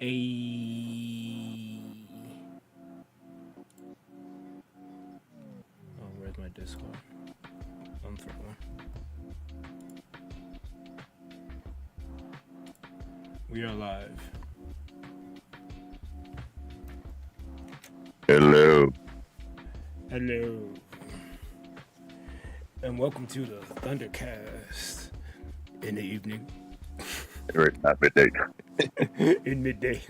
Oh, where's my Discord? I'm throwing. We are live. Hello. Hello. And welcome to the Thundercast in the evening. Right, not midday. In midday.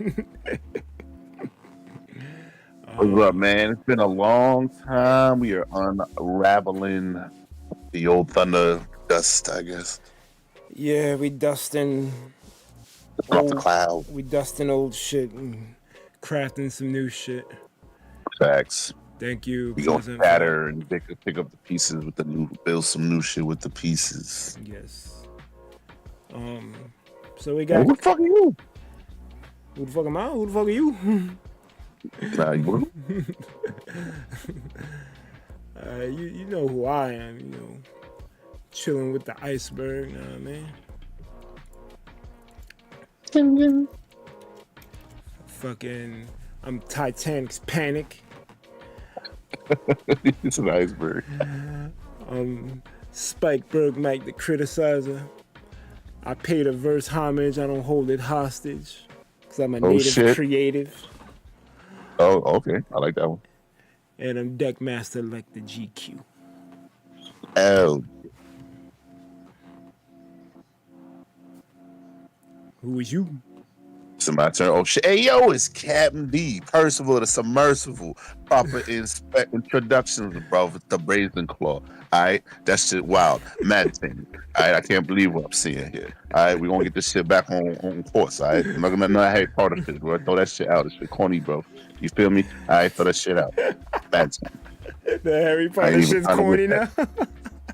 What's up, man? It's been a long time. We are unraveling the old thunder dust, I guess. Yeah, we dusting Off the cloud. We dusting old shit and crafting some new shit. Facts. Thank you. We gonna scatter and pick up the pieces with the new, build some new shit with the pieces. Yes. So we got. Who the fuck are you? Who the fuck am I? Who the fuck are you? Nah, you. You know who I am. You know, chilling with the Iceberg. You know what I mean? Fucking, I'm Titanic's Panic. It's an iceberg. Iceberg Mike the criticizer. I pay the verse homage. I don't hold it hostage. Cause I'm a native creative. Oh, okay. I like that one. And I'm Deckmaster like the GQ. Oh. Who is you? It's my turn. Oh shit! Hey yo, it's Captain D, Percival the Submersible. Proper introductions, bro, with the brazen claw. All right, that shit wild, mad thing. All right, I can't believe what I'm seeing here. All right, we gonna get this shit back on course. All right, I'm not gonna know Harry Potter shit, bro. Throw that shit out. This shit corny, bro. You feel me? All right, throw that shit out. Mad thing. The Harry Potter shit's corny now.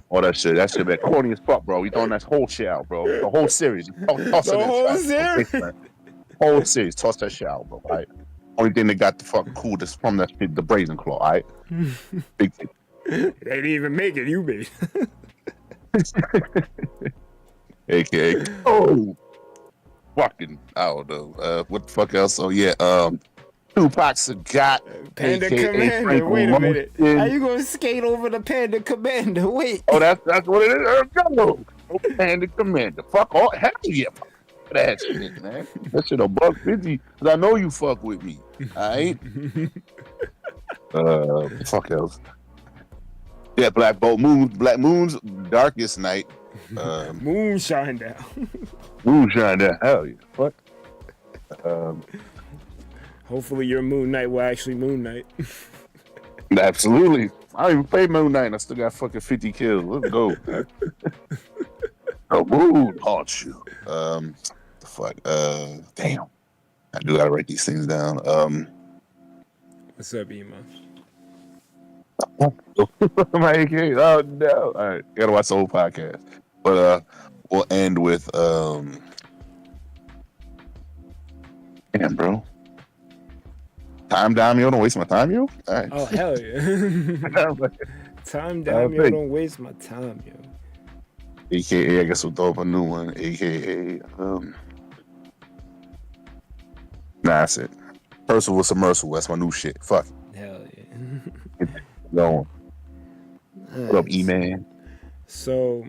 All that shit been corny as fuck, bro. We throwing that whole shit out, bro. The whole series. Whole series, toss that shit out, bro. All right. Only thing that got the fucking cool is from that shit, the brazen claw. All right. Big thing. They didn't even make it. You made. AKA. Fucking. I don't know. What the fuck else? Oh yeah. Tupac's got Panda Commander. Wait a minute. How you gonna skate over the Panda Commander? Wait. Oh, that's what it is. Go. Panda Commander. Fuck all. Hell yeah. That shit, man. That shit a buck 50. Cause I know you fuck with me. Alright? Fuck else. Yeah, Black Moon's darkest night. Moonshine down. Moonshine down. Hell yeah. Fuck. Hopefully your Moon Knight will actually Moon Knight. Absolutely. I don't even play Moon Knight and I still got fucking 50 kills. Let's go. Oh, moon haunts you. Fuck. Damn. I do gotta write these things down. What's up, Emo? My AK. Oh no. All right. Gotta watch the whole podcast. But we'll end with damn, bro. Time down, yo. Don't waste my time, yo. All right. Oh hell yeah. Time down, yo. Don't waste my time, yo. AKA, I guess we'll throw up a new one. AKA, that's it. Percival Submersible. That's my new shit. Fuck. Hell yeah. Going. Nice. What up, E-Man? So,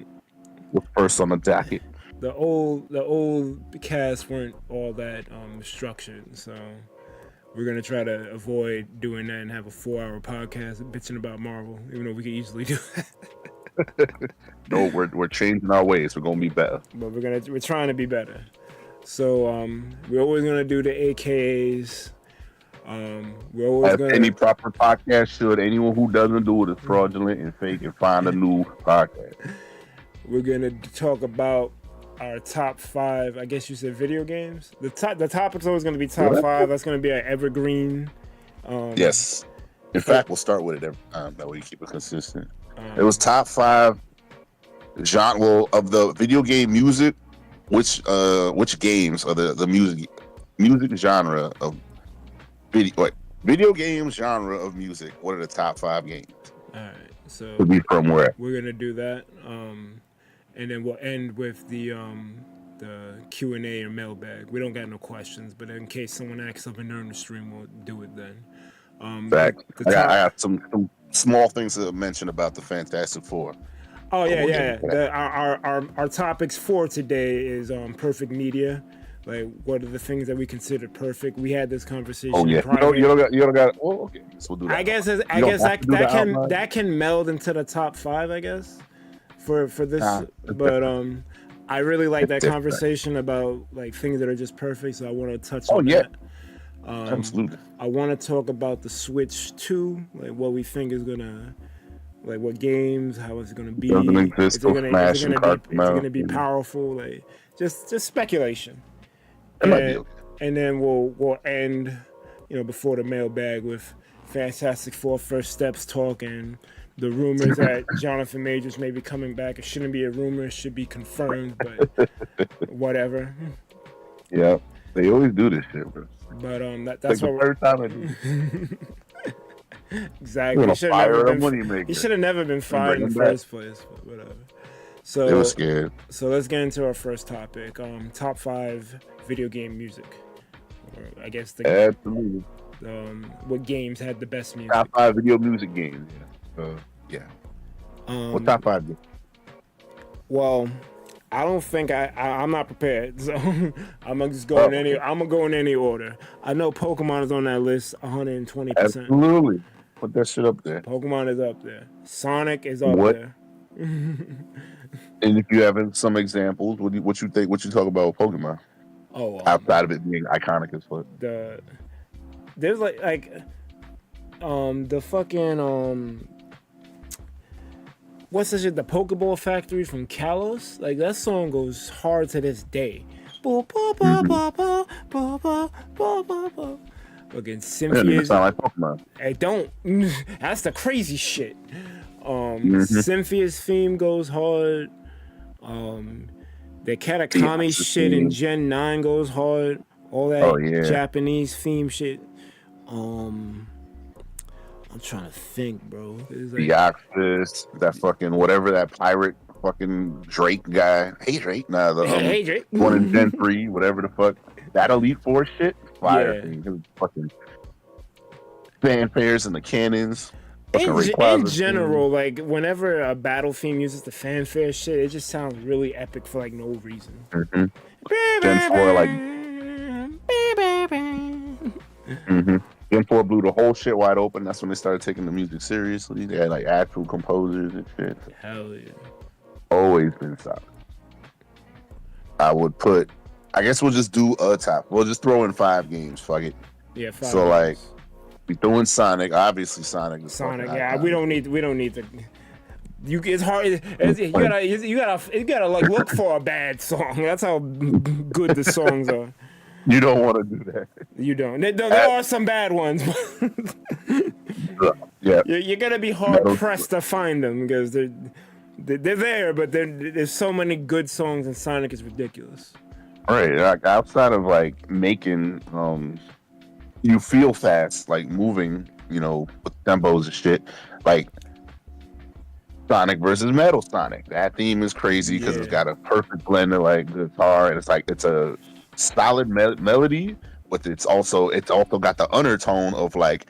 what's first on the docket? The old casts weren't all that structured, so we're gonna try to avoid doing that and have a 4-hour podcast bitching about Marvel, even though we could easily do that. No, we're changing our ways. We're gonna be better. But we're trying to be better. So we're always gonna do the AKAs. We're always gonna any proper podcast should. Anyone who doesn't do it is fraudulent and fake and find a new podcast. We're gonna talk about our top 5. I guess you said video games. The top is always gonna be top 5. That's gonna be our evergreen. Yes. In fact, we'll start with it every time. That way you keep it consistent. It was top 5 genre of the video game music. Which games are the music genre of video games genre of music? What are the top 5 games? All right, so from where we're gonna do that, and then we'll end with the the Q&A or mailbag. We don't got no questions, but in case someone asks something during the stream, we'll do it then. Fact. The I top. got some small things to mention about the Fantastic Four. Oh but yeah, we'll get yeah. into that. Our topics for today is perfect media. Like, what are the things that we consider perfect? We had this conversation. Oh yeah, prior. you don't got. Oh, okay, so we'll do that. I guess outline. that can meld into the top 5. I guess for this, It's but I really like that different. conversation about like things that are just perfect. So I want to touch Oh on yeah, that. absolutely. I want to talk about the Switch 2, like what we think is gonna, like what games, how it's gonna be, Doesn't exist. is it gonna be powerful, like just speculation. It might be okay. And then we'll end, before the mailbag with Fantastic Four first steps talk and the rumors that Jonathan Majors may be coming back. It shouldn't be a rumor; it should be confirmed. But whatever. Yeah, they always do this shit, bro. But that's like what the third time I do. Exactly. He should have never been fired in the first place. But whatever. So they were scared. So let's get into our first topic. Top 5 video game music. Or I guess absolutely. What games had the best music? Top 5 video music games. Yeah. What top 5 games? Well, I don't think I'm not prepared, so I'm gonna just go in any. I'm gonna go in any order. I know Pokemon is on that list, 120%. Absolutely, put that shit up there. Pokemon is up there. Sonic is up there. And if you have some examples, what you think? What you talk about with Pokemon? Oh, outside of it being iconic as fuck. There's like the fucking what's this shit? The Pokeball Factory from Kalos. Like that song goes hard to this day. Fucking Cynthia. Sound like Pokemon. I don't. That's the crazy shit. Cynthia's theme goes hard. The Katakami shit in Gen 9 goes hard. All that Japanese theme shit. I'm trying to think, bro. The Oxus, that fucking whatever that pirate fucking Drake guy. Hey Drake, nah, the hey Drake. One in Gen 3, whatever the fuck. That Elite Four shit, fire thing. Fucking fanfares and the cannons. In general, like whenever a battle theme uses the fanfare shit, it just sounds really epic for like no reason. Gen 4, like. Gen 4 blew the whole shit wide open. That's when they started taking the music seriously. They had like actual composers and shit. Hell yeah. Always been solid. I would put, I guess we'll just do a top. We'll just throw in 5 games. Fuck it. Yeah, 5 So games. like, we throw in Sonic. Obviously Sonic. Yeah, we don't need to. It's hard. You gotta like look for a bad song. That's how good the songs are. You don't want to do that. You don't. There are some bad ones. Yeah. You're gonna be hard pressed to find them because they're there, but there's so many good songs in Sonic. It's ridiculous. Right. Like, outside of like making you feel fast, like moving, with tempos and shit, like Sonic versus Metal Sonic. That theme is crazy because it's got a perfect blend of like guitar, and it's a solid melody, but it's also got the undertone of like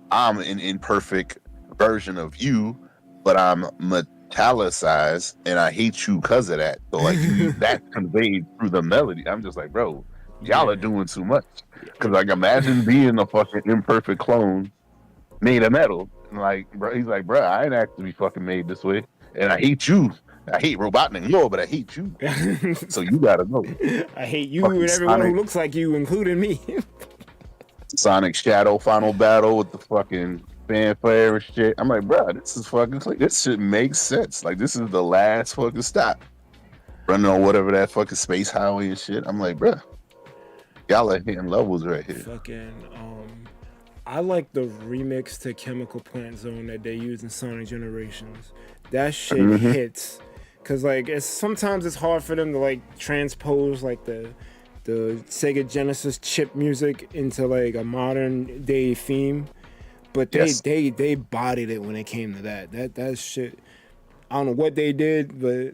I'm an imperfect version of you, but I'm metallicized and I hate you because of that. So like that's conveyed through the melody. I'm just like, bro, y'all are doing too much. Because like imagine being a fucking imperfect clone made of metal. And like, bro, he's like, bro, I ain't actually fucking made this way, and I hate you. I hate Robotnik more, but I hate you. So you gotta know. I hate you and everyone who looks like you, including me. Sonic Shadow final battle with the fucking fanfare and shit. I'm like, bro, this is fucking clean. This shit makes sense. Like, this is the last fucking stop. Running on whatever that fucking space highway and shit. I'm like, bro, y'all are hitting levels right here. Fucking, I like the remix to Chemical Plant Zone that they use in Sonic Generations. That shit hits. Cause like sometimes it's hard for them to like transpose like the Sega Genesis chip music into like a modern day theme, but they bodied it when it came to that shit. I don't know what they did, but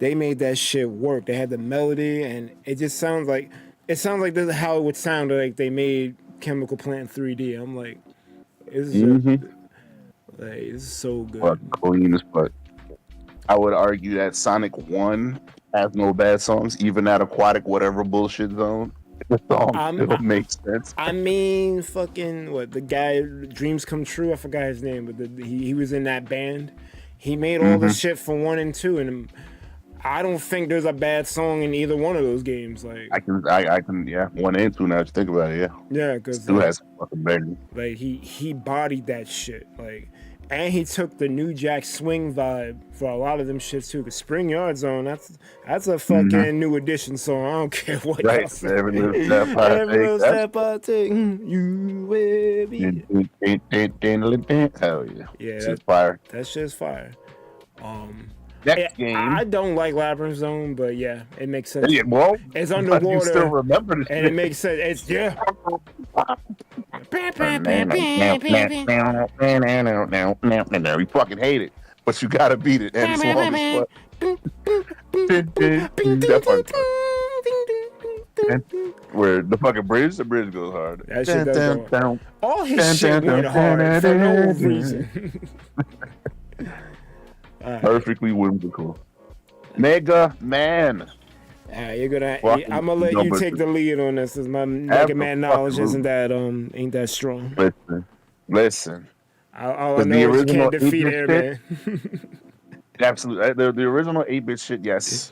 they made that shit work. They had the melody, and it just sounds like this is how it would sound like they made Chemical Plant 3D. I'm like, this is this is so good. Fucking clean as fuck. I would argue that Sonic 1 has no bad songs, even that Aquatic whatever bullshit zone. The song still makes sense. I mean, fucking what, the guy Dreams Come True, I forgot his name, but he was in that band. He made all the shit for 1 and 2, and I don't think there's a bad song in either one of those games. Like I can, 1 and 2 now that you think about it, yeah, because still has fucking bangers. Like he bodied that shit, like, and he took the New Jack Swing vibe for a lot of them shits too. The Spring Yard Zone, that's a fucking new edition song. I don't care what y'all say. Every little step I take, you will be. Hell yeah, Yeah, shit's fire. That shit's fire. Next game. I don't like Labyrinth Zone, but yeah, it makes sense. Yeah, well, it's underwater. You still remember this and it makes sense. It's yeah. We fucking hate it, but you gotta beat it. And it's long as fuck. Where the fucking the bridge goes hard. That shit does go. All his shit went hard for no reason. Perfectly whimsical. Mega Man. I'm gonna let you take the lead on this, as my Mega Man knowledge ain't that strong. Listen. All I know is you can't defeat Airman. Absolutely. The original 8-bit shit, yes,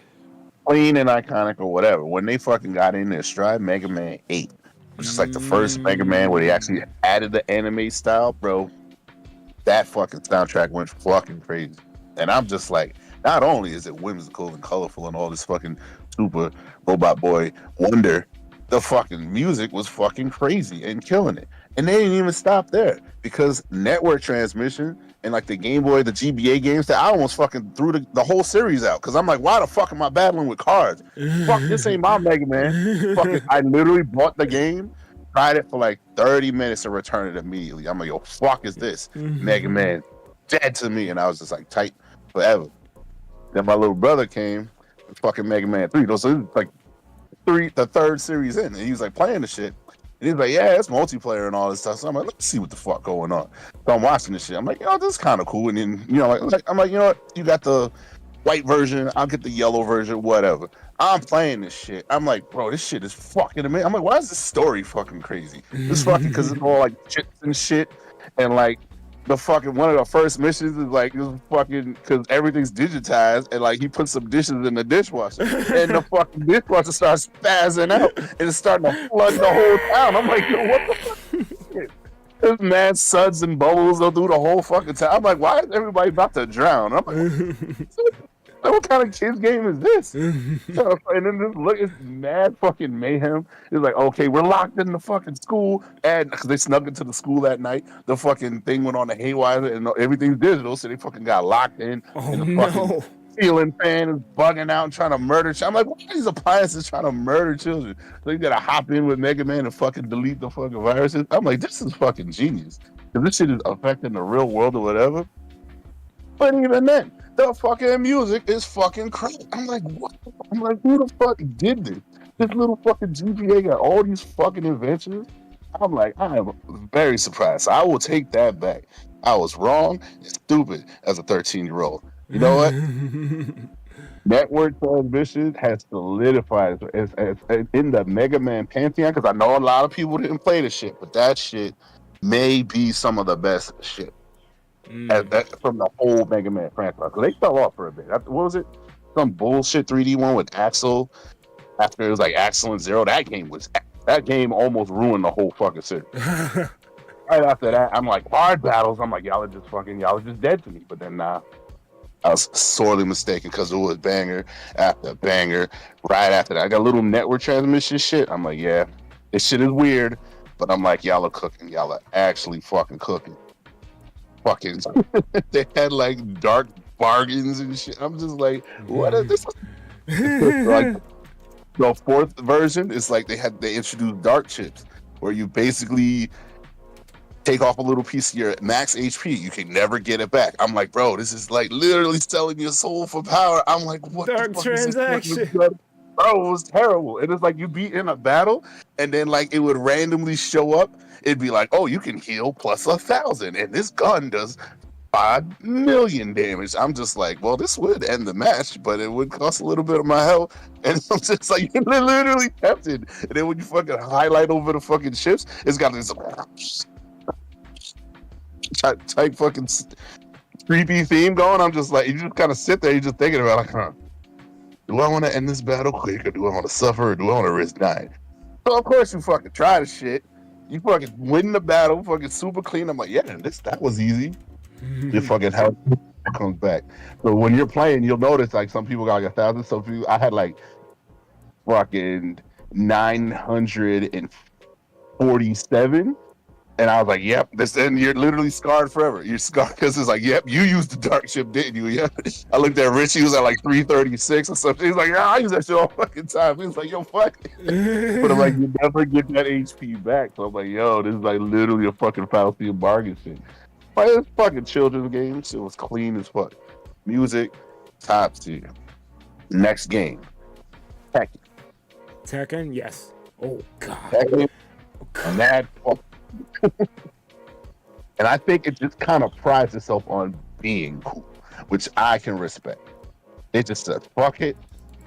clean and iconic or whatever. When they fucking got in their stride, Mega Man 8, which is like the first Mega Man where they actually added the anime style, bro. That fucking soundtrack went fucking crazy. And I'm just like, not only is it whimsical and colorful and all this fucking super robot boy wonder, the fucking music was fucking crazy and killing it. And they didn't even stop there, because network transmission and like the Game Boy, the GBA games, that I almost fucking threw the whole series out, because I'm like, why the fuck am I battling with cards? Fuck, this ain't my Mega Man. Fucking, I literally bought the game, tried it for like 30 minutes and returned it immediately. I'm like, yo, fuck is this? Mega Man dead to me. And I was just like, tight forever. Then my little brother came, fucking Mega Man 3. So it was like the third series in, and he was like playing the shit. And he's like, yeah, it's multiplayer and all this stuff. So I'm like, let's see what the fuck going on. So I'm watching this shit. I'm like, this is kind of cool. And then, I'm like, you know what? You got the white version. I'll get the yellow version, whatever. I'm playing this shit. I'm like, bro, this shit is fucking amazing. I'm like, why is this story fucking crazy? It's fucking because it's all like chips and shit. And like, the fucking one of the first missions is like, fucking, because everything's digitized, and like he puts some dishes in the dishwasher, and the fucking dishwasher starts spazzing out, and it's starting to flood the whole town. I'm like, yo, what the fuck? There's mad suds and bubbles through the whole fucking town. I'm like, why is everybody about to drown? I'm like, what kind of kids game is this? And then just look, it's mad fucking mayhem. It's like, okay, we're locked in the fucking school, and because they snuck into the school that night, the fucking thing went on the haywire, and everything's digital, so they fucking got locked in. And the fucking ceiling fan is bugging out and trying to murder. I'm like, why are these appliances trying to murder children? So you gotta hop in with Mega Man and fucking delete the fucking viruses. I'm like, this is fucking genius. If this shit is affecting the real world or whatever. But even then, the fucking music is fucking crazy. I'm like, what? I'm like, who the fuck did this? This little fucking GPA got all these fucking inventions. I'm like, I am very surprised. So I will take that back. I was wrong and stupid as a 13-year-old. You know what? Network transmission has solidified as in the Mega Man pantheon, because I know a lot of people didn't play the shit, but that shit may be some of the best shit. From the whole Mega Man franchise. They fell off for a bit. What was it? Some bullshit 3D one with Axel. After it was like Axel and Zero, that game almost ruined the whole fucking series. Right after that, I'm like, hard battles. I'm like, y'all are just dead to me. But then I was sorely mistaken, because it was banger after banger. Right after that, I got a little network transmission shit. I'm like, yeah, this shit is weird, but I'm like, y'all are cooking. Y'all are actually fucking cooking. Fucking, they had like dark bargains and shit. I'm just like, what is this? Like, the fourth version is like they introduced dark chips, where you basically take off a little piece of your max HP, you can never get it back. I'm like, bro, this is like literally selling your soul for power. I'm like, what the Dark fuck is this fucking transaction. good? Bro, it was terrible. And it's like you be in a battle, and then like it would randomly show up. It'd be like, oh, you can heal plus 1,000, and this gun does 5 million damage. I'm just like, well, this would end the match, but it would cost a little bit of my health. And I'm just like, you're literally tempted. And then when you fucking highlight over the fucking chips, it's got this type fucking creepy theme going. I'm just like, you just kind of sit there, you're just thinking about like, do I want to end this battle quick, or do I want to suffer, or do I want to risk dying? So of course you fucking try the shit. You fucking win the battle, fucking super clean. I'm like, yeah, that was easy. Your fucking health comes back. So when you're playing, you'll notice like some people got like 1,000. So people, I had like fucking 947. And I was like, yep, this, and you're literally scarred forever. You're scarred because it's like, yep, you used the dark chip, didn't you? Yeah. I looked at Rich, he was at like 336 or something. He's like, yeah, I use that shit all fucking time. He was like, yo, fuck. But I'm like, you never get that HP back. So I'm like, yo, this is like literally a fucking fallacy and bargain shit. But it's fucking children's games. It was clean as fuck. Music, top tier. Next game. Tekken. Tekken, yes. Oh god. Tekken, Oh, God. mad fuck. And I think it just kind of prides itself on being cool, which I can respect. It just says, fuck it,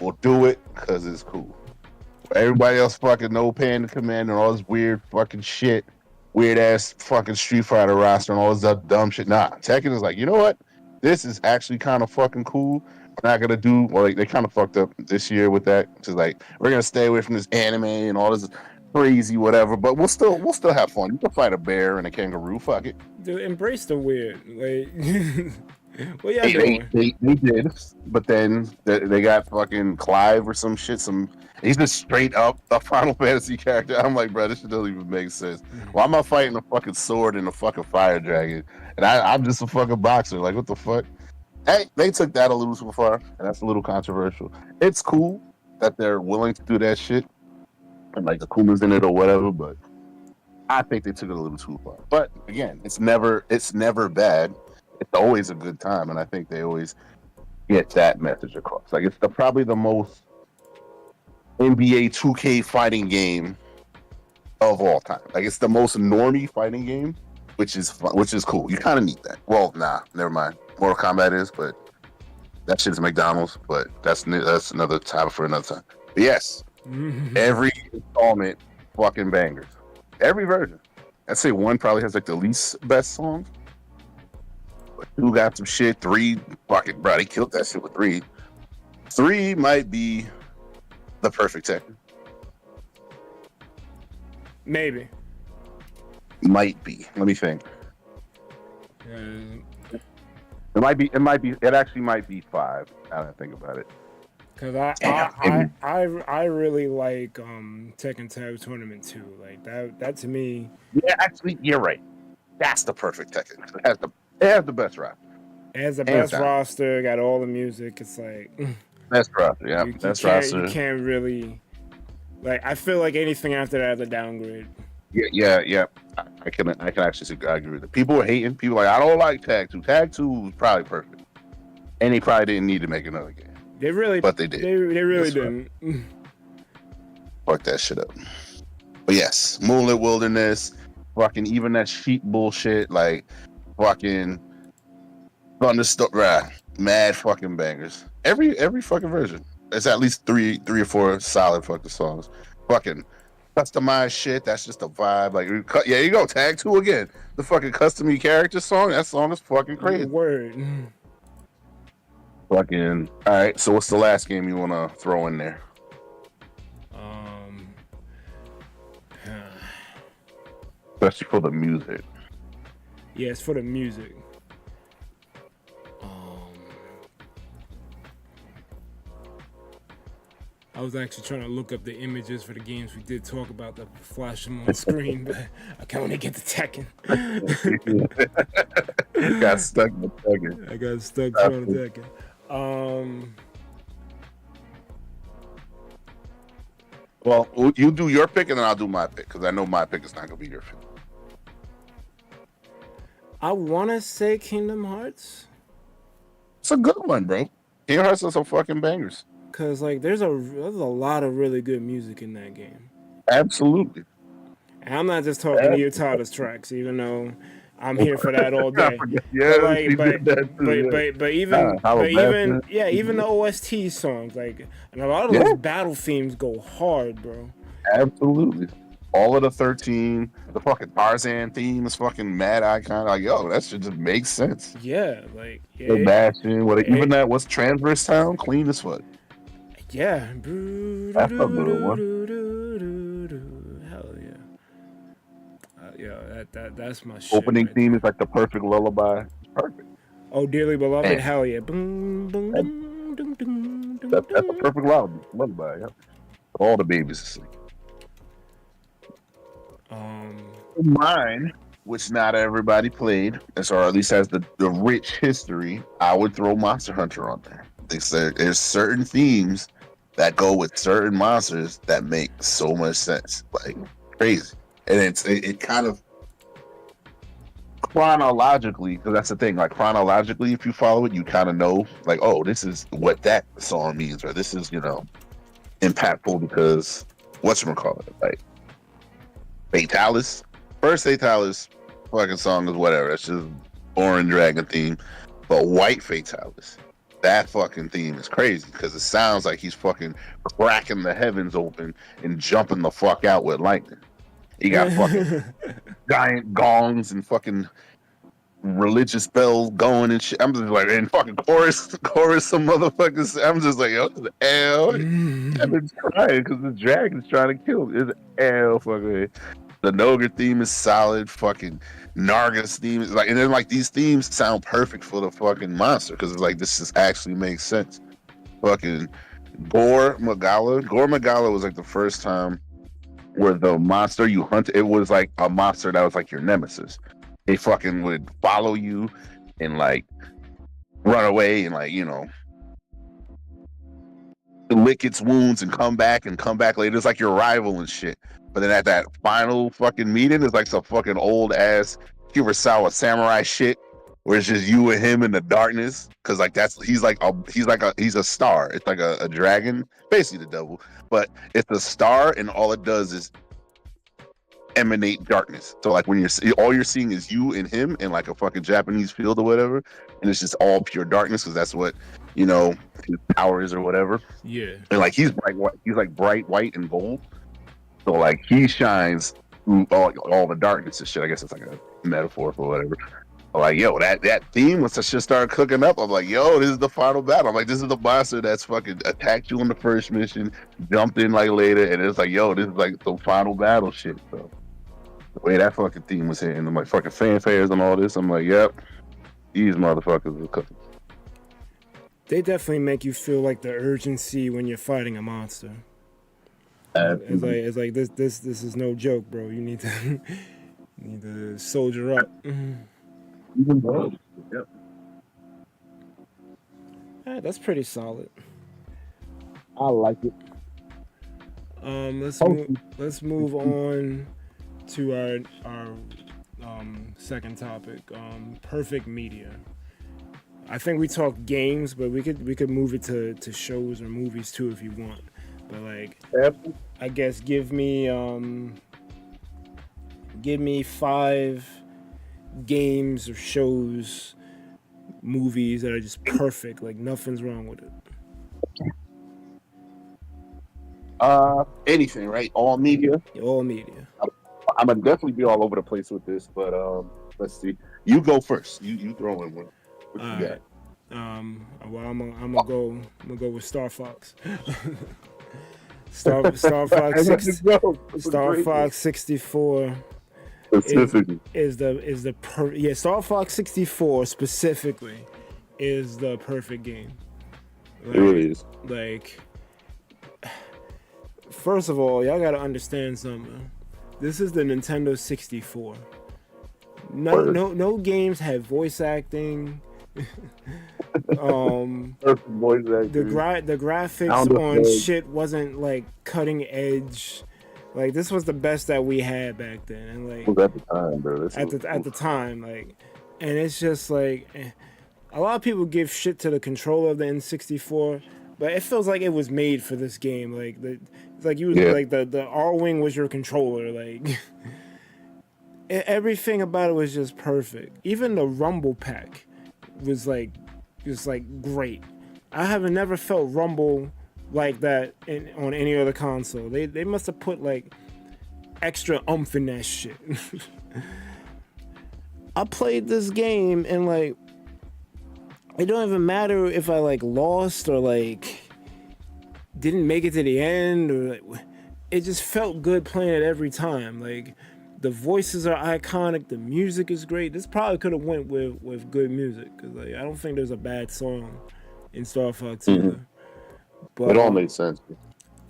we'll do it because it's cool. Everybody else fucking no Panda Command and all this weird fucking shit, weird ass fucking Street Fighter roster and all this dumb shit. Nah, Tekken is like, you know what? This is actually kind of fucking cool. We're not gonna do, well, like, they kind of fucked up this year with that. It's like, we're gonna stay away from this anime and all this crazy whatever, but we'll still have fun. You can fight a bear and a kangaroo. Fuck it. Dude, embrace the weird. Like, what y'all They doing? did, but then they got fucking Clive or some shit. He's just straight up a Final Fantasy character. I'm like, bro, this shit doesn't even make sense. Why am I fighting a fucking sword and a fucking fire dragon? And I'm just a fucking boxer. Like, what the fuck? Hey, they took that a little too far, and that's a little controversial. It's cool that they're willing to do that shit, and like the Kuma's in it or whatever, but I think they took it a little too far. But again, it's never bad. It's always a good time, and I think they always get that message across. Like, it's probably the most NBA 2K fighting game of all time. Like, it's the most normie fighting game, which is fun, which is cool. You kind of need that. Well, nah, never mind. Mortal Kombat is, but that shit's McDonald's. But that's another time for another time. But yes. Every installment, fucking bangers. Every version. I'd say 1 probably has like the least best songs. But 2 got some shit. 3, fucking, bro, they killed that shit with 3. 3 might be the perfect Tekken. Maybe. Might be. Let me think. It actually might be 5. Now that I think about it. Cause I really like Tekken Tag Tournament 2. Like that to me. Yeah, actually, you're right. That's the perfect Tekken. It has the best roster. It has the best roster. Got all the music. It's like best roster. Yeah, best roster. You can't really like. I feel like anything after that is a downgrade. Yeah. I can actually agree with it. People were hating. People were like, I don't like Tag 2. Tag 2 was probably perfect, and they probably didn't need to make another game. They really, but they did. They really didn't. Fuck that shit up. But yes, Moonlit Wilderness, fucking even that sheep bullshit, like fucking Thunderstorm, mad fucking bangers. Every fucking version. There's at least three or 4 solid fucking songs. Fucking customized shit. That's just a vibe. Like, yeah, you go Tag 2 again. The fucking custom character song. That song is fucking crazy. Word. Fucking. All right. So what's the last game you want to throw in there? Especially for the music. Yeah, it's for the music. I was actually trying to look up the images for the games we did talk about that flash them on screen, but I can only get the Tekken. Got stuck with Tekken. I got stuck trying to Tekken. Well, you do your pick and then I'll do my pick because I know my pick is not gonna be your pick. I want to say Kingdom Hearts. It's a good one, bro. Kingdom Hearts is some fucking bangers. Cause like there's a lot of really good music in that game. Absolutely. And I'm not just talking to Utada's tracks, even though I'm here for that all day. Yeah, But like, she did that too. Yeah. but even Hollow Bastard. yeah, even the OST songs, like, and a lot of those battle themes go hard, bro. Absolutely. All of the 13, the fucking Tarzan theme is fucking mad icon. Like, yo, that shit just makes sense. Yeah, like The Bastion, even that was Transverse Town, clean as fuck. Yeah. That's a good one. Hell yeah. Yeah, that's my shit. Opening right theme there. is like the perfect lullaby. Perfect. Oh, dearly beloved, Man. hell yeah. That's a perfect lullaby. Yeah. All the babies asleep. Mine, which not everybody played, or at least has the rich history, I would throw Monster Hunter on there. They said there's certain themes that go with certain monsters that make so much sense, like crazy, and it kind of chronologically, because that's the thing. Like chronologically, if you follow it, you kind of know, like, oh, this is what that song means, or this is impactful because whatchamacallit, like Fatalis. First Fatalis fucking song is whatever. That's just boring dragon theme. But White Fatalis, that fucking theme is crazy because it sounds like he's fucking cracking the heavens open and jumping the fuck out with lightning. He got fucking giant gongs and fucking religious bells going and shit. I'm just like, and fucking chorus, some motherfuckers. I'm just like, yo, this is L. I've been crying because the dragon's trying to kill me. It's L fucking. The Noga theme is solid. Fucking Narga's theme is like, and then like these themes sound perfect for the fucking monster because it's like this just actually makes sense. Fucking Gore Magala was like the first time where the monster you hunt, it was like a monster that was like your nemesis. They fucking would follow you and like run away and like lick its wounds and come back later. It's like your rival and shit. But then at that final fucking meeting, it's like some fucking old ass Kurosawa samurai shit, where it's just you and him in the darkness. Cause like he's a star. It's like a dragon, basically the devil, but it's a star, and all it does is emanate darkness. So like when all you're seeing is you and him in like a fucking Japanese field or whatever, and it's just all pure darkness because that's what his power is or whatever. Yeah. And like he's bright white, he's like bright white and gold. So like he shines through all the darkness and shit. I guess it's like a metaphor for whatever. I'm like, yo, that theme, once that shit started cooking up, I'm like, yo, this is the final battle. I'm like, this is the monster that's fucking attacked you on the first mission, jumped in like later, and it's like, yo, this is like the final battle shit. So the way that fucking theme was hitting, I'm like fucking fanfares and all this, I'm like, yep, these motherfuckers are cooking. They definitely make you feel like the urgency when you're fighting a monster. It's like this is no joke, bro. You need to soldier up. Yep. That's pretty solid. I like it. Let's move on to our second topic. Perfect media. I think we talked games, but we could move it to shows or movies too if you want. But like, I guess give me 5 games or shows, movies that are just perfect. Like nothing's wrong with it. Anything, right? All media. All media. I'm gonna definitely be all over the place with this, but let's see. You go first. You throw in one. What you got? Well, I'm gonna go with Star Fox. Star Fox 64 Star Fox 64 specifically is the perfect game. Like, it really is. Like, first of all, y'all gotta understand something. This is the Nintendo 64. No games have voice acting. The graphics on shit wasn't like cutting edge. Like this was the best that we had back then, and like at the time, bro. At the time, like, and it's just like a lot of people give shit to the controller of the N64, but it feels like it was made for this game. Like it's like you was Yeah. like the R wing was your controller. Like everything about it was just perfect. Even the Rumble pack was like just like great. I haven't never felt Rumble like that on any other console. They must have put like extra oomph in that shit. I played this game and like it don't even matter if I like lost or like didn't make it to the end or like, it just felt good playing it every time. Like the voices are iconic, the music is great. This probably could have went with good music because like I don't think there's a bad song in Star Fox either. But It all made sense.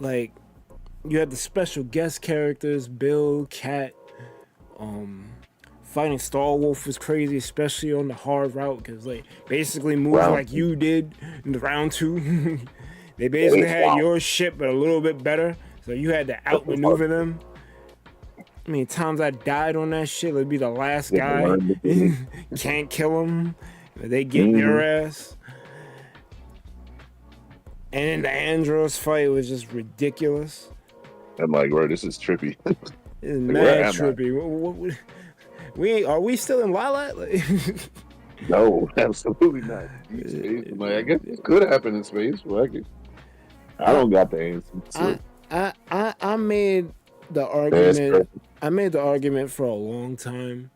like you had the special guest characters, Bill, Kapt, fighting Star Wolf was crazy, especially on the hard route because like basically moved like you did in the round 2. They basically had your ship but a little bit better, so you had to outmaneuver them. I mean, times I died on that shit, it'd be the last guy. Can't kill him. They get your ass. And then the Andros fight was just ridiculous. I'm like, bro, this is trippy. It's mad trippy. Are we still in Lilac? No, absolutely not. Deep space. I'm like, I guess it could happen in space. I don't got the answer. I made the argument. I made the argument for a long time.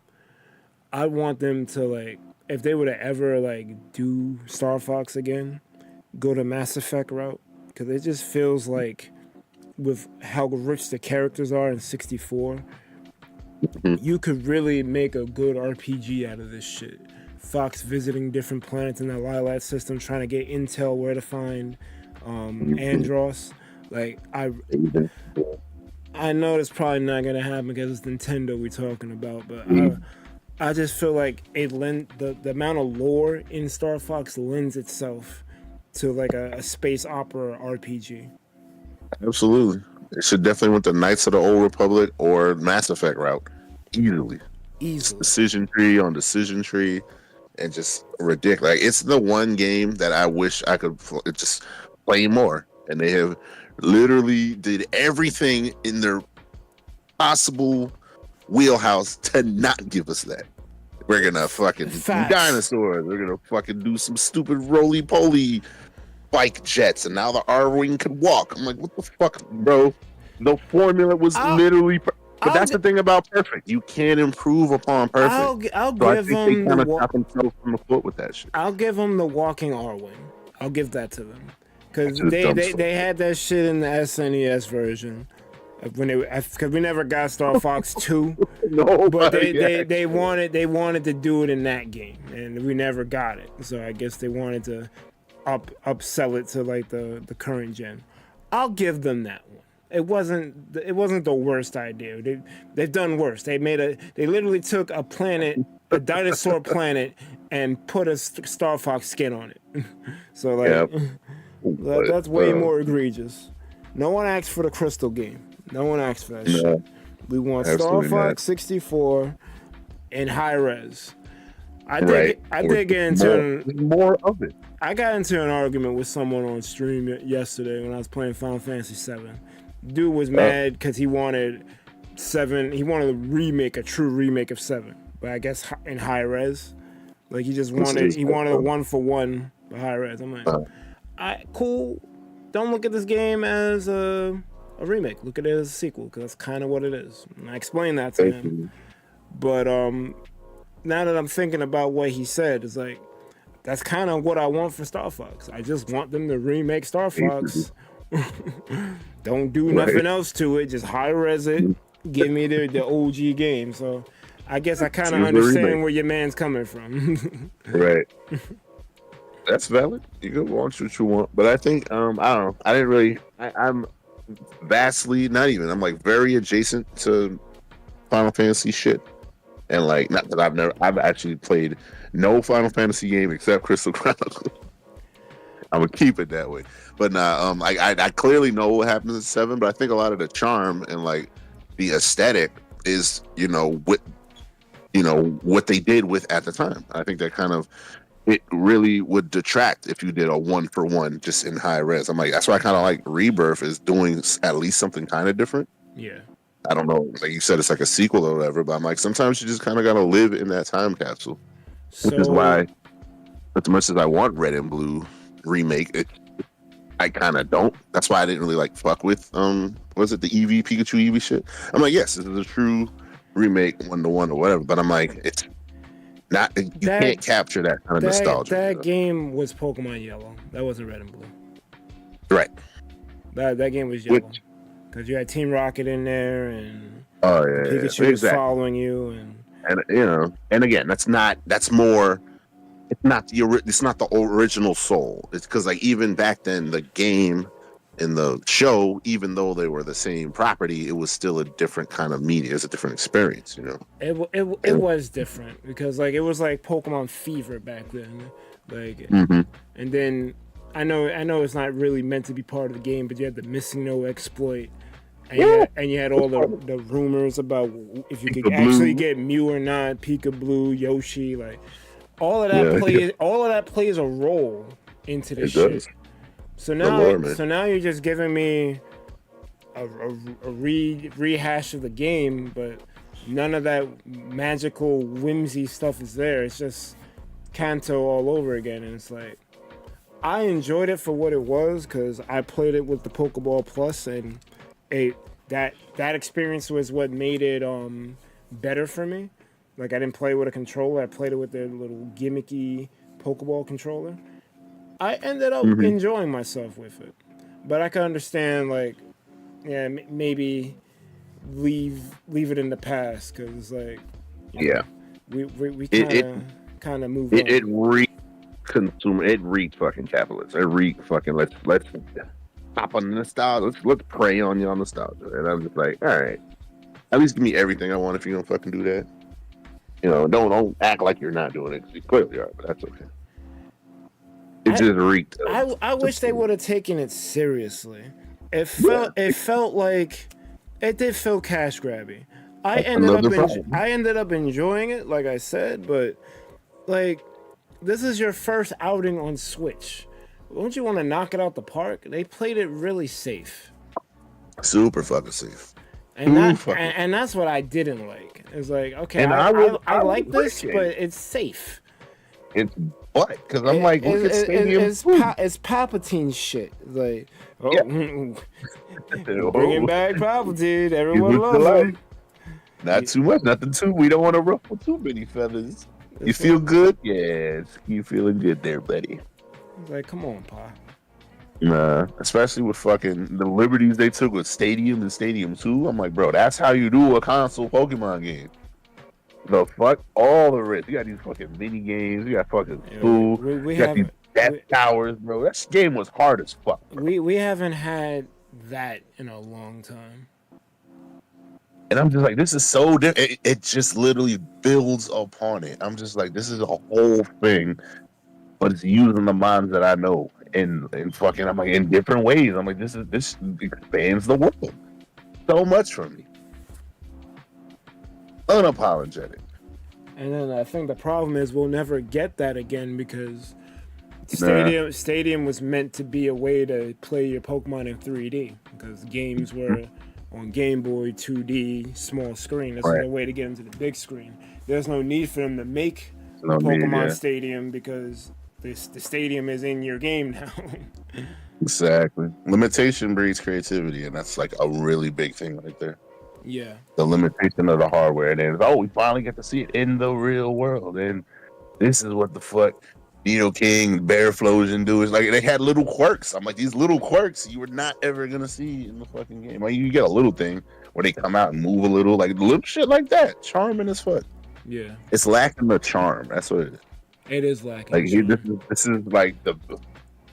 I want them to like, if they were to ever like do Star Fox again, go the Mass Effect route because it just feels like with how rich the characters are in 64, you could really make a good RPG out of this shit. Fox visiting different planets in the Lilac system, trying to get intel where to find Andros. Like I know it's probably not gonna happen because it's Nintendo we're talking about, but I just feel like the amount of lore in Star Fox lends itself to like a space opera RPG. Absolutely. It should definitely went the Knights of the Old Republic or Mass Effect route. Easily. Decision tree on decision tree. And just ridiculous. Like, it's the one game that I wish I could just play more. And they have literally did everything in their possible wheelhouse to not give us that. We're gonna fucking do dinosaurs. We're gonna fucking do some stupid roly-poly bike jets, and now the R-Wing can walk. I'm like, what the fuck, bro? The formula was literally... But that's the thing about perfect. You can't improve upon perfect. I'll give them they kind of shot themselves from the foot with that shit. I'll give them the walking R-Wing. I'll give that to them because they had that shit in the SNES version because we never got Star Fox 2. No, but they wanted to do it in that game, and we never got it. So I guess they wanted to upsell it to like the current gen. I'll give them that one. It wasn't the worst idea. They've done worse. They literally took a planet, a dinosaur planet, and put a Star Fox skin on it. So like that's way more egregious. No one asked for the Crystal game. No one asked for that shit. We want Star Fox 64 in high res. I did get into more of it. I got into an argument with someone on stream yesterday when I was playing Final Fantasy VII. Dude was mad because he wanted 7. He wanted a true remake of 7, but I guess in high res. Like he wanted a 1-for-1 high res. I'm like, cool. Don't look at this game as a remake. Look at it as a sequel because that's kind of what it is. And I explained that to him. But now that I'm thinking about what he said, it's like that's kind of what I want for Star Fox. I just want them to remake Star Fox. Don't do nothing else to it. Just high res it. Give me the OG game. So I guess I kind of understand where your man's coming from. Right. That's valid. You can want what you want, but I think I don't know. I didn't really. I'm vastly not even. I'm like very adjacent to Final Fantasy shit, and like not that I've actually played no Final Fantasy game except Crystal Chronicles. I'm gonna keep it that way. But I clearly know what happens in 7, but I think a lot of the charm and like the aesthetic is, with what they did with at the time. I think that kind of it really would detract if you did a 1-for-1 just in high res. I'm like, that's why I kind of like Rebirth is doing at least something kind of different. Yeah. I don't know, like you said, it's like a sequel or whatever, but I'm like, sometimes you just kind of got to live in that time capsule, which is So why, as much as I want Red and Blue remake, I kind of don't. That's why I didn't really like fuck with was it the Eevee Pikachu Eevee shit? I'm like, yes, this is a true remake 1-to-1 or whatever, but I'm like, it's not. You can't capture that kind of nostalgia. That game was Pokemon Yellow. That wasn't Red and Blue. Right. That game was Yellow. Because you had Team Rocket in there, and Pikachu was following you, and again, that's more. It's not the original soul. It's because like even back then, the game and the show, even though they were the same property, it was still a different kind of media. It's a different experience, It was different because like it was like Pokemon Fever back then, like, and then I know it's not really meant to be part of the game, but you had the Missing No exploit. And you had all the rumors about if you could actually get Mew or not, Pika-Blue, Yoshi, like all of that plays a role into this shit. Does. So now you're just giving me a rehash of the game, but none of that magical whimsy stuff is there. It's just Kanto all over again, and it's like I enjoyed it for what it was because I played it with the Pokeball Plus and. That experience was what made it better for me. Like I didn't play with a controller. I played it with their little gimmicky Pokeball controller. I ended up enjoying myself with it, but I can understand like, maybe leave it in the past because like, we kind of moved on. It reeked consumer. It reeked fucking capitalist. It reeked fucking let's. Pop on the nostalgia. Let's prey on your nostalgia. And I'm just like, all right, at least give me everything I want if you don't fucking do that. Don't act like you're not doing it. You clearly are, but that's okay. It just reeked. I wish they would have taken it seriously. It felt like it did feel cash grabby. I ended up enjoying it, like I said, but like this is your first outing on Switch. Don't you want to knock it out the park? They played it really safe. Super fucking safe. And that's what I didn't like. It's like, okay, I like this, but it's safe. It's what? Because I'm like, look at Stadium. It's Palpatine shit. Like, bringing back Palpatine. Everyone loves him. Not too much, nothing too. We don't want to ruffle too many feathers. You feel good? Yes, you feeling good there, buddy. Like, come on, Pa. Nah, especially with fucking the liberties they took with Stadium and Stadium 2. I'm like, bro, that's how you do a console Pokemon game. The fuck? All the rest. You got these fucking mini games. You got fucking food. You got these death towers, bro. That game was hard as fuck. Bro. We haven't had that in a long time. And I'm just like, this is so different. It just literally builds upon it. I'm just like, this is a whole thing. But it's using the minds that I know in fucking, I'm like, in different ways. I'm like, this expands the world so much for me. Unapologetic. And then I think the problem is we'll never get that again because Stadium was meant to be a way to play your Pokemon in 3D because games were on Game Boy 2D small screen. That's the way to get into the big screen. There's no need for them to make Pokemon Stadium because the stadium is in your game now. Exactly. Limitation breeds creativity, and that's like a really big thing right there. Yeah. The limitation of the hardware. And then, we finally get to see it in the real world. And this is what the fuck Needle King, Bear Flosion do. Is like they had little quirks. I'm like, these little quirks you were not ever going to see in the fucking game. Like, you get a little thing where they come out and move a little, like little shit like that. Charming as fuck. Yeah. It's lacking the charm. That's what it is. It is lacking. Like this is like the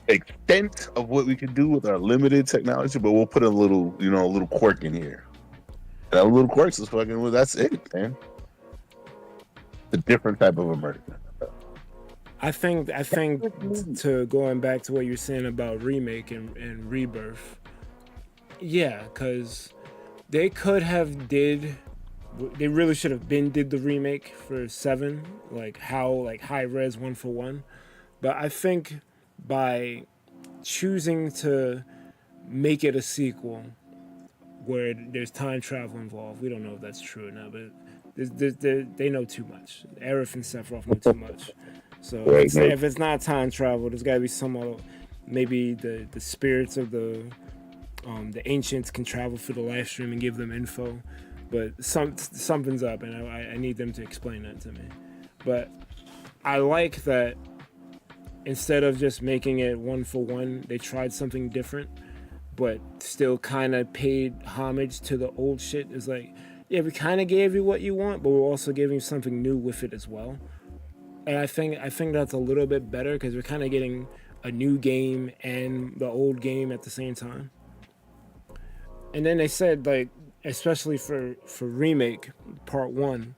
extent of what we can do with our limited technology, but we'll put a little quirk in here. And that little quirks is fucking. That's it, man. A different type of immersion. I think to going back to what you're saying about remake and rebirth, yeah, because they could have did They really should have did the remake for 7, like high res 1-for-1. But I think by choosing to make it a sequel where there's time travel involved, we don't know if that's true or not, but they know too much. Aerith and Sephiroth know too much. So if it's not time travel, there's got to be some other, maybe the spirits of the ancients can travel through the live stream and give them info. But something's up, and I need them to explain that to me. But I like that instead of just making it 1-for-1, they tried something different, but still kind of paid homage to the old shit. It's like, yeah, we kind of gave you what you want, but we're also giving you something new with it as well. And I think that's a little bit better because we're kind of getting a new game and the old game at the same time. And then they said, like, especially for remake part 1,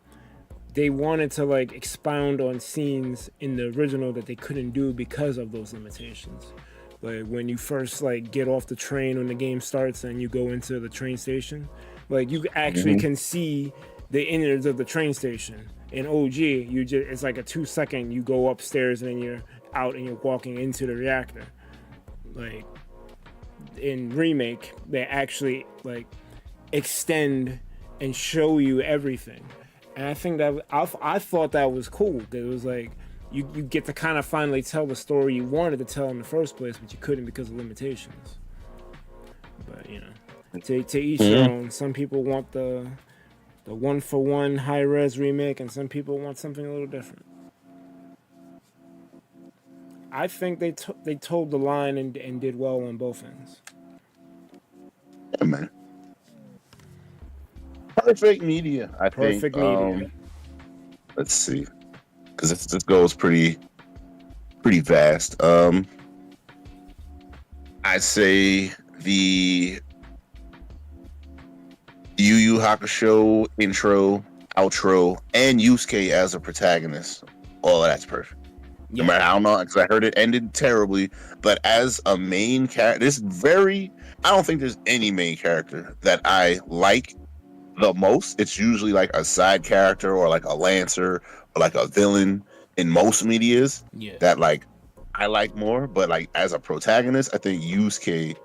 they wanted to like expound on scenes in the original that they couldn't do because of those limitations. Like when you first like get off the train when the game starts and you go into the train station, like you actually can see the innards of the train station. In OG, it's like a 2-second, you go upstairs and then you're out and you're walking into the reactor. Like in remake, they actually like extend and show you everything. And I think that I thought that was cool. That it was like you get to kind of finally tell the story you wanted to tell in the first place, but you couldn't because of limitations. But you know, to each their own. Some people want the 1-for-1 high res remake, and some people want something a little different. I think they told the line and did well on both ends. Yeah, man. Perfect media, I think. Perfect media. Let's see, because this goes pretty vast. I'd say the Yu Yu Hakusho intro, outro, and Yusuke as a protagonist. All of that's perfect. Yeah. No matter, I don't know, because I heard it ended terribly, but as a main character, I don't think there's any main character that I like the most. It's usually like a side character or like a lancer or like a villain in most medias that like I like more. But like as a protagonist, I think Yusuke,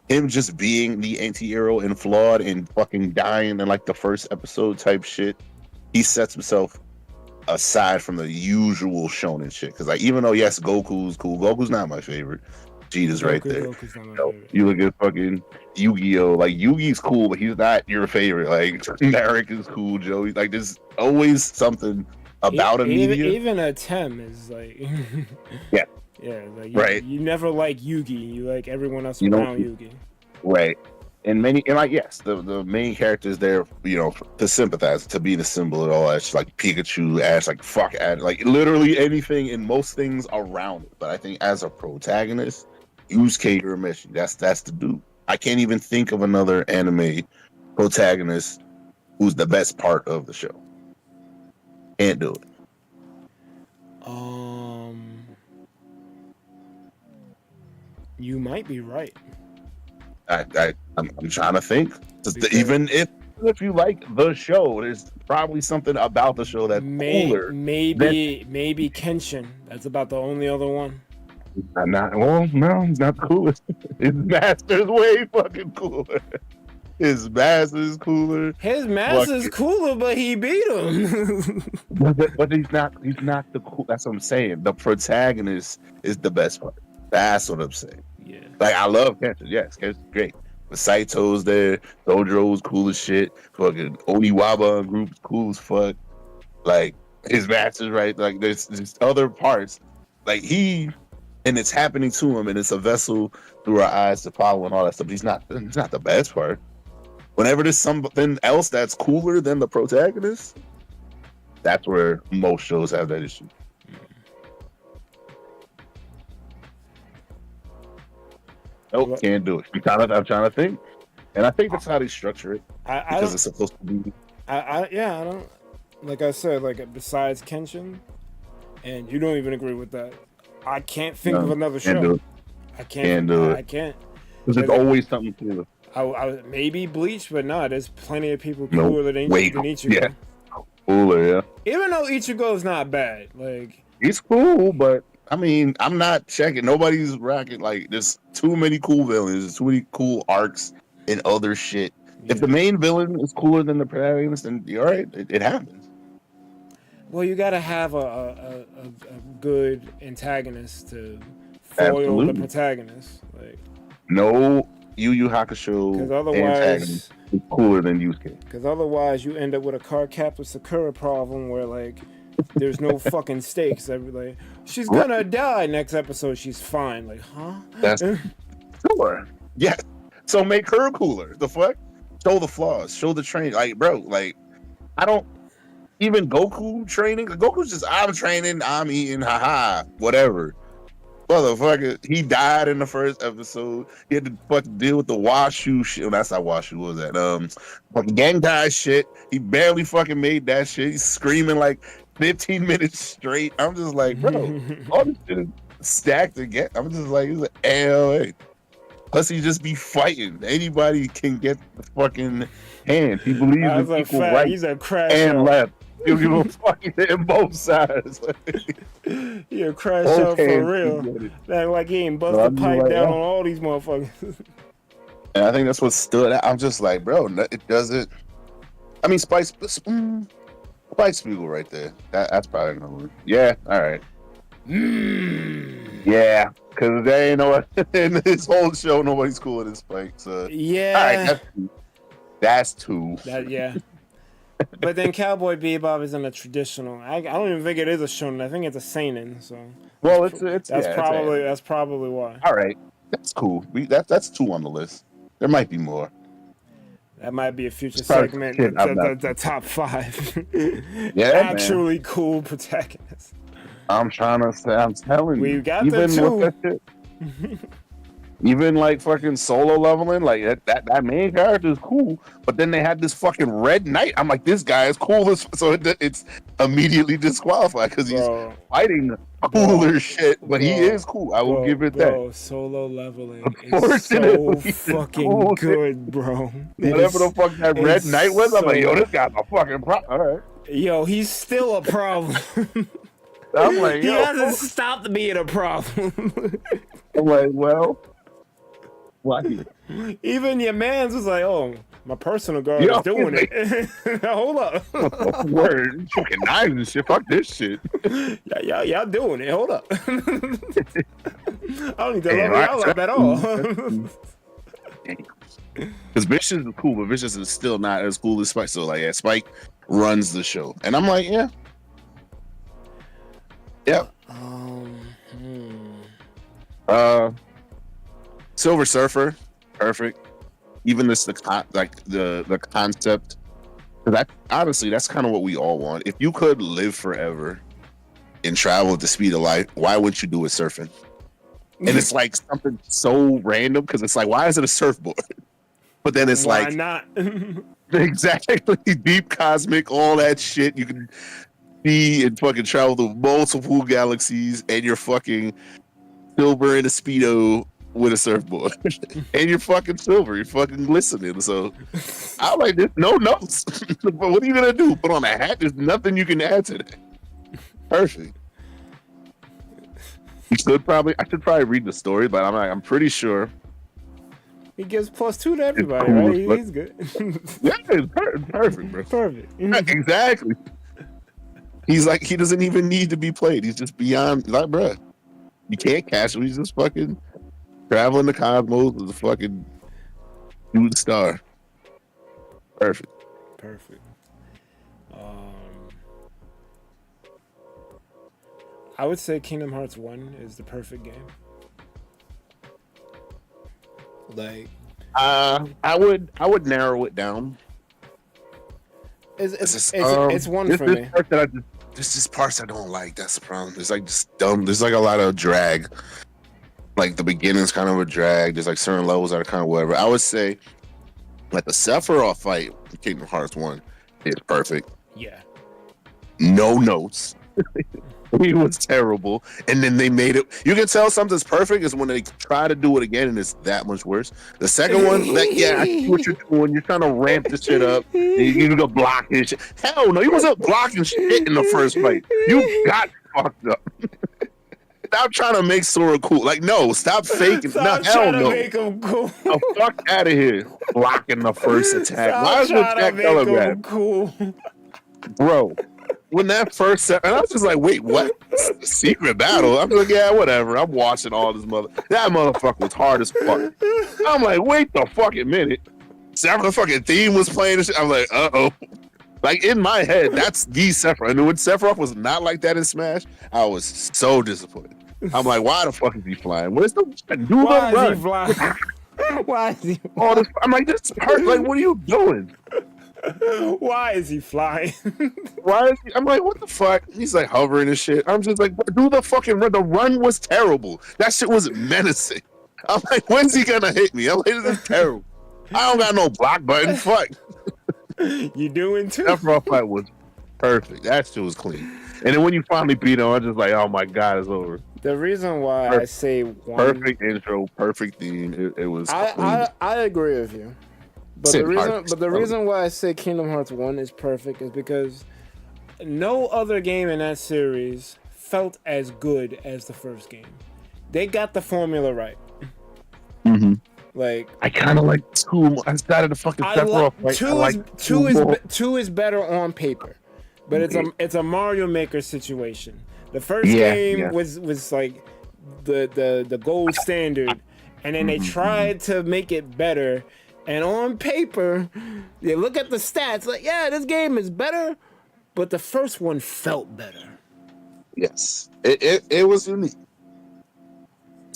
him just being the anti-hero and flawed and fucking dying in like the first episode type shit, he sets himself aside from the usual shonen shit. Because like even though yes, Goku's cool, Goku's not my favorite. Vegeta's right there. You look at fucking Yu-Gi-Oh! Like Yugi's cool, but he's not your favorite. Like Merrick is cool, Joey. Like there's always something about a media. Even a Tem is like yeah. Like you never like Yugi. You like everyone else around Yugi. Right. And like yes, the main characters there, you know, to sympathize, to be the symbol and all that shit, like Pikachu, Ash, like fuck Ash, like literally anything and most things around it. But I think as a protagonist, Yusuke Urameshi, that's the dude. I can't even think of another anime protagonist who's the best part of the show. Can't do it. You might be right. I'm trying to think. Even if you like the show, there's probably something about the show that's cooler. Maybe Kenshin. That's about the only other one. No, he's not the coolest. His master's way fucking cooler. His master's cooler. His master's cooler, but he beat him. but he's not the cool. That's what I'm saying. The protagonist is the best part. That's what I'm saying. Yeah. Like I love Kenshin. Yes, Kenshin's great. But Saito's there. Dojo's cool as shit. Fucking Oniwaba group's cool as fuck. Like his master's right. Like there's other parts. Like and it's happening to him, and it's a vessel through our eyes to follow and all that stuff. But he's not the best part. Whenever there's something else that's cooler than the protagonist, that's where most shows have that issue. Nope, can't do it. I'm trying to think, and I think that's how they structure it because it's supposed to be. I don't. Like I said, like besides Kenshin, and you don't even agree with that. I can't think of another show. I can't do it. I can't. Because there's always something to it. maybe Bleach, but nah, there's plenty of people No, cooler than Ichigo. yeah, cooler, yeah. Even though Ichigo's not bad, like He's cool, but I mean, I'm not checking. Nobody's rocking. Like, there's too many cool villains. There's too many cool arcs and other shit. If the main villain is cooler than the protagonist, then you're right. It happens. well, you gotta have a good antagonist to foil Absolutely. the protagonist. Like, No Yu Yu Hakusho because antagonist is cooler than Yusuke. Because otherwise, you end up with a card Kapt with Sakura problem where, like, there's no fucking stakes. Like, she's gonna die next episode. She's fine. Like, huh? That's sure. Yeah. So make her cooler. The fuck? Show the flaws. Show the training. Like, bro, like, I don't even Goku training. Goku's just, I'm training, I'm eating, haha, whatever. Motherfucker, he died in the first episode. He had to fucking deal with the Washu shit. Well, that's not Washu. What was that? Fucking Genkai shit. He barely fucking made that shit. He's screaming like 15 minutes straight. I'm just like, bro, all this shit is stacked again. I'm just like, it's an ALA. Plus, he just be fighting. Anybody can get the fucking hand. He believes in equal right He's a crash and out. left. He'll give a fucking hit in both sides. He a crash out for real. Like he ain't bust a pipe down on all these motherfuckers. And I think that's what stood out. I'm just like, bro, it doesn't. I mean, Spike Spiegel right there. That's probably no one. Yeah, all right. Yeah, because they ain't no in this whole show nobody's cooler than Spike. So yeah, all right, that's two. Yeah. But then Cowboy Bebop is in a traditional. I don't even think it is a shonen. I think it's a seinen. So well, that's probably why. All right, that's cool. That's two on the list. There might be more. That might be a future segment. The top 5. Yeah, actually cool protagonists. I'm trying to say. I'm telling you. We got the two. Even like fucking solo leveling, like that main character is cool, but then they had this fucking Red Knight. I'm like, this guy is cool, so it's immediately disqualified because he's fighting cooler shit, but he is cool. I will give it that. Solo leveling is so fucking cool, good, bro. Whatever the fuck that Red Knight was, I'm like, yo, this guy's a fucking problem. All right. Yo, he's still a problem. I'm like, he hasn't stopped being a problem. I'm like, well. Why? Even your man's was like, oh, my personal guard is doing it. Hold up. Word. Fucking knives and shit. Fuck this shit. Y'all doing it. Hold up. I don't need to level y'all up at all. Because Vicious is cool, but Vicious is still not as cool as Spike. So, like, yeah, Spike runs the show. And I'm like, yeah. Yep. Silver Surfer, perfect. Even this, the concept. That honestly, that's kind of what we all want. If you could live forever and travel at the speed of light, why wouldn't you do it surfing? And it's like something so random because it's like, why is it a surfboard? But then it's why like, not? Exactly, deep cosmic, all that shit. You can see and fucking travel through multiple galaxies, and you're fucking silver in a Speedo with a surfboard. And you're fucking silver, you're fucking glistening. So I'm like, there's no notes. But what are you gonna do? Put on a hat? There's nothing you can add to that. Perfect. I should probably read the story, but I'm pretty sure he gives +2 to everybody, cool, right? He's good. Yeah, it's perfect, bro. Perfect. Exactly. He's like, he doesn't even need to be played. He's just beyond, like, bro. You can't catch him. He's just fucking traveling the cosmos as a fucking dude star. Perfect. I would say Kingdom Hearts 1 is the perfect game. Like, I would narrow it down. It's one for me. There's just parts I don't like. That's the problem. There's like just dumb. There's like a lot of drag. Like the beginning's kind of a drag. There's like certain levels that are kind of whatever. I would say, like the Sephiroth fight in Kingdom Hearts 1 is perfect. Yeah. No notes. He was terrible, and then they made it. You can tell something's perfect is when they try to do it again, and it's that much worse. The second one, I see what you're doing. You're trying to ramp the shit up. You go blocking shit. Hell no, you wasn't blocking shit in the first place. You got fucked up. Stop trying to make Sora cool. Like, no, stop faking. Stop No, hell trying to no. make him cool. The fuck out of here. Blocking the first attack. Stop Why is it trying to Jack make Telegraph? him cool. Bro, when that first set, and I was just like, wait, what? Secret battle? I'm like, yeah, whatever. I'm watching all this that motherfucker was hard as fuck. I'm like, wait the fucking minute. The fucking theme was playing and shit. I'm like, uh-oh. Like, in my head, that's the Sephiroth. And when Sephiroth was not like that in Smash, I was so disappointed. I'm like, why the fuck is he flying? Where's the do Why the is run? he flying? Why is he All this, I'm like, this hurt. Like, what are you doing? Why is he flying? Why is he, I'm like, what the fuck? He's like hovering and shit. I'm just like, do the fucking run. The run was terrible. That shit was menacing. I'm like, when's he gonna hit me? I'm like, this is terrible. I don't got no block button. Fuck. You doing too? That raw fight was perfect. That shit was clean. And then when you finally beat him, I'm just like, oh my god, it's over. The reason why I say one, perfect intro, perfect theme. It was. I agree with you. But the reason why I say Kingdom Hearts 1 is perfect is because no other game in that series felt as good as the first game. They got the formula right. Mm-hmm. Like, I kind of like 2. I started to fucking step off. Right? Two is better on paper, but it's a Mario Maker situation. The first game was like the gold standard, and then they tried to make it better. And on paper, you look at the stats, like, yeah, this game is better, but the first one felt better. Yes, it was unique.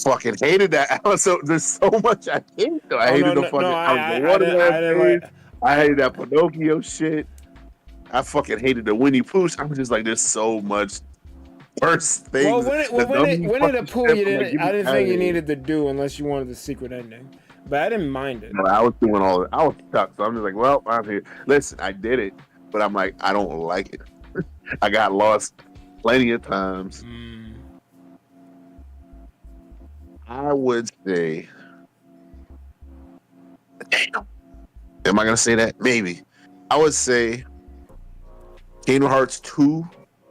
Fucking hated that. So there's so much I hated. I hated the fucking. I hated that Pinocchio shit. I fucking hated the Winnie Pooh. I was just like, there's so much worse things. Well, Winnie the Pooh, I didn't think you needed to do unless you wanted the secret ending. But I didn't mind it. No, I was doing all of it. I was stuck. So I'm just like, well, I'm here. Listen, I did it, but I'm like, I don't like it. I got lost plenty of times. I would say, damn. Am I going to say that? Maybe. I would say Kingdom Hearts 2,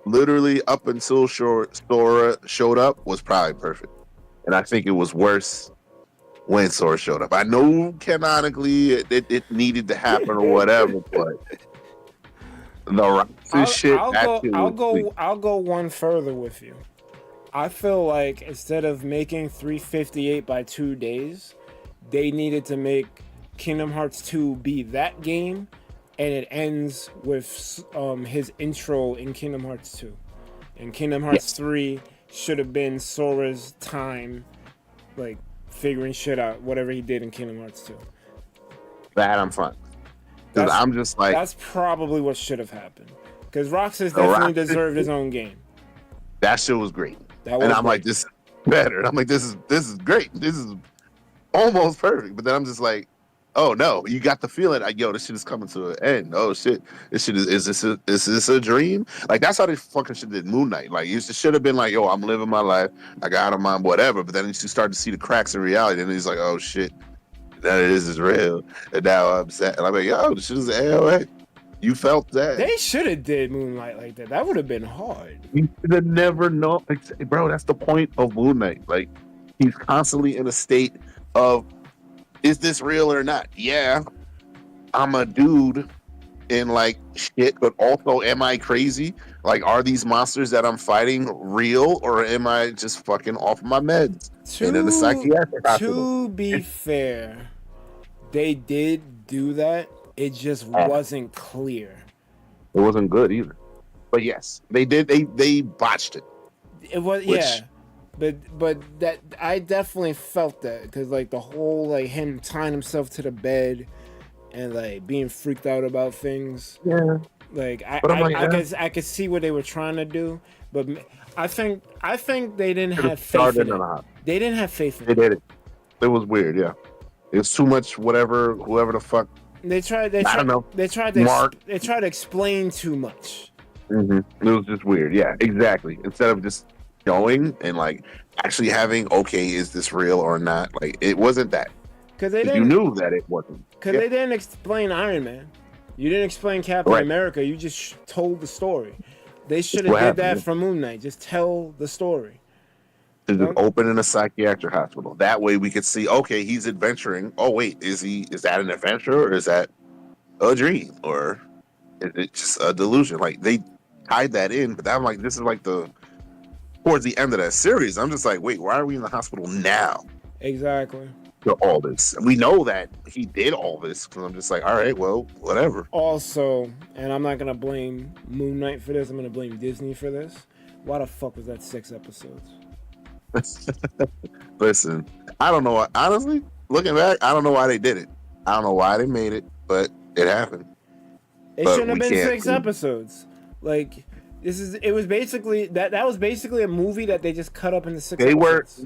literally up until Sora showed up, was probably perfect. And I think it was worse when Sora showed up. I know canonically it needed to happen or whatever, but the shit. I'll go one further with you. I feel like instead of making 358 by 2 days, they needed to make Kingdom Hearts 2 be that game, and it ends with his intro in Kingdom Hearts 2. And Kingdom Hearts 3 should have been Sora's time, like, figuring shit out, whatever he did in Kingdom Hearts 2. That I'm fine. Because I'm just like... That's probably what should have happened. Because Roxas definitely deserved his own game. That shit was great. Like, this is better. And I'm like, this is great. This is almost perfect. But then I'm just like, oh no, you got the feeling like, yo, this shit is coming to an end. Oh shit, this shit is this a dream? Like, that's how they fucking shit did Moon Knight. Like, you should have been like, yo, I'm living my life, I got a mind, whatever. But then you start to see the cracks in reality, and he's like, oh shit, that is real. And now I'm upset. And I'm like, yo, this shit is AOA. You felt that. They should have did Moonlight like that. That would have been hard. You should have never known. Like, bro, that's the point of Moon Knight. Like, he's constantly in a state of, is this real or not? Yeah, I'm a dude in like shit, but also, am I crazy? Like, are these monsters that I'm fighting real, or am I just fucking off my meds? And in the psychiatric hospital. To be fair, they did do that. It just wasn't clear. It wasn't good either. But yes, they did. They botched it. It was but that I definitely felt that, because like the whole like him tying himself to the bed and like being freaked out about things. Yeah. Like I could see what they were trying to do, but I think they didn't have faith in it. They didn't have faith in it. They did it. It was weird. Yeah. It was too much. Whoever the fuck. They tried to explain too much. It was just weird. Yeah, exactly. Instead of just showing and like actually having, okay, is this real or not? Like it wasn't that. Because they You didn't. knew that it wasn't. Because they didn't explain Iron Man. You didn't explain Captain America. You just told the story. They should have did that for Moon Knight. Just tell the story. To just open in a psychiatric hospital. That way we could see, okay, he's adventuring. Oh wait, is that an adventure or is that a dream or is it just a delusion? Like they tied that in, but I'm like, this is like towards the end of that series. I'm just like, wait, why are we in the hospital now? Exactly. To all this, we know that he did all this because I'm just like, all right, well, whatever. Also, and I'm not gonna blame Moon Knight for this. I'm gonna blame Disney for this. Why the fuck was that 6 episodes? Listen, I don't know. Honestly, looking back, I don't know why they did it. I don't know why they made it, but it happened. It shouldn't have been 6 episodes. Like it was basically that was basically a movie that they just cut up into 6 episodes.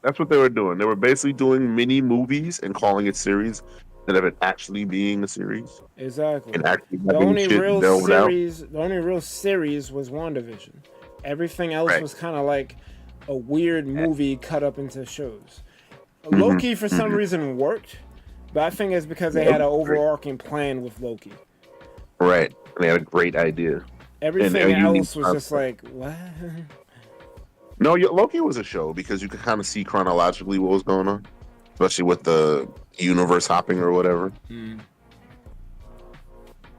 That's what they were doing. They were basically doing mini movies and calling it series instead of it actually being a series. Exactly. And actually the only real series was WandaVision. Everything else was kind of like a weird movie cut up into shows. Loki for some reason worked, but I think it's because they had an overarching plan with Loki. Right. They had a great idea. Everything else was just like, what? No, Loki was a show because you could kind of see chronologically what was going on, especially with the universe hopping or whatever. I'm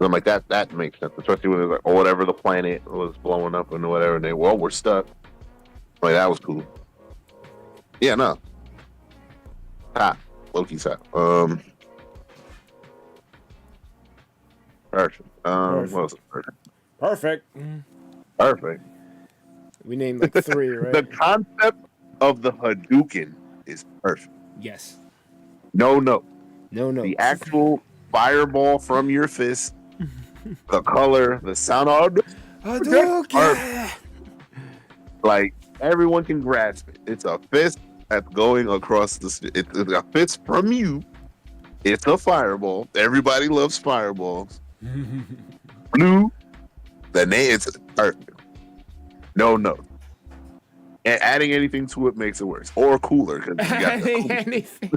like, that makes sense, especially when it was like, or whatever the planet was blowing up and whatever, and we're stuck. Like, that was cool. Yeah, no. Loki's hot. Perfect. What was it? Perfect. We named like 3, right? The concept of the Hadouken is perfect. Yes. No. The actual fireball from your fist, the color, the sound of Hadouken. Like, everyone can grasp it. It's a fist that's going across it's a fist from you. It's a fireball. Everybody loves fireballs. Blue. The name is perfect. No. And adding anything to it makes it worse. Or cooler. Adding anything.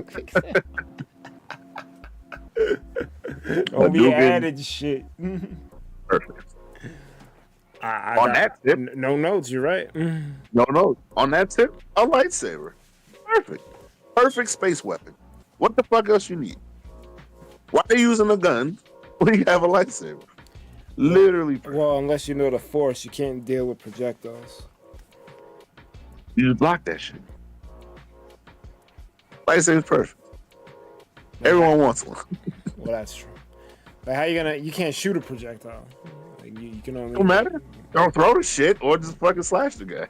We added shit. Perfect. On that tip. No notes, you're right. No notes. On that tip, a lightsaber. Perfect space weapon. What the fuck else you need? Why are you using a gun when you have a lightsaber? Literally perfect. Well, unless you know the Force, you can't deal with projectiles. You just block that shit. Lightsaber's perfect. Everyone wants one. Well, that's true. Like, how you can't shoot a projectile. Like, you can only... Don't matter. Don't throw the shit or just fucking slash the guy.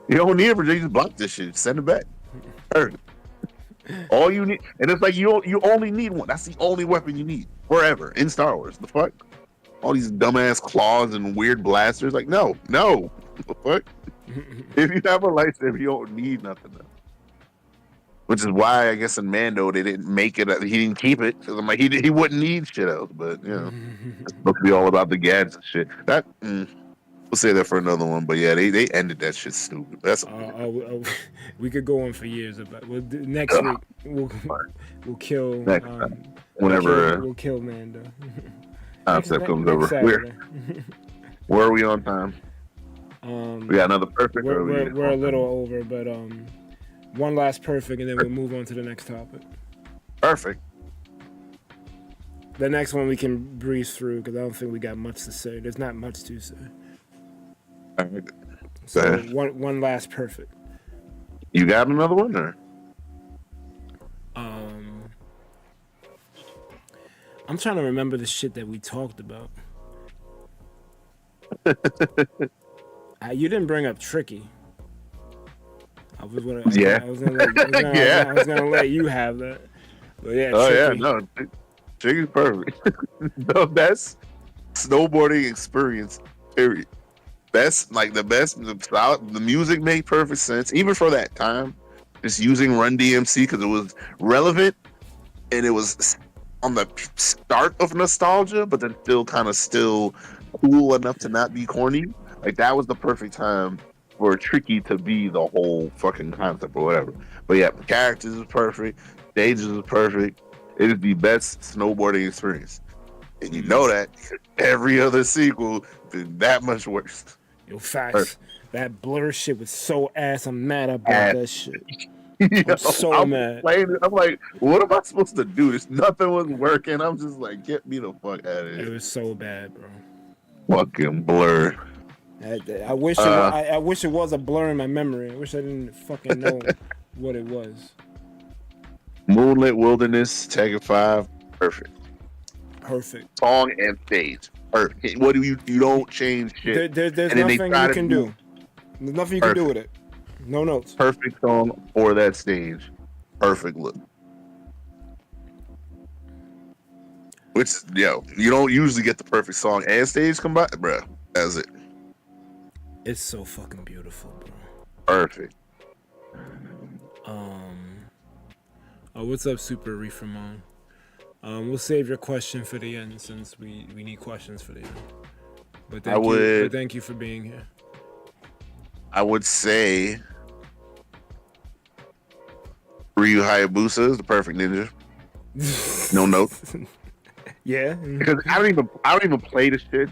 You don't need a projectile, just block this shit. Send it back. Perfect. All you need, and it's like you only need one. That's the only weapon you need forever in Star Wars. The fuck? All these dumbass claws and weird blasters. Like, no. The fuck? If you have a lightsaber, you don't need nothing else. Which is why I guess in Mando they didn't make it. He didn't keep it because I'm like he wouldn't need shit else. But it's supposed to be all about the gadgets and shit. That we'll say that for another one. But yeah, they ended that shit stupid. That's we could go on for years about. Next week we'll kill. Next time, whenever we'll kill Mando. Concept comes over. Where are we on time? We got another perfect. We're a little over, but one last perfect, and then we'll move on to the next topic. Perfect. The next one we can breeze through because I don't think we got much to say. There's not much to say. All right. So one last perfect. You got another one, or? I'm trying to remember the shit that we talked about. You didn't bring up Tricky. I was gonna let you have that. But yeah, Tricky's perfect. The best snowboarding experience, period. The music made perfect sense, even for that time. Just using Run DMC because it was relevant and it was on the start of nostalgia, but then still cool enough to not be corny. Like that was the perfect time for Tricky to be the whole fucking concept or whatever. But yeah, characters is perfect, stages is perfect. It is the best snowboarding experience, and you know that every other sequel did that much worse. Yo, facts. Perfect. That blur shit was so ass. I'm mad about that shit. I'm so mad. I'm like, what am I supposed to do? This nothing was working. I'm just like, get me the fuck out of here. It was so bad, bro. Fucking blur. I wish I wish it was a blur in my memory. I wish I didn't fucking know what it was. Moonlit Wilderness, Tekken 5, perfect. Perfect. Song and stage, perfect. What do you don't change shit. There's And then nothing you can do. There's nothing you can do with it. No notes. Perfect song for that stage. Perfect look. Which, yo, you don't usually get the perfect song and stage combined, bro. That's it. It's so fucking beautiful, bro. Perfect. Oh, what's up, Super Reefer Mom? We'll save your question for the end since we need questions for the end. But thank you for being here. I would say Ryu Hayabusa is the perfect ninja. No notes. Yeah. Because I don't even play this shit.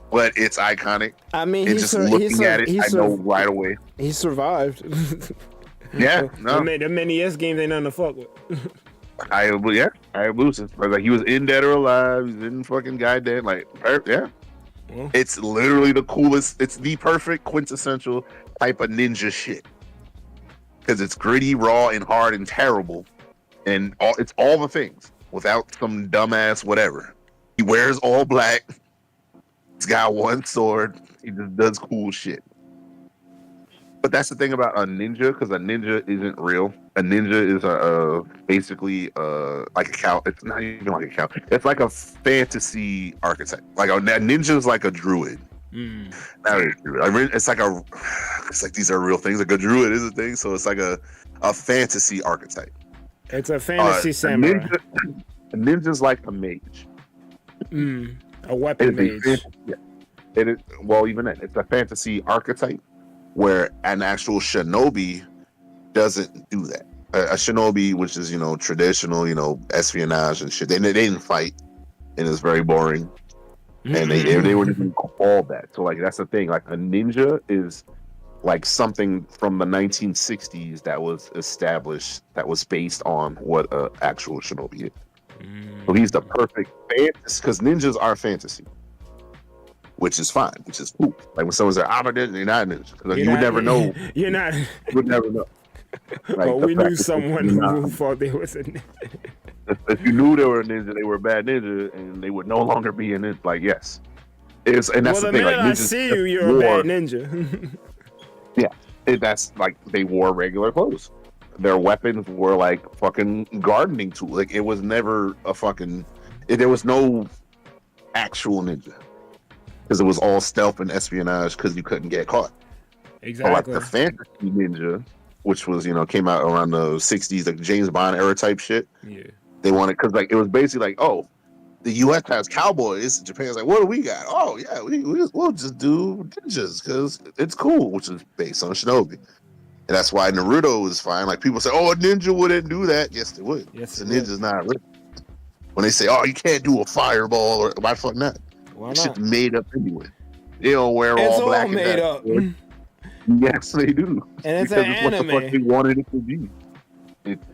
But it's iconic. I mean, and just looking at it, I know right away. He survived. Yeah, no. The NES games ain't nothing to fuck with. Hayabusa. Like he was in Dead or Alive. He's in fucking Gaiden. Like, yeah. Well, It's literally the coolest. It's the perfect quintessential type of ninja shit. Because it's gritty, raw, and hard and terrible, and it's all the things without some dumbass whatever. He wears all black. He's got one sword. He just does cool shit. But that's the thing about a ninja, because a ninja isn't real. A ninja is basically like a cow. It's not even like a cow. It's like a fantasy archetype. Like a ninja is like a druid. Not a druid. It's like these are real things. Like a druid is a thing, so it's like a fantasy archetype. It's a fantasy samurai. A ninja's like a mage. A weapon mage. It is, well, even then, it's a fantasy archetype where an actual shinobi doesn't do that. A shinobi, which is, traditional, espionage and shit, they didn't fight, and it's very boring. And they wouldn't even call that. So, like, that's the thing. Like, a ninja is like something from the 1960s that was established, that was based on what an actual shinobi is. So he's the perfect fantasy, because ninjas are fantasy, which is fine, which is cool. Like when someone says, "I'm a ninja," you're not a ninja. Like, you would never know. You're not. You would never know. Like, well, we knew someone who thought they was a ninja. If you knew they were a ninja, they were a bad ninja, and they would no longer be a ninja. Like, yes. And that's well, the thing. minute Like, I see you, you're a bad ninja. Yeah. That's like they wore regular clothes. Their weapons were like fucking gardening tools. Like, it was never a fucking. There was no actual ninja, because it was all stealth and espionage, because you couldn't get caught. Exactly. But like the fantasy ninja, which was came out around the 60s, like James Bond era type shit. Yeah. They wanted, because like it was basically like, oh, the U.S. has cowboys. Japan's like, what do we got? Oh yeah, we'll just do ninjas because it's cool, which is based on Shinobi. And that's why Naruto is fine. Like, people say, oh, a ninja wouldn't do that. Yes, they would. Yes, a ninja's not real. When they say, oh, you can't do a fireball, or why the fuck not? Why not? Shit's made up anyway. They don't wear it's all black. It's all made up. Yes, they do. And it's because an it's anime. What the fuck they wanted it to be.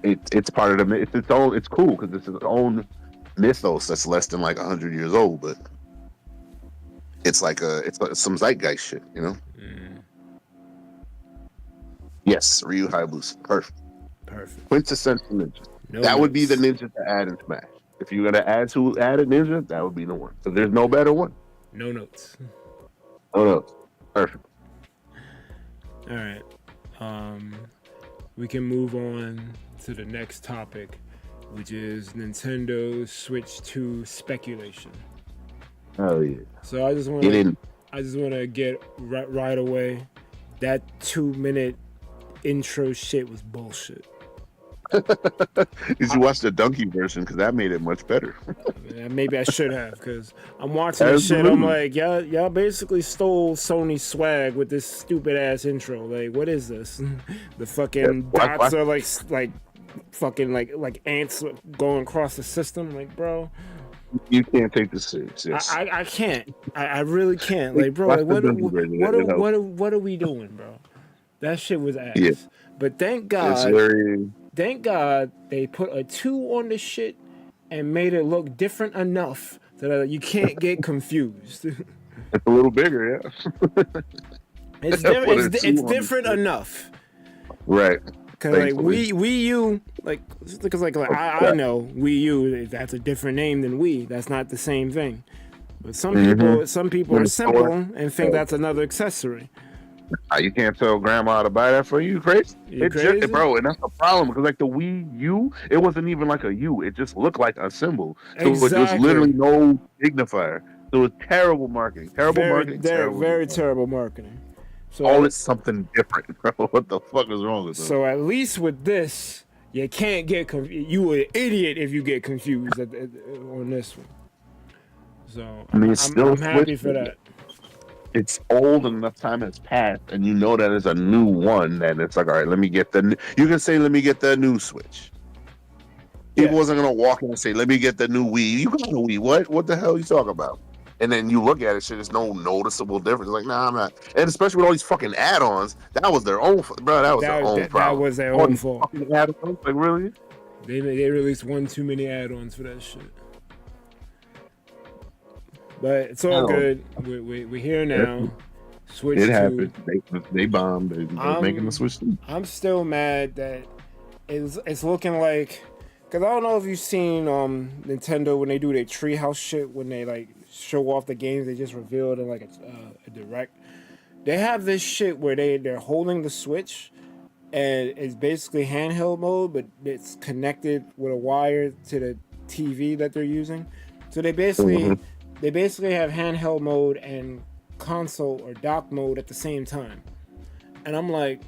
It's part of the. It's its own. It's cool because it's its own mythos that's less than like 100 years old, but it's like some zeitgeist shit, Yes, Ryu Hayabusa, perfect. Quintessential ninja. That would be the ninja to add in Smash. If you're gonna add a ninja, that would be the one. Because there's no better one. No notes. Perfect. All right. We can move on to the next topic, which is Nintendo Switch 2 speculation. Oh yeah. So I just want to get right away. That 2-minute intro shit was bullshit. Did you watch the donkey version? Because that made it much better. Maybe I should have, because I'm watching this shit. I'm like, y'all basically stole Sony's swag with this stupid ass intro. Like, what is this? The fucking dots are like fucking like ants going across the system. Like, bro, you can't take this serious. Yes. I can't. I really can't. Like, bro, like, what are we doing, bro? That shit was ass. Yeah. But thank God they put a 2 on the shit and made it look different enough so that you can't get confused. It's a little bigger, yeah. It's different enough. Right. Cause like Wii U, like, because like I know Wii U, that's a different name than Wii. That's not the same thing. But some people are simple and think that's another accessory. You can't tell grandma to buy that for you, crazy? Crazy? Bro, and that's the problem, because like the Wii U, it wasn't even like a U. It just looked like a symbol. So it was literally no signifier. So it was terrible marketing. Very terrible marketing. So it's something different, bro. What the fuck is wrong with this? So at least with this, you can't get confused. You an idiot if you get confused on this one. So I'm happy for that. It's old and enough time has passed, and you know that it's a new one. Then it's like, all right, let me get the. You can say, let me get the new Switch. People wasn't gonna walk in and say, let me get the new Wii. You got a Wii? What the hell are you talking about? And then you look at it, shit, there's no noticeable difference. Like, nah, I'm not. And especially with all these fucking add-ons, that was their own, bro. That was their own problem. That was their own fault. Add-ons? Like, really? They released one too many add-ons for that shit. But it's all good. We're here now. Switch. It happened. They bombed. They're making the Switch 2. I'm still mad that it's looking like, because I don't know if you've seen Nintendo when they do their treehouse shit, when they like show off the games they just revealed in like a direct. They have this shit where they're holding the Switch and it's basically handheld mode, but it's connected with a wire to the TV that they're using. So they basically have handheld mode and console or dock mode at the same time. And I'm like,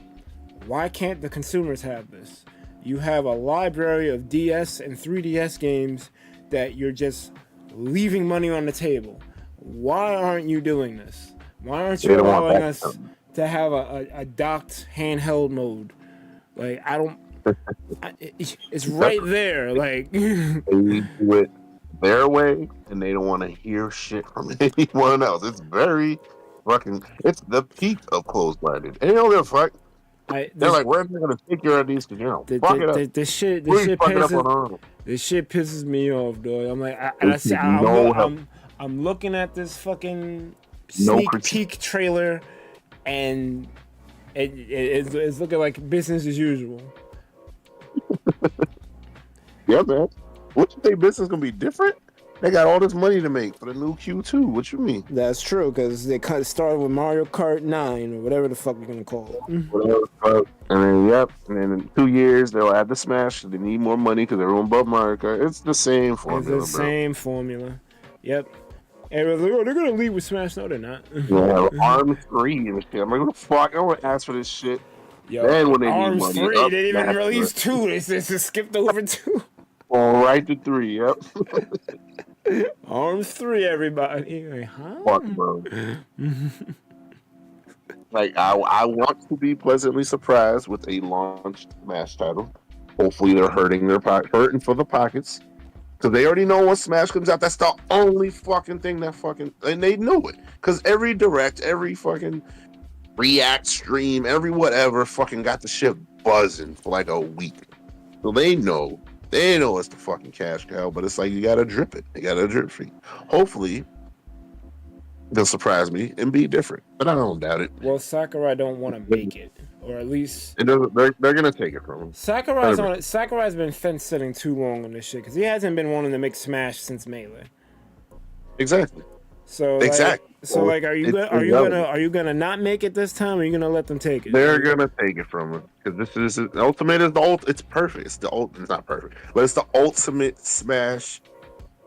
why can't the consumers have this? You have a library of DS and 3DS games that you're just leaving money on the table. Why aren't you doing this? Why aren't you allowing us to have a docked handheld mode? Like, it's right there. Like, they do it their way, and they don't want to hear shit from anyone else. It's very fucking. It's the peak of closed-minded. And they don't give a fuck. They're like, we're not gonna take your ideas because, you know, fuck it up. This shit pisses me off, dog. I'm like, I'm looking at this fucking sneak peek trailer, and it's looking like business as usual. Yeah, man. What you think, business gonna be different? They got all this money to make for the new Q2. What you mean? That's true, because they started with Mario Kart 9 or whatever the fuck you're gonna call it. Whatever the fuck. And then, and then in 2 years they'll add the Smash. They need more money because they're on above Mario Kart. It's the same formula. It's the same formula. Yep. Everyone's like, oh, they're gonna leave with Smash. No, they're not. Yeah, Arms 3 and shit. I'm like, what the fuck? I want to ask for this shit. Yo, then when they Arms need money, 3, they didn't even release 2. They just skipped over 2. All right to 3, yep. Arms 3, everybody. Like, huh? Fuck, bro. Like, I want to be pleasantly surprised with a launched Smash title. Hopefully, they're hurting for the pockets, because they already know when Smash comes out. That's the only fucking thing and they know it, because every direct, every fucking react stream, every whatever fucking got the shit buzzing for like a week. So they know it's the fucking cash cow, but it's like you gotta drip it. You gotta drip feed. Hopefully, they'll surprise me and be different, but I don't doubt it. Well, Sakurai don't want to make it, or at least they're gonna take it from him. Sakurai's been fence sitting too long on this shit, because he hasn't been wanting to make Smash since Melee. Exactly. So exactly. Are you gonna not make it this time, or are you gonna let them take it? They're gonna take it from him, because this is Ultimate is the it's perfect. It's not perfect, but it's the ultimate Smash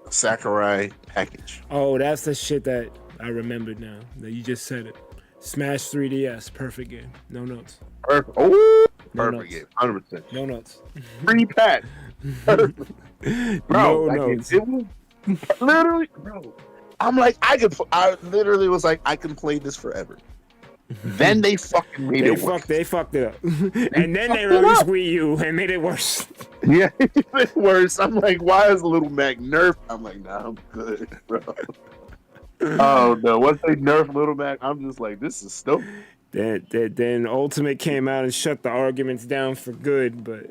Sakurai package. Oh, that's the shit that I remembered now that you just said it. Smash 3DS, perfect game. No notes. Perfect. Oh, perfect game. 100%. No notes. Free pack. Bro, no notes. Literally, bro. I literally was like, I can play this forever. Then they fucking made it worse. They fucked it up. And then they released Wii U and made it worse. Yeah, it's worse. I'm like, why is Little Mac nerfed? I'm like, nah, I'm good, bro. Oh no, once they nerf Little Mac, I'm just like, this is stupid. Then Ultimate came out and shut the arguments down for good, but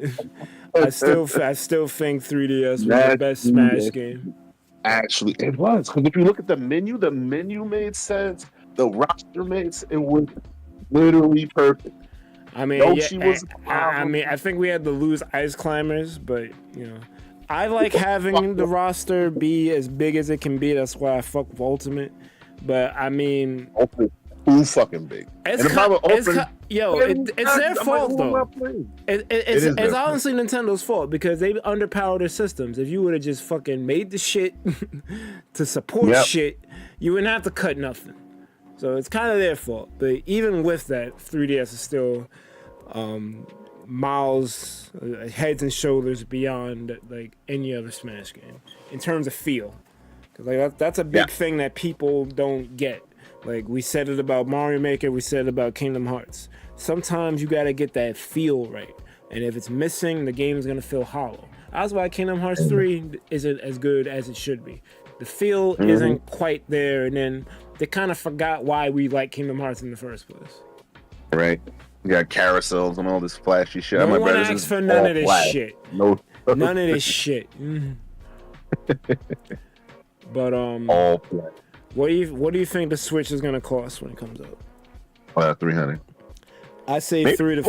I still think 3DS was the best Smash game. Actually, it was, because if you look at the menu made sense. The roster made sense. It was literally perfect. I mean, I think we had to lose Ice Climbers, but you know, I like having the roster be as big as it can be. That's why I fuck with Ultimate. But I mean, Ultimate too fucking big. It's their fault though. It's honestly Nintendo's fault because they underpower their systems. If you would have just fucking made the shit to support shit, you wouldn't have to cut nothing. So it's kind of their fault. But even with that, 3DS is still miles, heads and shoulders beyond like any other Smash game in terms of feel. Because like that's a big thing that people don't get. Like we said it about Mario Maker, we said it about Kingdom Hearts. Sometimes you gotta get that feel right, and if it's missing, the game is gonna feel hollow. That's why Kingdom Hearts 3 isn't as good as it should be. The feel isn't quite there, and then they kind of forgot why we like Kingdom Hearts in the first place. Right. You got carousels and all this flashy shit. No one asks for none of this shit. No. None of this shit. But all flat. What do you think the Switch is gonna cost when it comes out? 300. I say maybe 300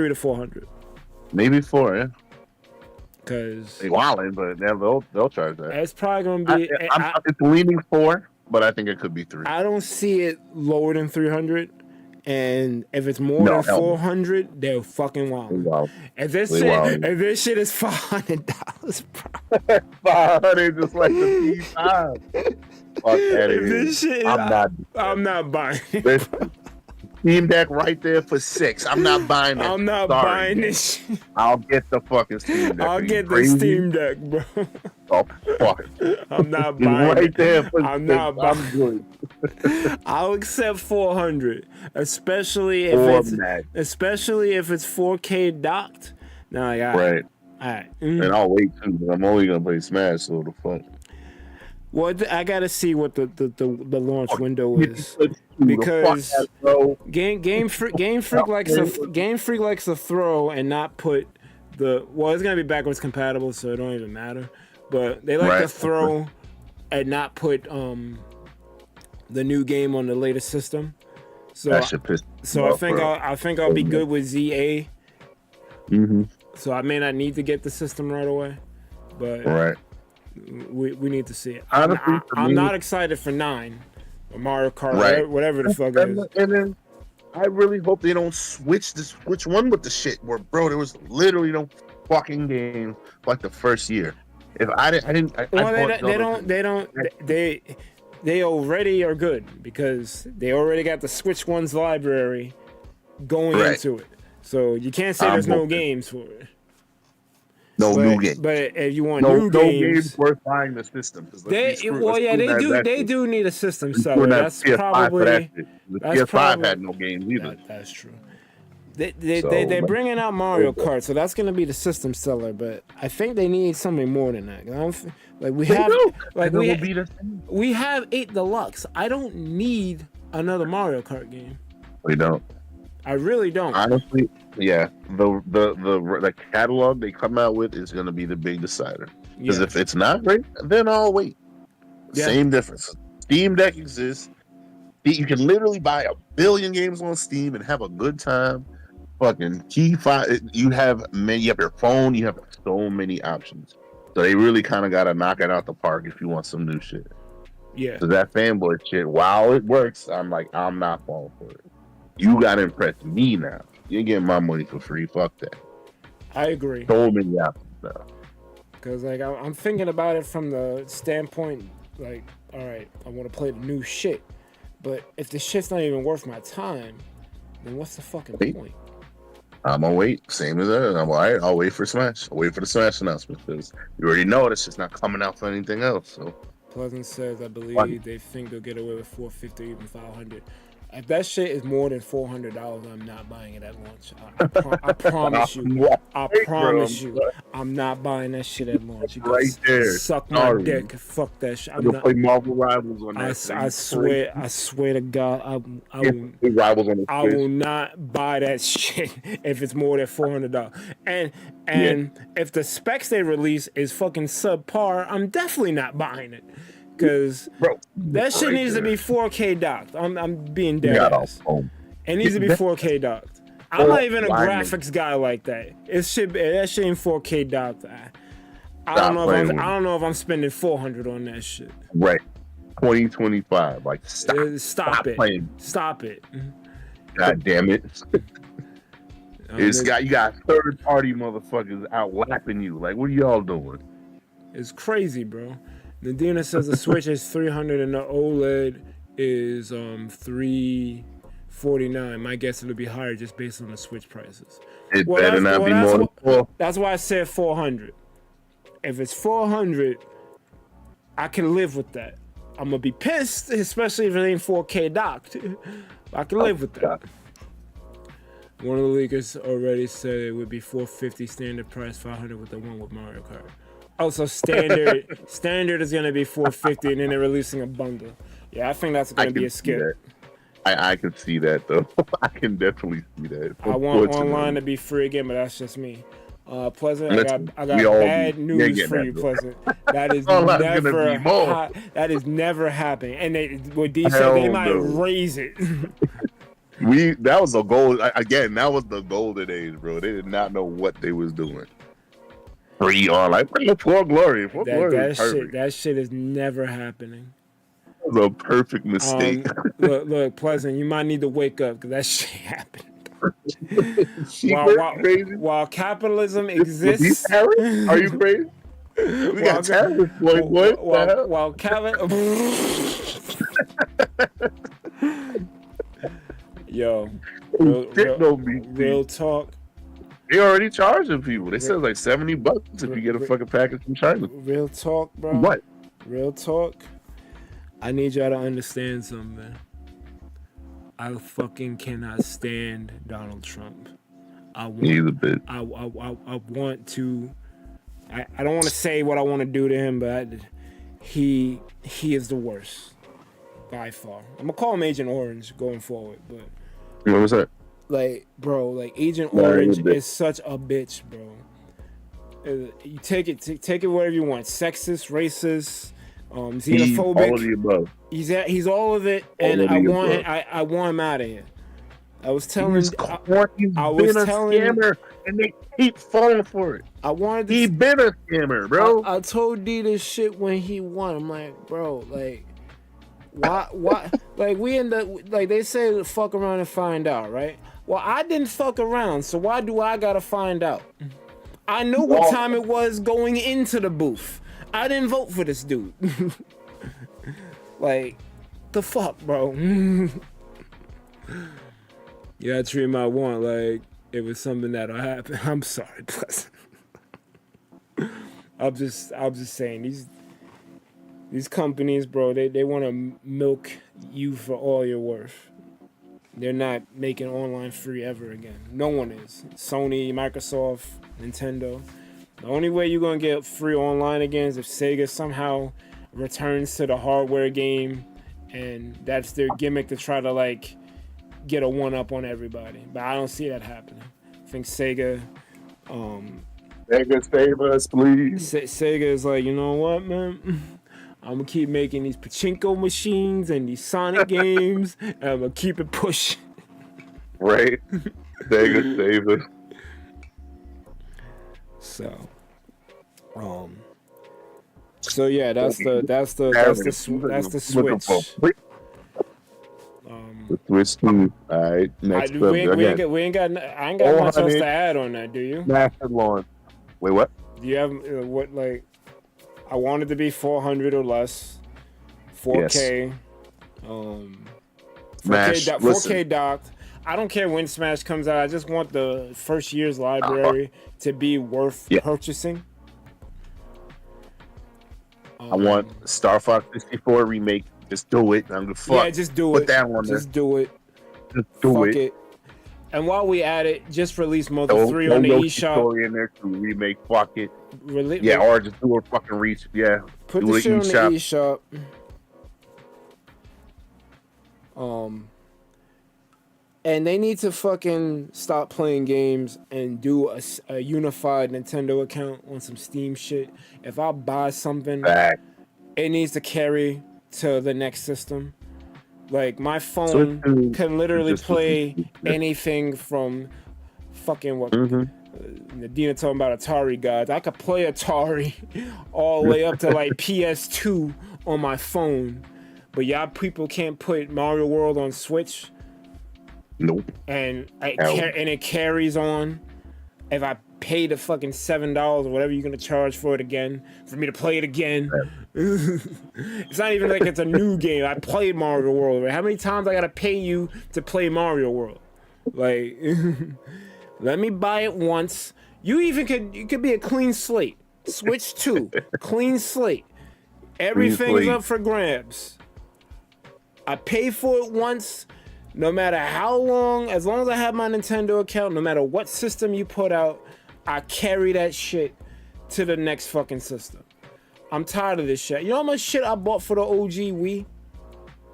to 400. Maybe 4, yeah. Because they wildin', but they'll charge that. It's probably gonna be. It's leaning 4, but I think it could be 3. I don't see it lower than 300, and if it's more than 400, they're fucking wild. If this shit is $500, bro. 500 just like the P5. Fuck that if this shit, I'm not buying it. Steam Deck right there for $6. I'm not buying it. I'm not buying this shit. I'll get the fucking Steam Deck. I'll get the Steam Deck, bro. Oh, fuck. I'm not buying right there for I'm $6. not buying I'm good. I'll accept 400, especially if it's 4K docked. No, I got right. All right. And I'll wait too. I'm only gonna play Smash, so the fuck. Well, I gotta see what the launch window is because Game Freak likes to throw and not put it's gonna be backwards compatible, so it don't even matter. But they like to throw and not put the new game on the latest system. So I think I'll be good with ZA. Mm-hmm. So I may not need to get the system right away, but we need to see it. Honestly, I'm not excited for 9 or Mario Kart, whatever the fuck it is. And then I really hope they don't switch one with the shit where, bro, there was literally no fucking game like the first year. If they already are good because they already got the Switch One's library going into it. So you can't say there's no games for it. New games. But if you want new games worth buying the system. They do need a system seller. That's probably the PS5 had no games either. That's true. They're bringing out Mario Kart, so that's going to be the system seller. But I think they need something more than that. We have 8 Deluxe. I don't need another Mario Kart game. We don't. I really don't. Honestly, yeah. The catalog they come out with is going to be the big decider. Because if it's not great, then I'll wait. Yeah. Same difference. Steam Deck exists. You can literally buy 1 billion games on Steam and have a good time. Fucking you have your phone. You have so many options. So they really kind of got to knock it out the park if you want some new shit. Yeah. So that fanboy shit, while it works, I'm not falling for it. You gotta impress me now. You ain't getting my money for free. Fuck that. I agree. So many options now. Because like I'm thinking about it from the standpoint, like, all right, I want to play the new shit, but if the shit's not even worth my time, then what's the fucking point? I'm gonna wait. Same as that. I'm all right. I'll wait for Smash. I'll wait for the Smash announcement because you already know it's just not coming out for anything else. So Pleasant says, I believe they think they'll get away with 450 or even 500. If that shit is more than $400, I'm not buying it at launch. I promise you. I promise you. I'm not buying that shit at launch. You right there. Suck my dick. Fuck that shit. I'm not play Marvel Rivals on that. I swear to God, I will not buy that shit if it's more than $400. And if the specs they release is fucking subpar, I'm definitely not buying it. Because that shit needs to be 4K docked. I'm being dead ass. It needs to be 4K docked. I'm not even a graphics guy like that. That shit ain't 4K docked. I don't know if I'm spending $400 on that shit. Right. 2025. Like stop it. Playing. Stop it. God damn it. You got third party motherfuckers out lapping you. Like, what are y'all doing? It's crazy, bro. Nadina says the Switch is $300 and the OLED is $349. My guess it'll be higher just based on the Switch prices. It better not be more than $400. That's why I said $400. If it's $400, I can live with that. I'm gonna be pissed, especially if it ain't 4K docked. I can live with that. One of the leakers already said it would be $450 standard price, $500 with the one with Mario Kart. Also, standard is gonna be $450, and then they're releasing a bundle. Yeah, I think that's gonna be a skip. I can see that though. I can definitely see that. I want online to be free again, but that's just me. Pleasant, I got bad news for you, Pleasant. That is never happening. And what D said, they might raise it. That was a goal again. That was the golden age, bro. They did not know what they was doing. Free on like for glory. That shit is never happening. That was a perfect mistake. Look, Pleasant, you might need to wake up because that shit happened. While capitalism exists, are you crazy? We got terrorists, boy. While yo, real talk. They already charging people. They said like $70 if you get a fucking package from China. Real talk, bro. What? Real talk. I need y'all to understand something, man. I fucking cannot stand Donald Trump. I want to. I don't want to say what I want to do to him, but he is the worst by far. I'm gonna call him Agent Orange going forward, but what was that? Like, bro, like Agent Orange is such a bitch, bro. You take it wherever you want. Sexist, racist, xenophobic. All of the above. He's all of it, and I want him out of here. I was telling scammer, and they keep falling for it. He been a scammer, bro. I told D this shit when he won. I'm like, bro, like, why? Like, we end up like they say, fuck around and find out, right? Well, I didn't fuck around, so why do I gotta find out? I knew what time it was going into the booth. I didn't vote for this dude. Like, the fuck, bro. Yeah, I treat him I want like it was something that'll happen. I'm sorry, plus. I'm just saying these companies, bro, they want to milk you for all you're worth. They're not making online free ever again. No one is. Sony, Microsoft, Nintendo. The only way you're going to get free online again is if Sega somehow returns to the hardware game, and that's their gimmick to try to, like, get a one-up on everybody. But I don't see that happening. I think Sega... Sega, save us, please. Sega is like, you know what, man? I'm going to keep making these pachinko machines and these Sonic games, and I'm going to keep it pushing. Right. Sega, save us. So yeah, that's the Switch. The Switch 2. All right, next I ain't got much else to add on that. Do you? Master Lawn. Wait, what? Do you have what like? I want it to be 400 or less, 4K. Yes. 4K docked. I don't care when Smash comes out. I just want the first year's library to be worth purchasing. I want Star Fox 64 remake. Just do it. I'm gonna fuck. Yeah, just do Put it. that one Just there. do it. Just do Fuck it. it. And while we at it, just release Mother 3 on the eShop. Story in there to remake. Fuck it. Or just do a fucking reach. Yeah. Put do the it shit on the eShop. eShop. And they need to fucking stop playing games and do a unified Nintendo account on some Steam shit. If I buy something, it needs to carry to the next system. Like, my phone can literally play anything from fucking what Nadina talking about Atari gods. I could play Atari all the way up to like PS2 on my phone. But y'all people can't put Mario World on Switch. Nope. And it carries on. If I pay the fucking $7 or whatever you're gonna charge for it again, for me to play it again. It's not even like it's a new game. I played Mario World. Right? How many times I gotta pay you to play Mario World? Like, let me buy it once. You could be a clean slate. Switch 2, clean slate. Everything's up for grabs. I pay for it once. No matter how long, as long as I have my Nintendo account, no matter what system you put out, I carry that shit to the next fucking system. I'm tired of this shit. You know how much shit I bought for the OG Wii?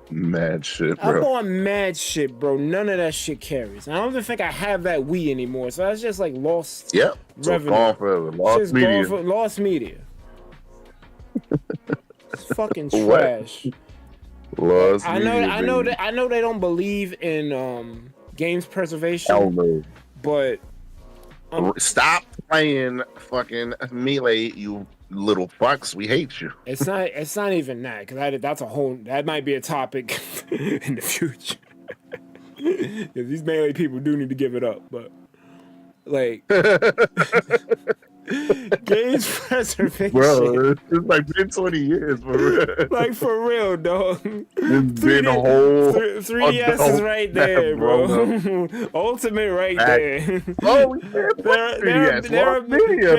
Mad shit, bro. I bought mad shit, bro. None of that shit carries. I don't even think I have that Wii anymore. So that's just like lost revenue. Gone forever. Lost media. Lost media. It's fucking trash. I know they don't believe in games preservation. Hell no. But stop playing fucking Melee, you little fucks. We hate you. It's not even that, because that might be a topic in the future. Because these Melee people do need to give it up, but like games preservation. Bro, it's like been 20 years, for real. Like, for real, dog. It's been a whole 3DS is right there, bro. Ultimate right there. Oh, we can't play 3DS. There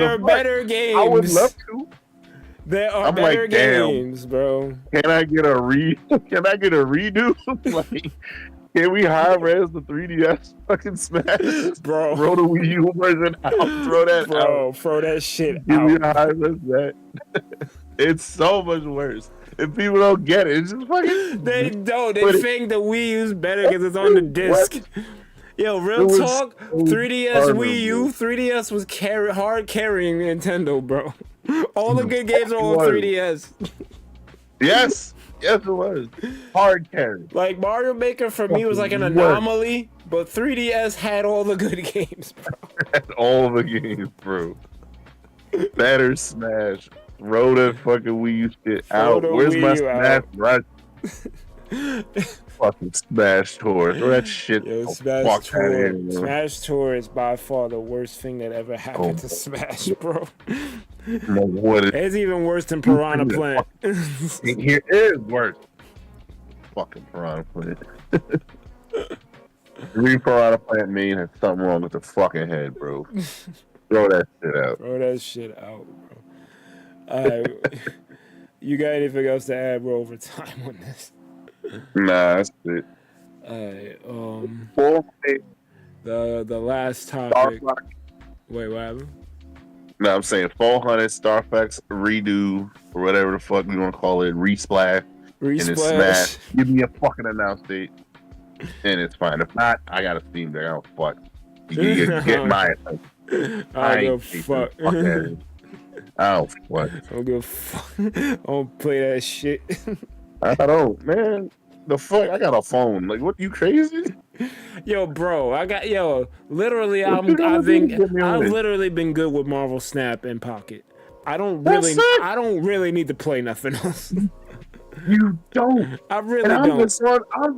are better games. I would love to. There are better games, bro. Can I get a redo? Like, can we high-res the 3DS fucking Smash? Bro. Throw the Wii U version out. Throw that out. Throw that shit out. Give me a high-res that. It's so much worse. If people don't get it, it's just fucking... They don't. They think the Wii U's better because it's on the disc. Yo, real talk, 3DS, Wii U, 3DS was hard carrying Nintendo, bro. All the good games are on 3DS. Yes, it was. Hard carry. Like, Mario Maker for me was like an anomaly, but 3DS had all the good games, bro. Had all the games, bro. Better Smash. Throw that fucking Wii U shit out. Where's my Smash Rush? Fucking Smash Tour. Throw that shit. Yo, Smash Tour is by far the worst thing that ever happened to Smash, bro. It's even worse than Piranha Plant. It is worse. Fucking Piranha Plant. Every Piranha Plant main has something wrong with the fucking head, bro. Throw that shit out. Throw that shit out, bro. Alright. You got anything else to add? We're over time on this. Nah, that's it. The last topic. Wait, what happened? No, I'm saying 400 Star Fox redo or whatever the fuck we want to call it, resplash. And it's Smash. Give me a fucking announce date, and it's fine. If not, I got a Steam Deck. I don't fuck. You can get my attention. I don't fuck. I don't fuck. I don't give a fuck. I don't play that shit. I don't, man. The fuck? I got a phone. Like, what? You crazy? Yo, bro, literally, I've literally been good with Marvel Snap and Pocket. I don't really need to play nothing else. You don't. I really don't. I'm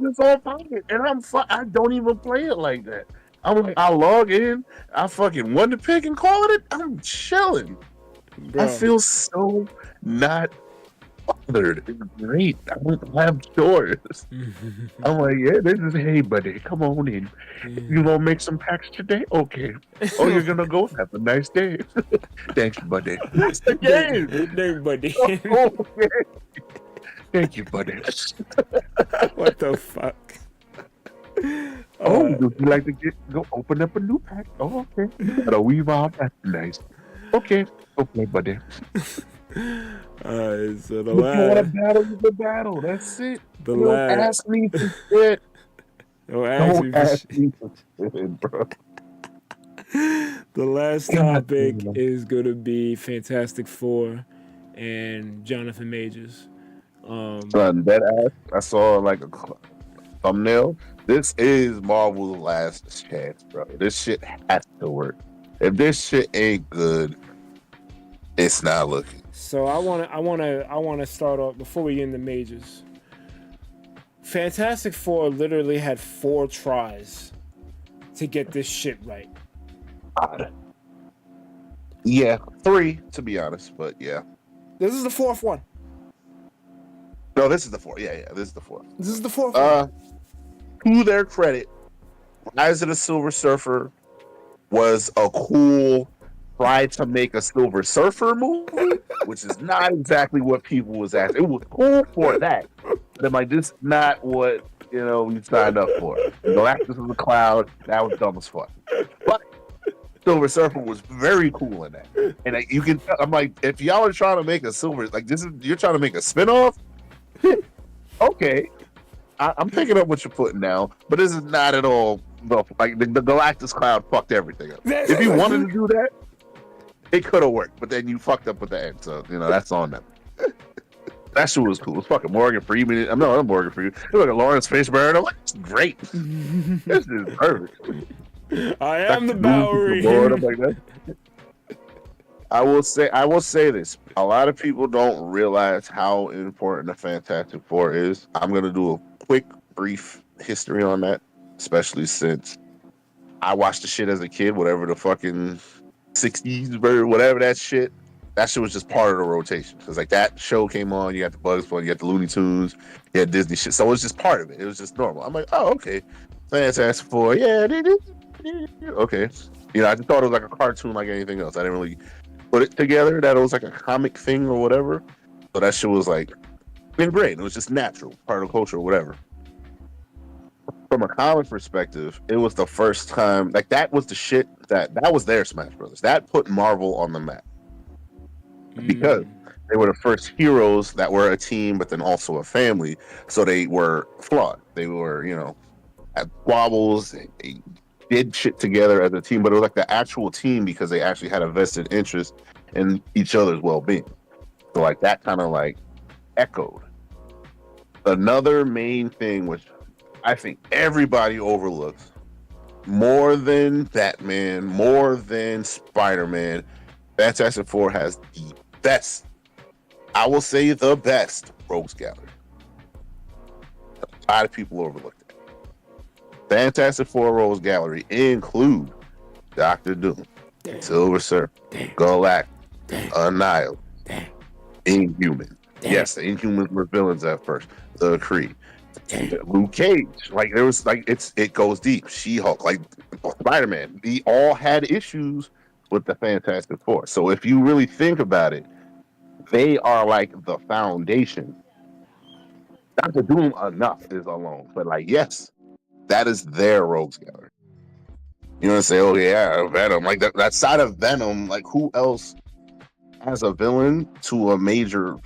just on Pocket, and I don't even play it like that. I log in, I fucking want to pick and call it. I'm chilling. Bro. I feel so not Rhy'zrd is great. I don't have chores. I'm like, yeah, this is, hey, buddy, come on in. You gonna make some packs today? Okay. Oh, you're gonna go? Have a nice day. Thanks, buddy. That's the game. There, buddy. Oh, okay. Thank you, buddy. What the fuck? Oh, would you like to go open up a new pack? Oh, okay. You got a weave on. That's nice. Okay. Okay, buddy. So the If you want to last, battle, you can battle. That's it. the Don't last, ask me for shit. don't ask me Don't for ask shit. me for shit, bro. The last God topic damn. is gonna be Fantastic Four and Jonathan Majors. Son, that ass, I saw like a thumbnail. This is Marvel's last chance, bro. This shit has to work. If this shit ain't good, it's not looking. So I wanna start off before we get into Majors. Fantastic Four literally had 4 tries to get this shit right. Yeah, 3 to be honest, but yeah. This is the 4th one. No, this is the 4th. Yeah, this is the 4th. This is the 4th one. To their credit, Rise of the Silver Surfer was a cool try to make a Silver Surfer movie, which is not exactly what people was asking. It was cool for that, but like this is not what we signed up for. Galactus was a cloud. That was dumb as fuck. But Silver Surfer was very cool in that, and like, you can. I'm like, if y'all are trying to make a Silver, like you're trying to make a spinoff. Okay. I'm picking up what you're putting down, but this is not at all like the Galactus cloud fucked everything up. If you wanted to do that, it could have worked, but then you fucked up with the end, so that's on them. That shit was cool. It's fucking Morgan Freeman. I'm not Morgan Freeman. It's like a Lawrence Fishburne. I'm like, it's great. This is perfect. I am the That's Bowery. I'm like that. I will say this. A lot of people don't realize how important the Fantastic Four is. I'm gonna do a quick, brief history on that, especially since I watched the shit as a kid, whatever the fucking 60s version, whatever that shit. That shit was just part of the rotation. Because like that show came on, you got the Bugs Bunny, you got the Looney Tunes, you had Disney shit. So it was just part of it. It was just normal. I'm like, oh, okay. Fantastic Four, yeah. Okay. I just thought it was like a cartoon like anything else. I didn't really put it together that it was like a comic thing or whatever. So that shit was like been great. It was just natural, part of the culture or whatever. From a comic perspective, it was the first time like that was the shit that was their Smash Brothers. That put Marvel on the map. Because they were the first heroes that were a team, but then also a family. So they were flawed. They were, had squabbles. They did shit together as a team, but it was like the actual team because they actually had a vested interest in each other's well-being. So like that kind of like echoed. Another main thing, which I think everybody overlooks, more than Batman, more than Spider-Man, Fantastic Four has the best, I will say the best, Rogues Gallery. A lot of people overlook that. Fantastic Four Rogues Gallery include Doctor Doom, Silver Surfer, Galactus, Annihilus, Inhuman. Yes, the Inhumans were villains at first. The Kree. Luke Cage, like there was like it goes deep. She-Hulk, like Spider-Man, they all had issues with the Fantastic Four. So if you really think about it, they are like the foundation. Doctor Doom enough is alone, but like yes, that is their Rogues Gallery. You know what I'm saying? Oh yeah, Venom. Like that side of Venom, like who else as a villain to a major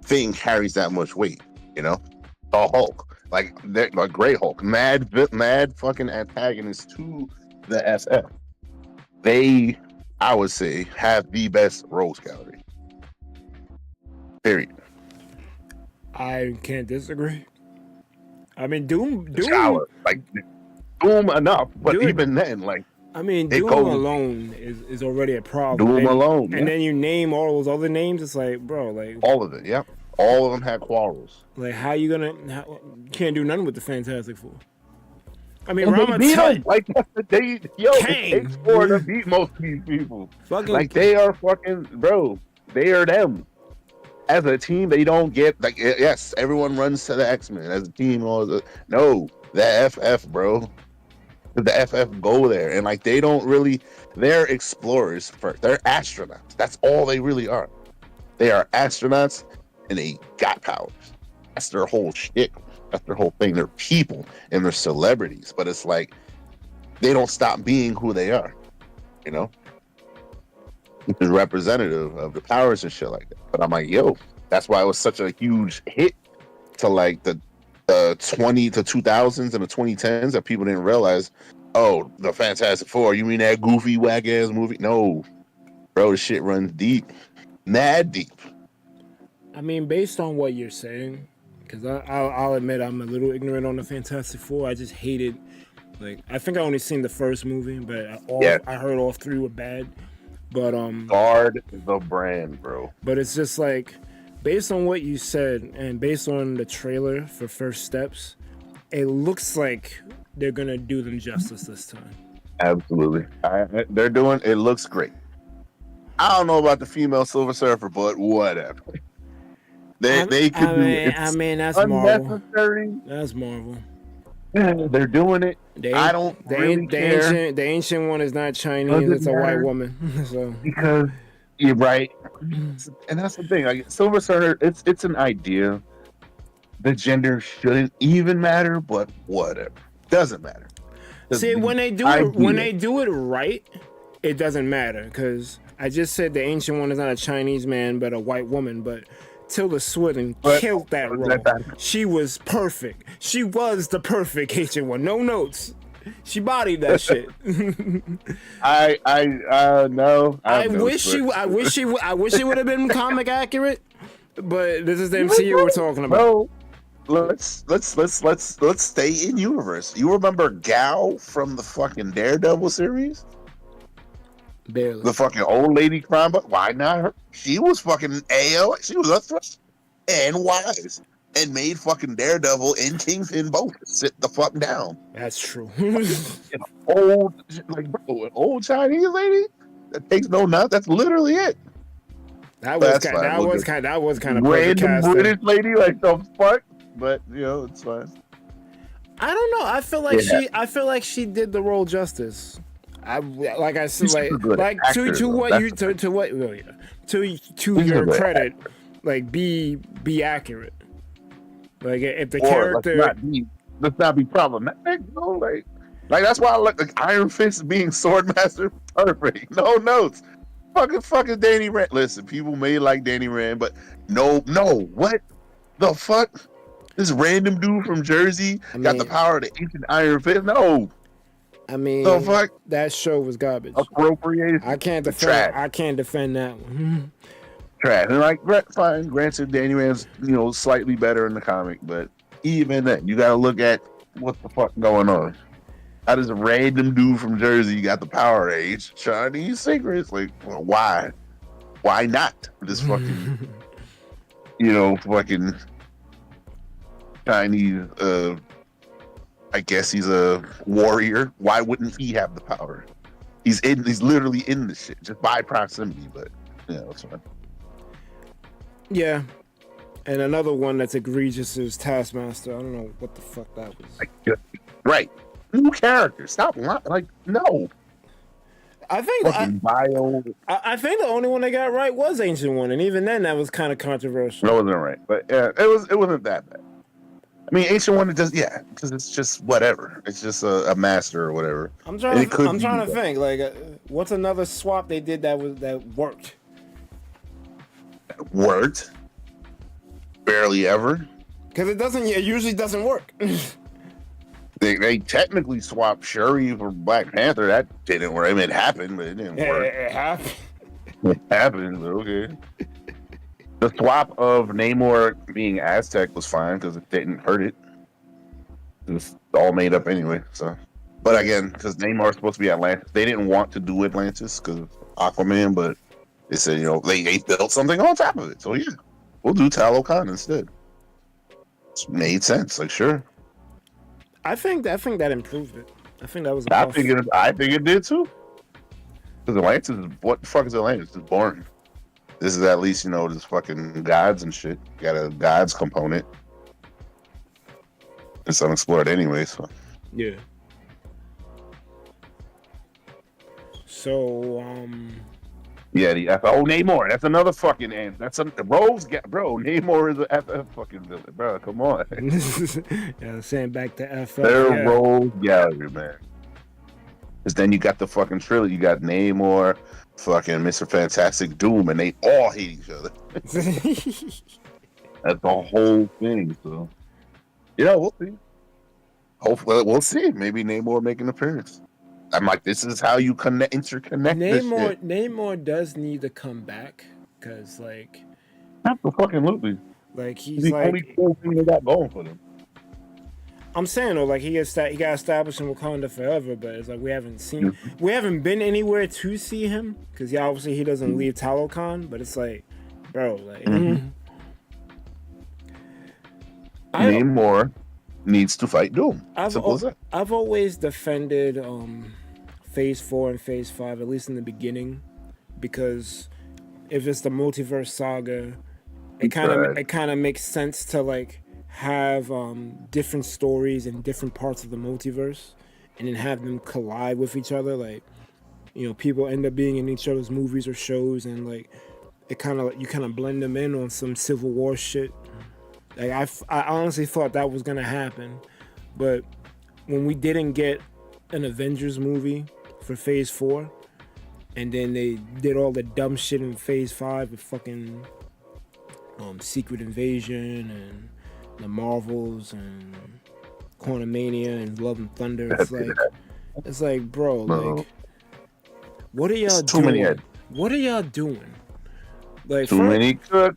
thing carries that much weight? The Hulk, like Great Hulk, mad fucking antagonist to the SF. They, I would say, have the best Rogues Gallery. Period. I can't disagree. I mean, Doom, like Doom enough, but Doom, even then, like I mean, Doom alone is already a problem. Doom alone, and then you name all those other names. It's like, bro, like all of it. Yeah, all of them had quarrels. Like, how you can't do nothing with the Fantastic Four? I mean, and Rama they beat Tut, them. Like it takes four to beat most of these people. Fucking like they are fucking bro. They are them. as a team, they don't get like yes, everyone runs to the X-Men as a team. No, the FF, bro. The FF go there, and like they don't really. They're explorers first. They're astronauts. That's all they really are. They are astronauts, and they got powers. That's their whole shit. That's their whole thing. They're people and they're celebrities, but it's like they don't stop being who they are. You know, it's representative of the powers and shit like that. But I'm like, yo, that's why it was such a huge hit to like the 20 to 2000s and the 2010s that people didn't realize. Oh, the Fantastic Four. You mean that goofy whack ass movie? No, bro, the shit runs deep, mad deep. I mean, based on what you're saying, because I'll admit I'm a little ignorant on the Fantastic Four. I just hated, like, I think I only seen the first movie, but I heard all three were bad. But guard the brand, bro. But it's just like, based on what you said and based on the trailer for First Steps, it looks like they're gonna do them justice this time. Absolutely, they're doing. It looks great. I don't know about the female Silver Surfer, but whatever. They could do it. I mean, that's unnecessary. Marvel. That's Marvel. They're doing it. I don't really care. The ancient one is not Chinese. It's a white woman. So because you're right, and that's the thing. Like Silver Surfer, it's an idea. The gender shouldn't even matter, but whatever, doesn't matter. See, when they do it right, it doesn't matter because I just said the ancient one is not a Chinese man but a white woman, but Tilda Swinton killed that role. She was perfect. She was the perfect ancient one. No notes. She bodied that shit. No. I wish it would have been comic accurate, but this is the MCU we're talking about. Bro, let's stay in universe. You remember Gal from the fucking Daredevil series? Barely. The fucking old lady crime, but why not her? She was fucking AL. She was a threat and wise and made fucking Daredevil and Kingpin both sit the fuck down. That's true. An old Chinese lady that takes no nut. That's literally it. That was kind of random British lady, like the fuck. But you know, it's fine. I don't know. I feel like she did the role justice. Like I said, to your credit, like be accurate. Like if the character, let's not be problematic. No, like that's why I like Iron Fist being Swordmaster perfect. No notes. Fucking Danny Rand. Listen, people may like Danny Rand, but no, what the fuck? This random dude from Jersey got the power of the ancient Iron Fist. No. I mean, the fuck? That show was garbage. Appropriation. I can't defend that one. Trash. And like, fine. Granted, Danny Rand's slightly better in the comic, but even then, you got to look at what the fuck going on. How does a random dude from Jersey got the power age? Chinese secrets? Like, well, why? Why not? This fucking, fucking Chinese. I guess he's a warrior. Why wouldn't he have the power? He's literally in the shit just by proximity. But it's fine. Yeah, and another one that's egregious is Taskmaster. I don't know what the fuck that was. Right, new character. Stop lying. Like no. I think the only one they got right was Ancient One, and even then that was kind of controversial. That wasn't right, but yeah, it wasn't that bad. I mean, Ancient One because it's just whatever. It's just a master or whatever. I'm trying to think. Like, what's another swap they did that worked? Worked? Barely ever. Because it usually doesn't work. They technically swapped Shuri for Black Panther. That didn't work. I mean, it happened, but it didn't work. It happened. It happened, but okay. The swap of Namor being Aztec was fine because it didn't hurt it. It was all made up anyway. So, but again, because Namor is supposed to be Atlantis, they didn't want to do Atlantis because of Aquaman, but they said they built something on top of it. So yeah, we'll do Talokan instead. It made sense. Like sure. I think that improved it. I think that was. I think it did too. Because Atlantis, what the fuck is Atlantis? It's boring. This is at least, there's fucking gods and shit. You got a gods component. It's unexplored anyway, so. Yeah. So, Yeah, the FF. Oh, Namor. That's another fucking ant. That's a Rose. Bro, Namor is a FF fucking villain. Bro, come on. yeah, saying back to FF. They're Rose Gallery, man. Because then you got the fucking trilogy. You got Namor, fucking Mr. Fantastic, Doom, and they all hate each other. That's the whole thing, so. We'll see. Hopefully, we'll see. Maybe Namor will make an appearance. I'm like, this is how you interconnect this shit. Namor does need to come back because, like, Absolutely. Like he's the like, only cool thing they got going for them. I'm saying though, like he got established in Wakanda forever, but it's like we haven't been anywhere to see him because obviously he doesn't leave Talokan. But it's like, bro, like, Namor needs to fight Doom. I've always defended Phase 4 and Phase 5, at least in the beginning, because if it's the multiverse saga, it kind of makes sense to like have different stories in different parts of the multiverse, and then have them collide with each other. Like, people end up being in each other's movies or shows, and like you kind of blend them in on some Civil War shit. Like I honestly thought that was gonna happen, but when we didn't get an Avengers movie for Phase 4, and then they did all the dumb shit in Phase 5 with fucking Secret Invasion and the Marvels and Quantumania and Love and Thunder, it's like, bro, like, what are y'all doing? What are y'all doing? Like, The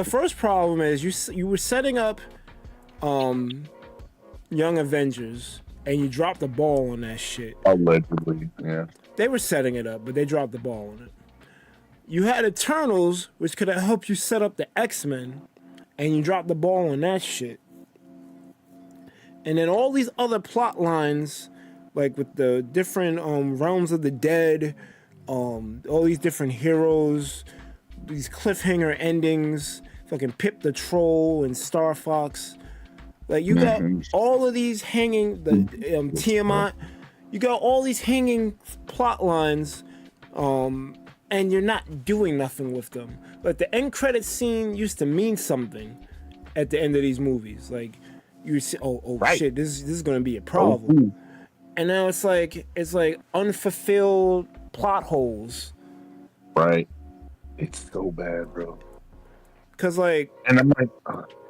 first problem is you were setting up Young Avengers and you dropped the ball on that shit. Allegedly, yeah. They were setting it up, but they dropped the ball on it. You had Eternals, which could have helped you set up the X-Men, and you dropped the ball on that shit. And then all these other plot lines, like with the different realms of the dead, all these different heroes, these cliffhanger endings, fucking Pip the Troll and Star Fox. Like, you got all of these hanging, Tiamat, you got all these hanging plot lines, and you're not doing nothing with them. Like, the end credit scene used to mean something at the end of these movies. Like, you see, shit, this is gonna be a problem. And now it's like unfulfilled plot holes. Right. It's so bad, bro. Cause like, and I'm like,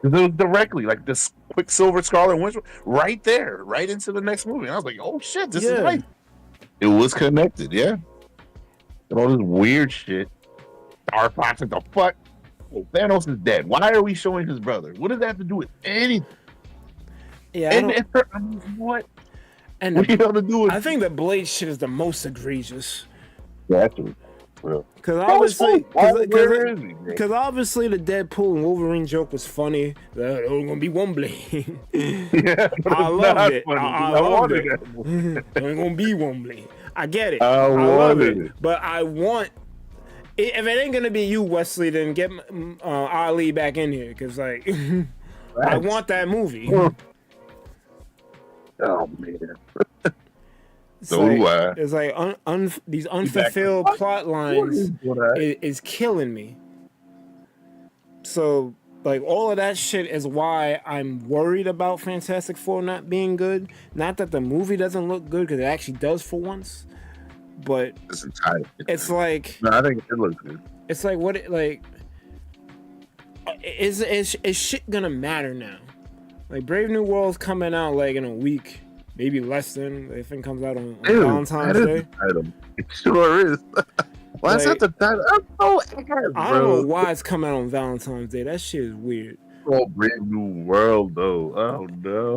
it was directly like this Quicksilver, Scarlet Witch, right there, right into the next movie. And I was like, oh shit, this is right. It was connected, yeah. And all this weird shit. Star Fox, what the fuck? Oh, Thanos is dead. Why are we showing his brother? What does that have to do with anything? Yeah, what? And what are you gonna do with? I think the Blade shit is the most egregious. Yeah, actually. Because obviously the Deadpool and Wolverine joke was funny. There's only gonna be one Blade. Yeah, I loved it. I loved it. There's only gonna be one Blade. I get it. I love it. But I want. If it ain't gonna be you, Wesley, then get Ali back in here, because like I want that movie. Oh man. It's like these unfulfilled plot lines is killing me. So like all of that shit is why I'm worried about Fantastic Four not being good. Not that the movie doesn't look good, because it actually does for once. But it's like, no, I think it looks good. It's like is shit gonna matter now? Like Brave New World's coming out like in a week. Maybe less than, I think, comes out on Valentine's Day. It sure is. Why is that the title? I don't know why it's coming out on Valentine's Day. That shit is weird. Oh, Brave New World, though. Oh, no.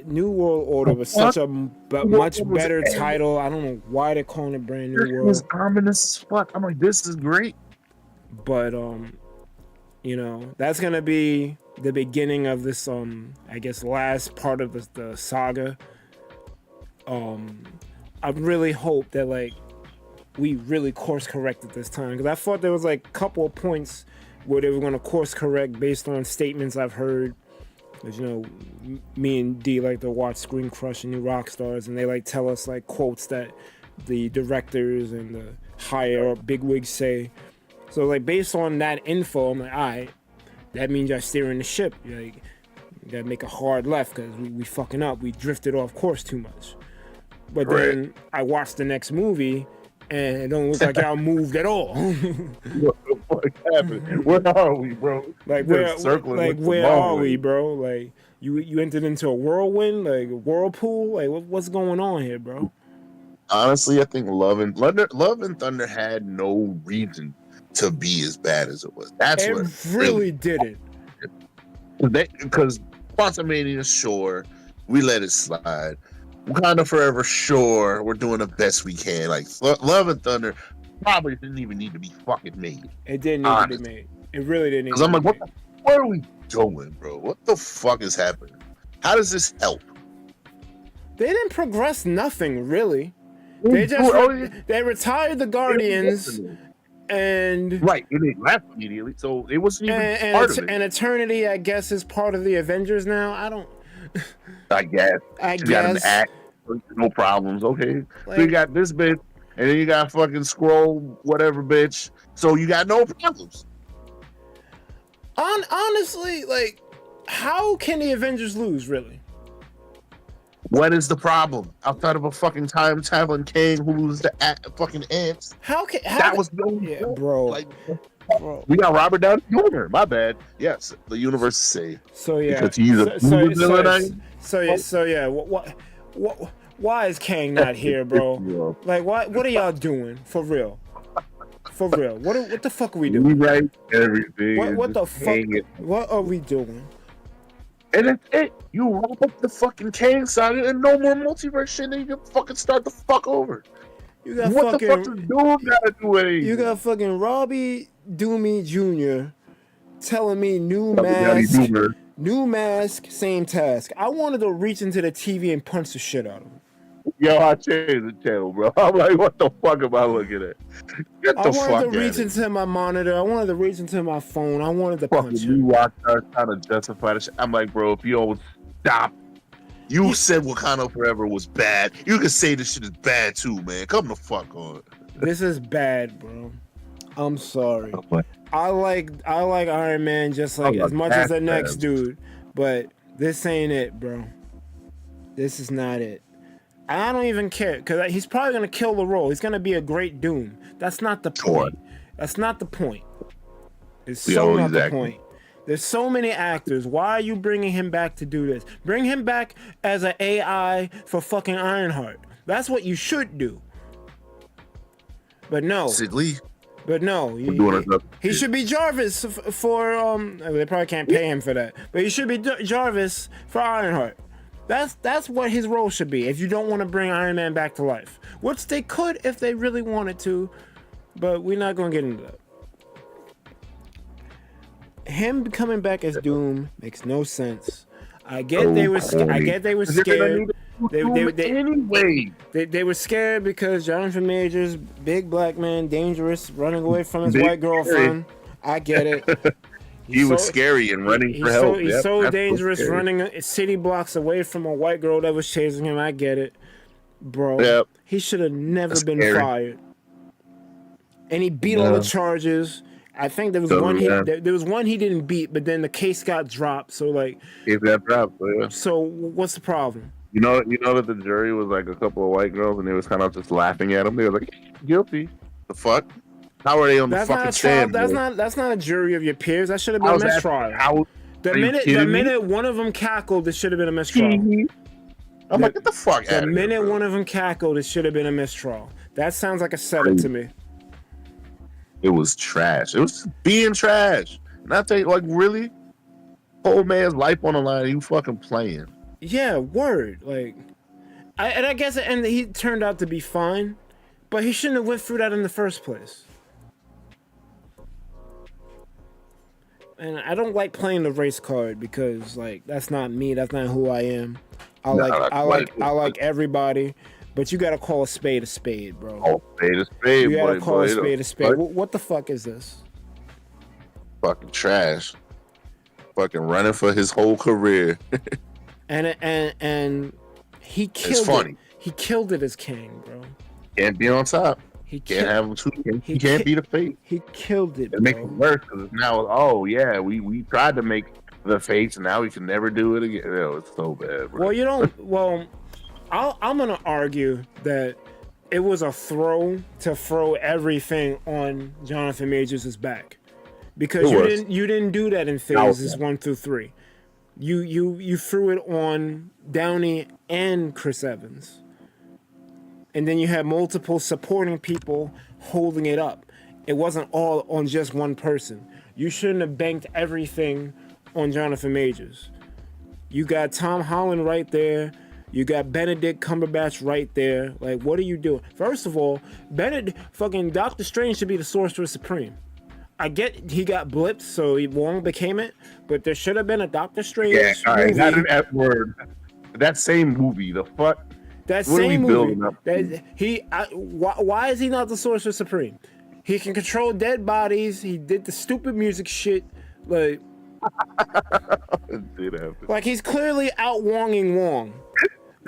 New World Order was such a much better title. I don't know why they're calling it Brand New World. It was ominous as fuck. I'm like, this is great. But, that's going to be the beginning of this I guess last part of the saga. I really hope that like we really course corrected this time, because I thought there was like a couple of points where they were going to course correct based on statements I've heard. Because, you know, me and D like to watch Screen Crush and New Rockstars, and they like tell us like quotes that the directors and the higher bigwigs say. So like based on that info, I'm like, all right, that means you're steering the ship. You're like, you gotta make a hard left because we fucking up. We drifted off course too much. But then I watched the next movie, and it don't look like y'all moved at all. What the fuck happened? Where are we, bro? Like where are we, bro? Like you entered into a whirlwind, like a whirlpool. Like what's going on here, bro? Honestly, I think Love and Thunder had no reason to be as bad as it was. That's it what really did it. Because Quantumania, sure, we let it slide. Wakanda Forever, sure, we're doing the best we can. Like Love and Thunder probably didn't even need to be fucking made. It didn't need to be made. It really didn't need to be made. Because I'm like, what are we doing, bro? What the fuck is happening? How does this help? They didn't progress nothing, really. They just they retired the Guardians, and right, it left immediately, so it wasn't even part of it. And Eternity, I guess, is part of the Avengers now. I guess. Got an act, no problems. Okay, like, so you got this bitch, and then you got fucking Scroll, whatever bitch. So you got no problems. Honestly, like, how can the Avengers lose, really? What is the problem outside of a fucking time traveling king who loses to fucking ants? That was the only bro. Like, bro. We got Robert Downey Jr. My bad. Yes, the universe is safe. So yeah, because he's what? Why is Kang not here, bro? Like, what are y'all doing for real? For real, what the fuck are we doing? We write everything. What the fuck? What are we doing? And that's it. You wrap up the fucking Kang saga and no more multiverse shit, and you can fucking start the fuck over. You got what fucking, the fuck does Doom gotta do anything? You got fucking Robbie Doomey Jr. telling me new mask, same task. I wanted to reach into the TV and punch the shit out of him. Yo, I changed the channel, bro. I'm like, what the fuck am I looking at? I wanted to reach into my monitor. I wanted to reach into my phone. I wanted to punch him. You watch her trying to justify this shit. I'm like, bro, if you don't stop. You said Wakanda Forever was bad. You can say this shit is bad too, man. Come the fuck on. This is bad, bro. I'm sorry. I like Iron Man just like as much as the next dude, but this ain't it, bro. This is not it. I don't even care, because he's probably going to kill the role. He's going to be a great Doom. That's not the point. That's not the point. It's so not the point. There's so many actors. Why are you bringing him back to do this? Bring him back as an AI for fucking Ironheart. That's what you should do. But no. Sid Lee. But no. He should be Jarvis for... they probably can't pay him for that. But he should be Jarvis for Ironheart. That's what his role should be if you don't want to bring Iron Man back to life. Which they could if they really wanted to, but we're not going to get into that. Him coming back as Doom makes no sense. I get they were scared. They were scared because Jonathan Majors, big black man, dangerous, running away from his white girlfriend. I get it. He was scary and running for help. He's so dangerous, running city blocks away from a white girl that was chasing him. I get it, bro. Yep. He should have never been fired. And he beat all the charges. I think there was there was one he didn't beat, but then the case got dropped. So like, it got dropped. So what's the problem? You know that the jury was like a couple of white girls, and they was kind of just laughing at him. They were like, guilty. The fuck. How are they on the fucking stand? That's not a jury of your peers. That should have been a mistrial. The minute one of them cackled, it should have been a mistrial. I'm like, get the fuck out of here. The minute one of them cackled, it should have been a mistrial. That sounds like a setup to me. It was trash. It was being trash. And I tell you, like, really? Old man's life on the line, you fucking playing. Yeah, word. Like, I guess he turned out to be fine, but he shouldn't have went through that in the first place. And I don't like playing the race card because, like, that's not me. That's not who I am. I like everybody, But you gotta call a spade, bro. Oh, spade, You gotta boy, call a spade a spade. What the fuck is this? Fucking trash. Fucking running for his whole career. and he killed It's funny. it. He killed it as King, bro. Can't be on top. He Can't have him too. He can't be the face. He killed it. It makes it worse because now, oh yeah, we tried to make the face, and now we can never do it again. Oh, it's so bad, bro. Well, you don't. Well, I'm gonna argue that it was a throw to throw everything on Jonathan Majors' back, because you didn't do that in phases 1 through 3. You threw it on Downey and Chris Evans, and then you had multiple supporting people holding it up. It wasn't all on just one person. You shouldn't have banked everything on Jonathan Majors. You got Tom Holland right there. You got Benedict Cumberbatch right there. Like, what are you doing? First of all, fucking Doctor Strange should be the Sorcerer Supreme. I get he got blipped, so Wong became it, but there should have been a Doctor Strange movie. All right, not an F word. That same movie, the fuck? That same movie. Why is he not the Sorcerer Supreme? He can control dead bodies. He did the stupid music shit. Like he's clearly out Wonging Wong.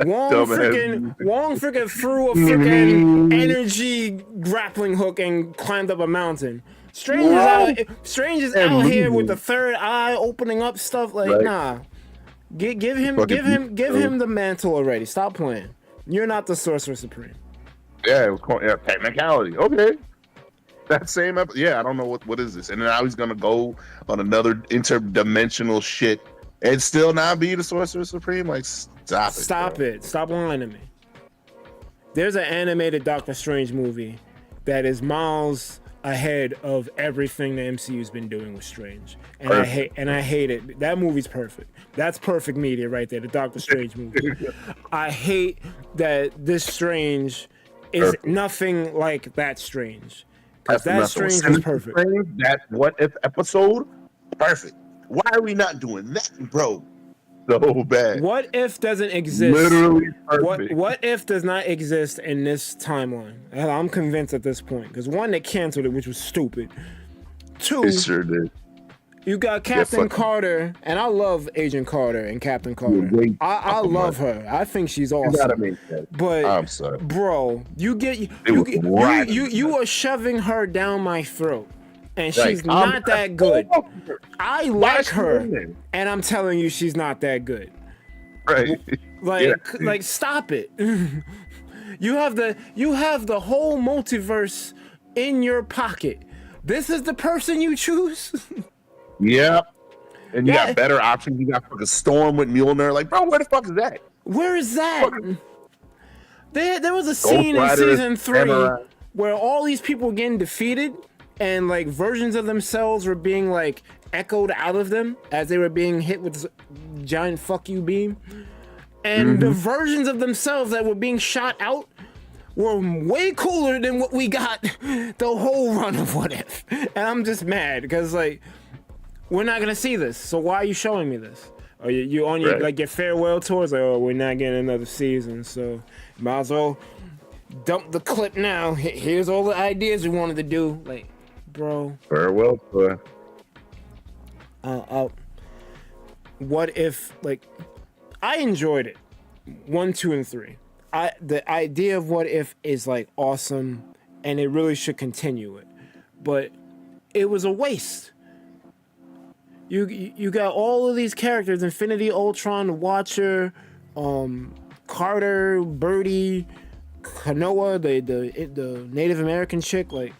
Wong freaking threw a freaking energy grappling hook and climbed up a mountain. Strange is out here with the third eye opening up stuff. Like, right. Nah. Give him the mantle already. Stop playing. You're not the Sorcerer Supreme. Yeah, it was called technicality. Okay. That same episode. Yeah, I don't know what is this. And now he's gonna go on another interdimensional shit and still not be the Sorcerer Supreme. Like, stop it. Stop lying to me. There's an animated Doctor Strange movie that is miles ahead of everything the MCU's been doing with Strange, and I hate it. That movie's perfect. That's perfect media right there. The Doctor Strange movie. I hate that this Strange is nothing like that Strange. Because that Strange is perfect. That What If episode, perfect. Why are we not doing that, bro? So bad. What If doesn't exist. Literally perfect. What If does not exist in this timeline. I'm convinced at this point. Because one, they canceled it, which was stupid. Two, it sure did. You got Captain Carter, and I love Agent Carter and Captain Carter. I love her. I think she's awesome. You gotta make that. But I'm sorry, bro. You are shoving her down my throat, and she's not that good. I like her, and I'm telling you, she's not that good. Right? Like, stop it. You have the whole multiverse in your pocket. This is the person you choose. Yeah. And you got better options. You got fucking Storm with Mjolnir. Like, bro, where the fuck is that? Where is that? There was a scene in season 3 where all these people were getting defeated and like versions of themselves were being like echoed out of them as they were being hit with this giant fuck you beam. And the versions of themselves that were being shot out were way cooler than what we got the whole run of What If. And I'm just mad because like, we're not gonna see this, so why are you showing me this? Are you on your like your farewell tours? Like, oh, we're not getting another season, so might as well dump the clip now. Here's all the ideas we wanted to do. Like, bro. Farewell tour. What if like I enjoyed it, 1, 2, and 3. The idea of What If is like awesome, and it really should continue it, but it was a waste. You got all of these characters: Infinity, Ultron, Watcher, Carter, Birdie, Kanoa, the Native American chick. Like,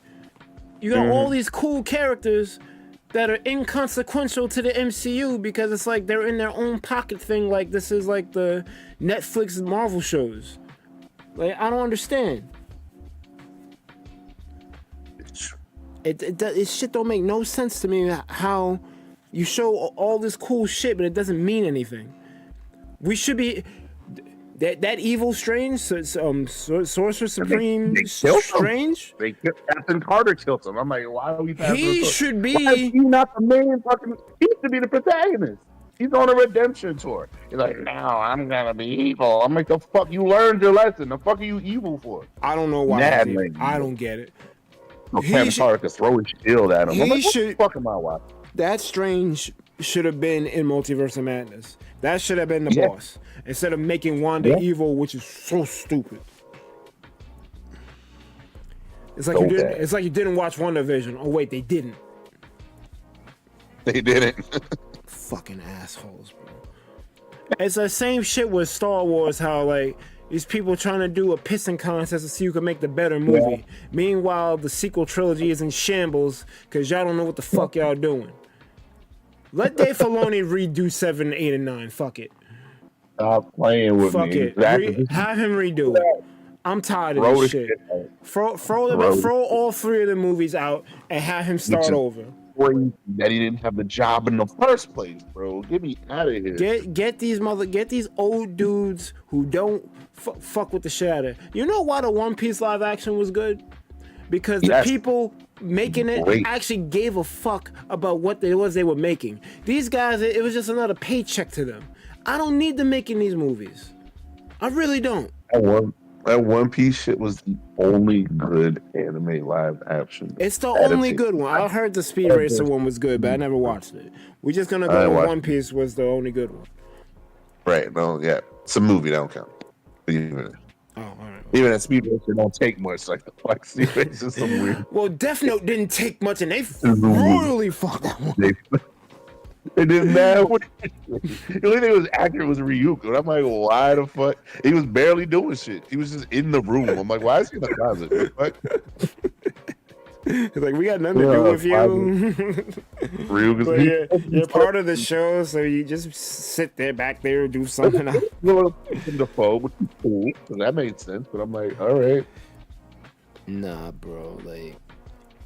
you got all these cool characters that are inconsequential to the MCU because it's like they're in their own pocket thing. Like, this is like the Netflix Marvel shows. Like, I don't understand. It shit don't make no sense to me how you show all this cool shit, but it doesn't mean anything. We should be that evil Strange, Sorcerer Supreme Strange. Captain Carter killed him. I'm like, why are we? He should be. Why is he not the main fucking? He should be the protagonist. He's on a redemption tour. He's like, now I'm gonna be evil. I'm like, the fuck, you learned your lesson. The fuck are you evil for? I don't know why. Mad I don't get it. No, Kevin Hart could throw his shield at him. I'm like, what the fuck am I watching? That Strange should have been in Multiverse of Madness. That should have been the boss. Instead of making Wanda evil, which is so stupid. It's like it's like you didn't watch WandaVision. Oh wait, they didn't. They didn't. Fucking assholes, bro. It's the same shit with Star Wars, how like these people trying to do a pissing contest to see who can make the better movie. Yeah. Meanwhile, the sequel trilogy is in shambles because y'all don't know what the fuck y'all doing. Let Dave Filoni redo 7, 8, and 9. Fuck it. Stop playing with fuck me. It. Have him redo it. I'm tired of this shit. Throw all 3 of the movies out and have him start over. That he didn't have the job in the first place, bro. Get me out of here. Get these old dudes who don't fuck with the shit out of it. You know why the One Piece live action was good? Because the people making it actually gave a fuck about what it was they were making. These guys, it was just another paycheck to them. I don't need them making these movies. I really don't. That One Piece shit was the only good anime live action. It's the only good one. I heard the Speed Racer one was good, but I never watched it. We're just gonna go with One Piece was the only good one. Right. No, yeah. It's a movie, that don't count. Even that Speed Racer don't take much. Like Speed Racer is some weird. Well, Death Note didn't take much, and they brutally fucked that one. It didn't matter. The only thing that was accurate was Ryuk. And I'm like, why the fuck? He was barely doing shit. He was just in the room. I'm like, why is he in the closet? He's like, we got nothing to do with you. Ryuk is you're part of the show, so you just sit there back there and do something else. In the phone, which is cool. So that made sense. But I'm like, all right. Nah, bro. Like,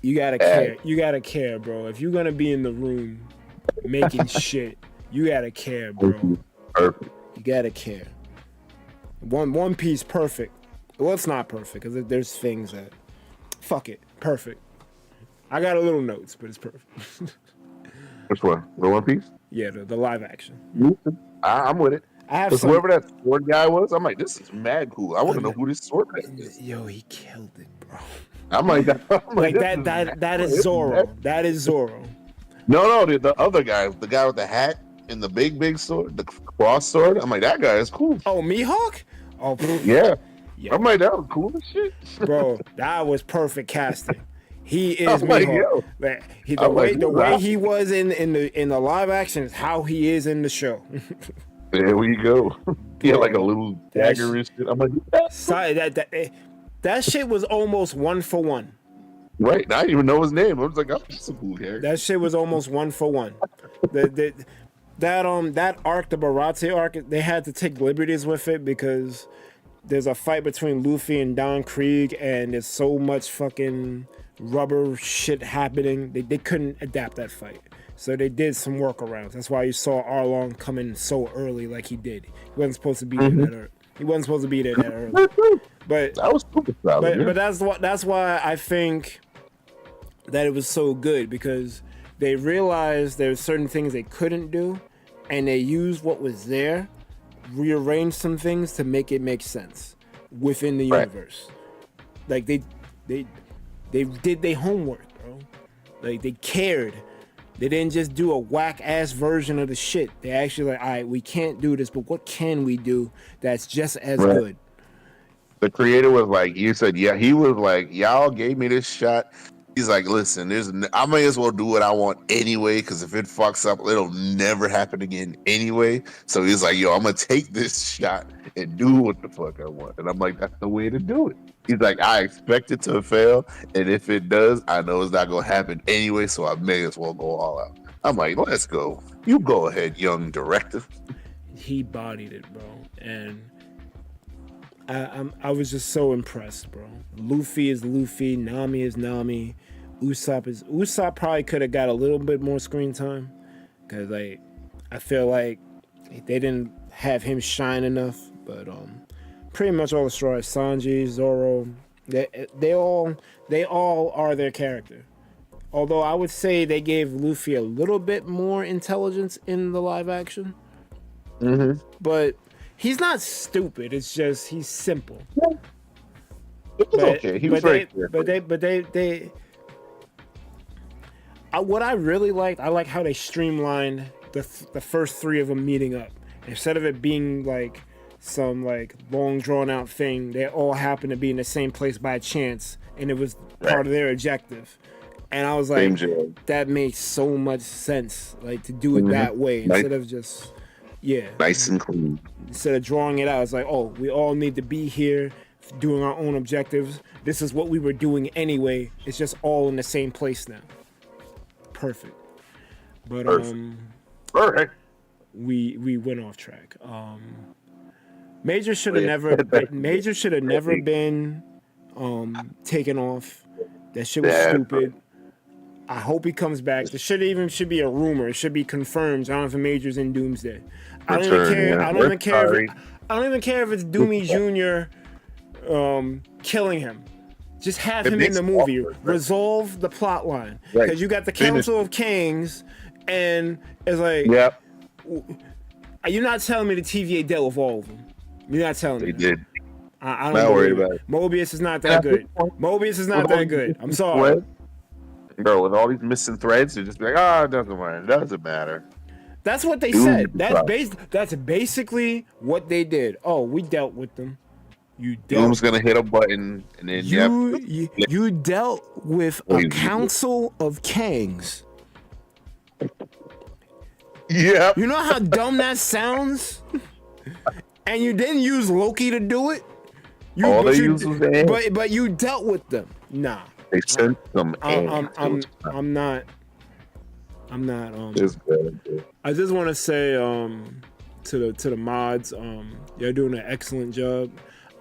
you gotta care. You gotta care, bro. If you're gonna be in the room making shit, you gotta care, bro. Perfect. You gotta care. One Piece, perfect. Well, it's not perfect because there's things that, fuck it, perfect. I got a little notes, but it's perfect. Which one? The One Piece? Yeah, the live action. I'm with it. I have whoever that sword guy was, I'm like, this is mad cool. I want to know who this sword guy is. Yo, he killed it, bro. I'm like that is Zoro. That is Zoro. No, the other guy, the guy with the hat and the big sword, the cross sword. I'm like, that guy is cool. Oh, Mihawk? Oh, yeah. I'm like, that was cool as shit. Bro, that was perfect casting. He is Mihawk. The way he was in the live action is how he is in the show. There we go. He had like a little dagger and shit. I'm like, that shit was almost 1 for 1. Right. I didn't even know his name. I was like, oh, that's a cool character. That shit was almost 1 for 1. That arc, the Barate arc, they had to take liberties with it because there's a fight between Luffy and Don Krieg, and there's so much fucking rubber shit happening. They couldn't adapt that fight. So they did some workarounds. That's why you saw Arlong come in so early like he did. He wasn't supposed to be there that early. He wasn't supposed to be there that early. But that was super solid. But that's why I think that it was so good, because they realized there were certain things they couldn't do, and they used what was there, rearranged some things to make it make sense within the universe. Like they did their homework, bro. Like they cared. They didn't just do a whack ass version of the shit. They actually like, all right, we can't do this, but what can we do that's just as good? The creator was like, you said, yeah, he was like, y'all gave me this shot. He's like, listen, I may as well do what I want anyway, because if it fucks up, it'll never happen again anyway. So he's like, yo, I'm going to take this shot and do what the fuck I want. And I'm like, that's the way to do it. He's like, I expect it to fail, and if it does, I know it's not going to happen anyway, so I may as well go all out. I'm like, let's go. You go ahead, young director. He bodied it, bro. And I was just so impressed, bro. Luffy is Luffy, Nami is Nami, Usopp probably could have got a little bit more screen time, because like I feel like they didn't have him shine enough. But pretty much all the stories, Sanji, Zoro, they all are their character. Although I would say they gave Luffy a little bit more intelligence in the live action. But he's not stupid. It's just he's simple. It was okay. He was very clear. What I really liked, I like how they streamlined the first three of them meeting up. Instead of it being like some like long drawn out thing, they all happened to be in the same place by chance, and it was part of their objective. And I was like, that makes so much sense, like to do it that way instead of just nice and clean. Instead of drawing it out, it's like, oh, we all need to be here doing our own objectives. This is what we were doing anyway. It's just all in the same place now. Perfect. But we went off track. Major should have never been taken off. That shit was stupid. I hope he comes back. The shit should be a rumor. It should be confirmed. Jonathan Majors in Doomsday. I don't even care. I don't even care if it's Doomy Jr. Killing him. Just have him in the movie. Resolve the plot line. Because you got the Council of Kings, and it's like, you're not telling me the TVA dealt with all of them. You're not telling me. They did. I don't worry about it. Mobius is not that good. Mobius is not that good. I'm sorry. Bro, with all these missing threads, you're just like, it doesn't matter. It doesn't matter. That's what they said. That's basically what they did. Oh, we dealt with them. Doom's gonna hit a button, and then you dealt with a council of Kangs. Yeah. You know how dumb that sounds? And you didn't use Loki to do it? But you dealt with them. Nah. They sent them. I'm not. I just want to say to the mods, you're doing an excellent job.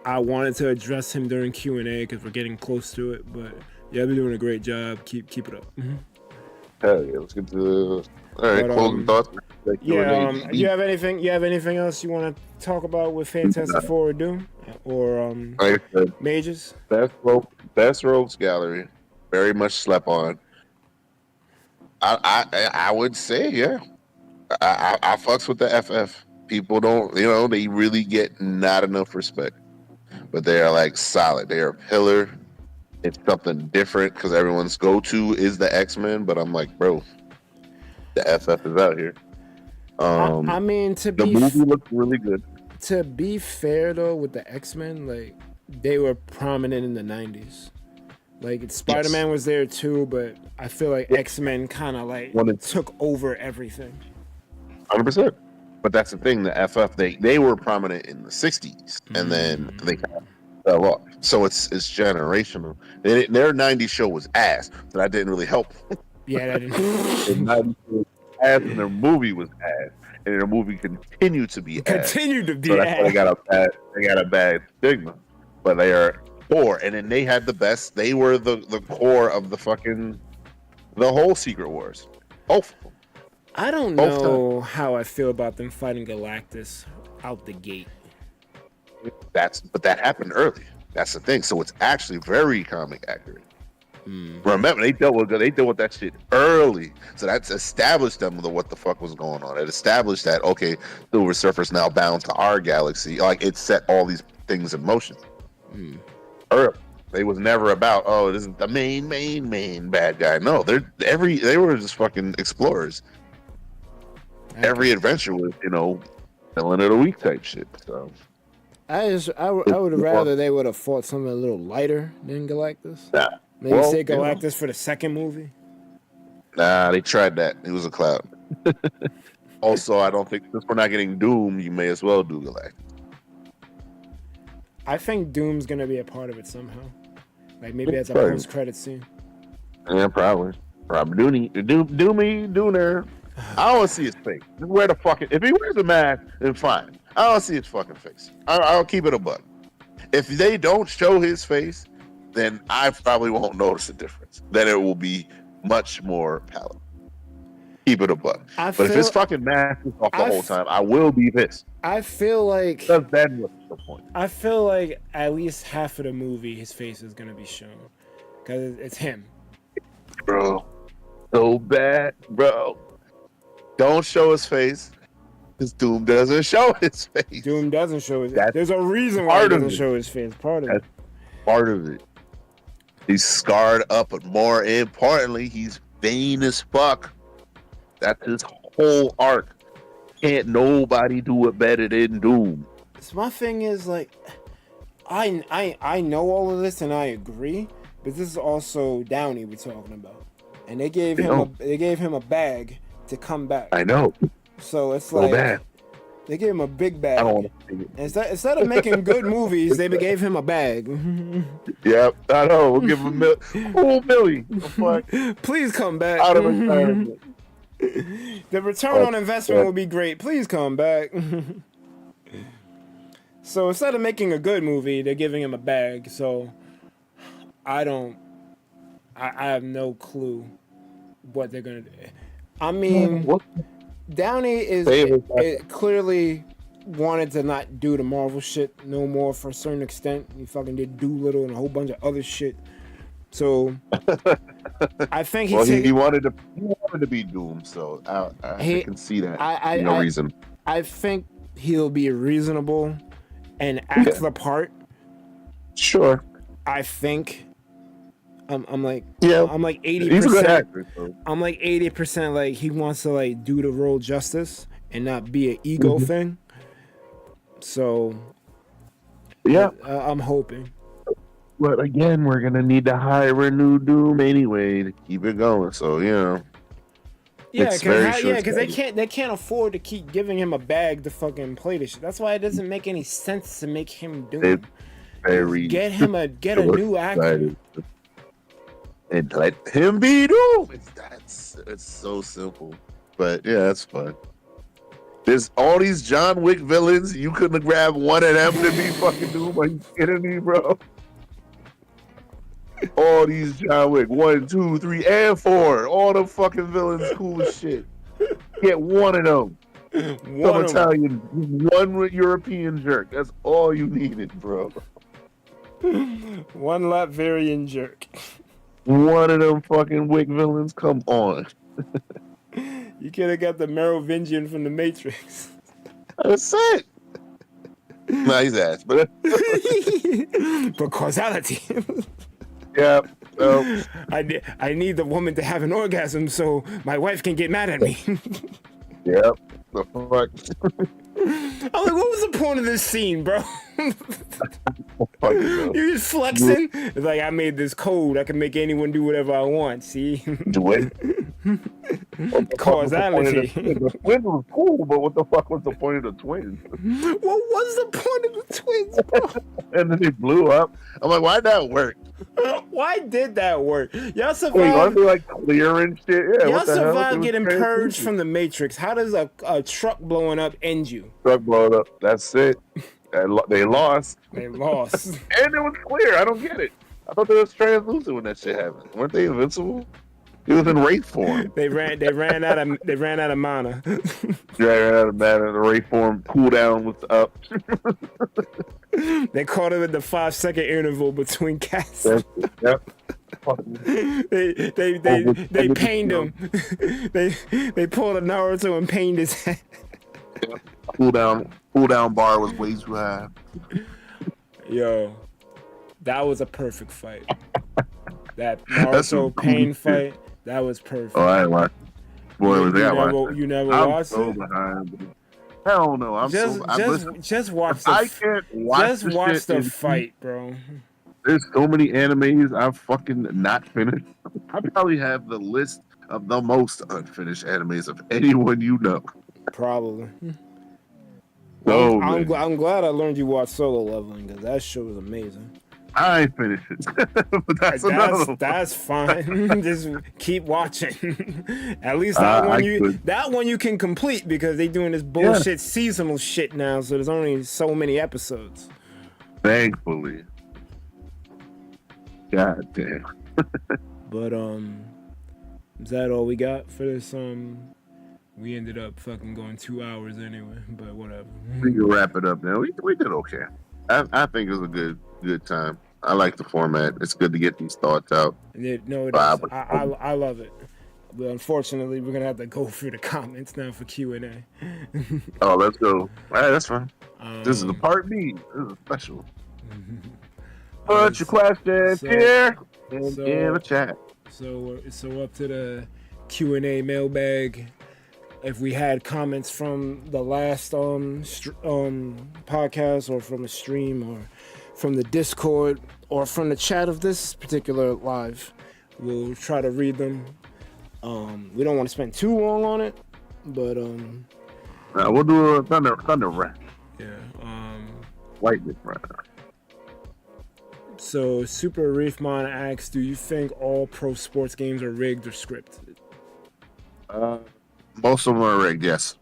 I wanted to address him during Q&A because we're getting close to it, but they're doing a great job. Keep it up. Hell yeah, let's get to closing thoughts. You have anything else you want to talk about with Fantastic Four or Doom or Majors? Best Rogues Gallery, very much slept on. I would say I fucks with the FF. People don't, they really get not enough respect, but they are like solid. They are a pillar. It's something different because everyone's go-to is the X-Men, but I'm like, bro, the FF is out here. I mean, the movie looks really good. To be fair though, with the X-Men, like they were prominent in the 90s. Like Spider-Man was there too, but I feel like X-Men kind of like took over everything. 100%. But that's the thing, the FF, they were prominent in the 60s, and then they kind of fell off. So it's generational. Their 90s show was ass, so that didn't really help. Yeah, that didn't. Their 90s show was ass, and their movie was ass, and their movie continued to be ass. So that's why they got a bad stigma. But they are core, and then they had the best. They were the core of the whole Secret Wars. Both of them. I don't know how I feel about them fighting Galactus out the gate. But that happened early. That's the thing. So it's actually very comic accurate. Remember, they dealt with that shit early. So that's established them with what the fuck was going on. It established that Silver Surfer's now bound to our galaxy. Like it set all these things in motion. Early. They was never about this is the main bad guy. No, they were just fucking explorers. Every adventure was, villain of the week type shit. So I would rather they would have fought something a little lighter than Galactus. Nah. Maybe say Galactus for the second movie. Nah, they tried that. It was a cloud. Also, I don't think since we're not getting Doom, you may as well do Galactus. I think Doom's gonna be a part of it somehow. Like maybe as a post-credit scene. Yeah, probably. Doomer. I don't see his face. Just wear the fucking. If he wears a mask, then fine. I don't see his fucking face. I'll keep it a buck. If they don't show his face, then I probably won't notice a difference. Then it will be much more palatable. Keep it a buck. But if his fucking mask is off the whole time, I will be pissed. I feel like. Because then what's the point? I feel like at least half of the movie, his face is gonna be shown, because it's him. Bro. so bad, bro. Don't show his face. Because Doom doesn't show his face. Doom doesn't show his. That's There's a reason why he doesn't show his face. Part of it. That's part of it. He's scarred up, but more importantly, he's vain as fuck. That's his whole arc. Can't nobody do it better than Doom. So my thing is like, I know all of this and I agree, but this is also Downey we're talking about, and they gave him a bag to come back. I know. So it's like bad. They gave him a big bag. I don't want to see it. Instead of making good movies, they gave him a bag. Yep, I know. We'll give him cool Millie. Please come back. Out of retirement. The return on investment will be great. Please come back. So instead of making a good movie, they're giving him a bag. So I have no clue what they're gonna do. I mean, Downey is clearly wanted to not do the Marvel shit no more for a certain extent. He fucking did Doolittle and a whole bunch of other shit. So I think he wanted to be Doom. So I can see that. No reason. I think he'll be reasonable and act the part. Sure. I think. I'm like 80%. He's a good actor. So. I'm like 80% like he wants to like do the role justice and not be an ego thing. So yeah, I'm hoping. But again, we're gonna need to hire a new Doom anyway to keep it going. So because they can't afford to keep giving him a bag to fucking play this shit. That's why it doesn't make any sense to make him Doom. Get a new actor. And let him be Doom. It's so simple. But yeah, that's fun. There's all these John Wick villains. You couldn't have grabbed one of them to be fucking Doom. Are you kidding me, bro? All these John Wick 1, 2, 3, and 4. All the fucking villains cool as shit. Get one of them. Some Italian, one European jerk. That's all you needed, bro. One Latvian jerk. One of them fucking Wick villains, come on. You could have got the Merovingian from the Matrix. That's it. Nah, he's ass, but for causality. Yeah. I need the woman to have an orgasm so my wife can get mad at me. Yep. The fuck. I'm like, what was the point of this scene, bro? You're just flexing. It's like, I made this code. I can make anyone do whatever I want. See? Do it. Causality. The twins was cool, but what the fuck was the point of the twins? What was the point of the twins, bro? And then they blew up. I'm like, why'd that work? Why did that work? Y'all survived. Wait, aren't they like clear and shit? Yeah, y'all survived getting purged from the Matrix. How does a truck blowing up end you? Truck blowing up. That's it. They lost. They lost. And it was clear. I don't get it. I thought they was translucent when that shit happened. Weren't they invincible? It was in wraith form. They ran out of mana. Yeah, ran out of mana. The wraith form cooldown was up. They caught him at the 5-second interval between casts. Yep. They pained him. They pulled a Naruto and pained his head. Cooldown bar was way too high. Yo, that was a perfect fight. That Naruto pain fight, that was perfect. Oh, I ain't watched. Boy, was that watched. You never I'm watched so it? behind. Hell no. Just watch the. I can't watch. Just watch the fight, bro. There's so many animes I've fucking not finished. I probably have the list of the most unfinished animes of anyone you know. Probably. No, I'm glad I learned you watched Solo Leveling because that show was amazing. I ain't finished it. But that's fine. Just keep watching. At least that one you can complete because they doing this bullshit seasonal shit now, so there's only so many episodes. Thankfully. God damn. But is that all we got for this? We ended up fucking going 2 hours anyway, but whatever. We can wrap it up now. We did okay. I think it was a good time. I like the format. It's good to get these thoughts out. No, it is. I love it. But unfortunately, we're gonna have to go through the comments now for Q&A. Oh, let's go. All right, that's fine. This is the part B. This is special. Put your questions here in the chat. So up to the Q&A mailbag. If we had comments from the last podcast, or from a stream, or from the Discord, or from the chat of this particular live, we'll try to read them. We don't want to spend too long on it, but we'll do a thunder rap. Yeah. Lightning rap. So Super Reefmon asks, do you think all pro sports games are rigged or scripted? Most of them are rigged, yes.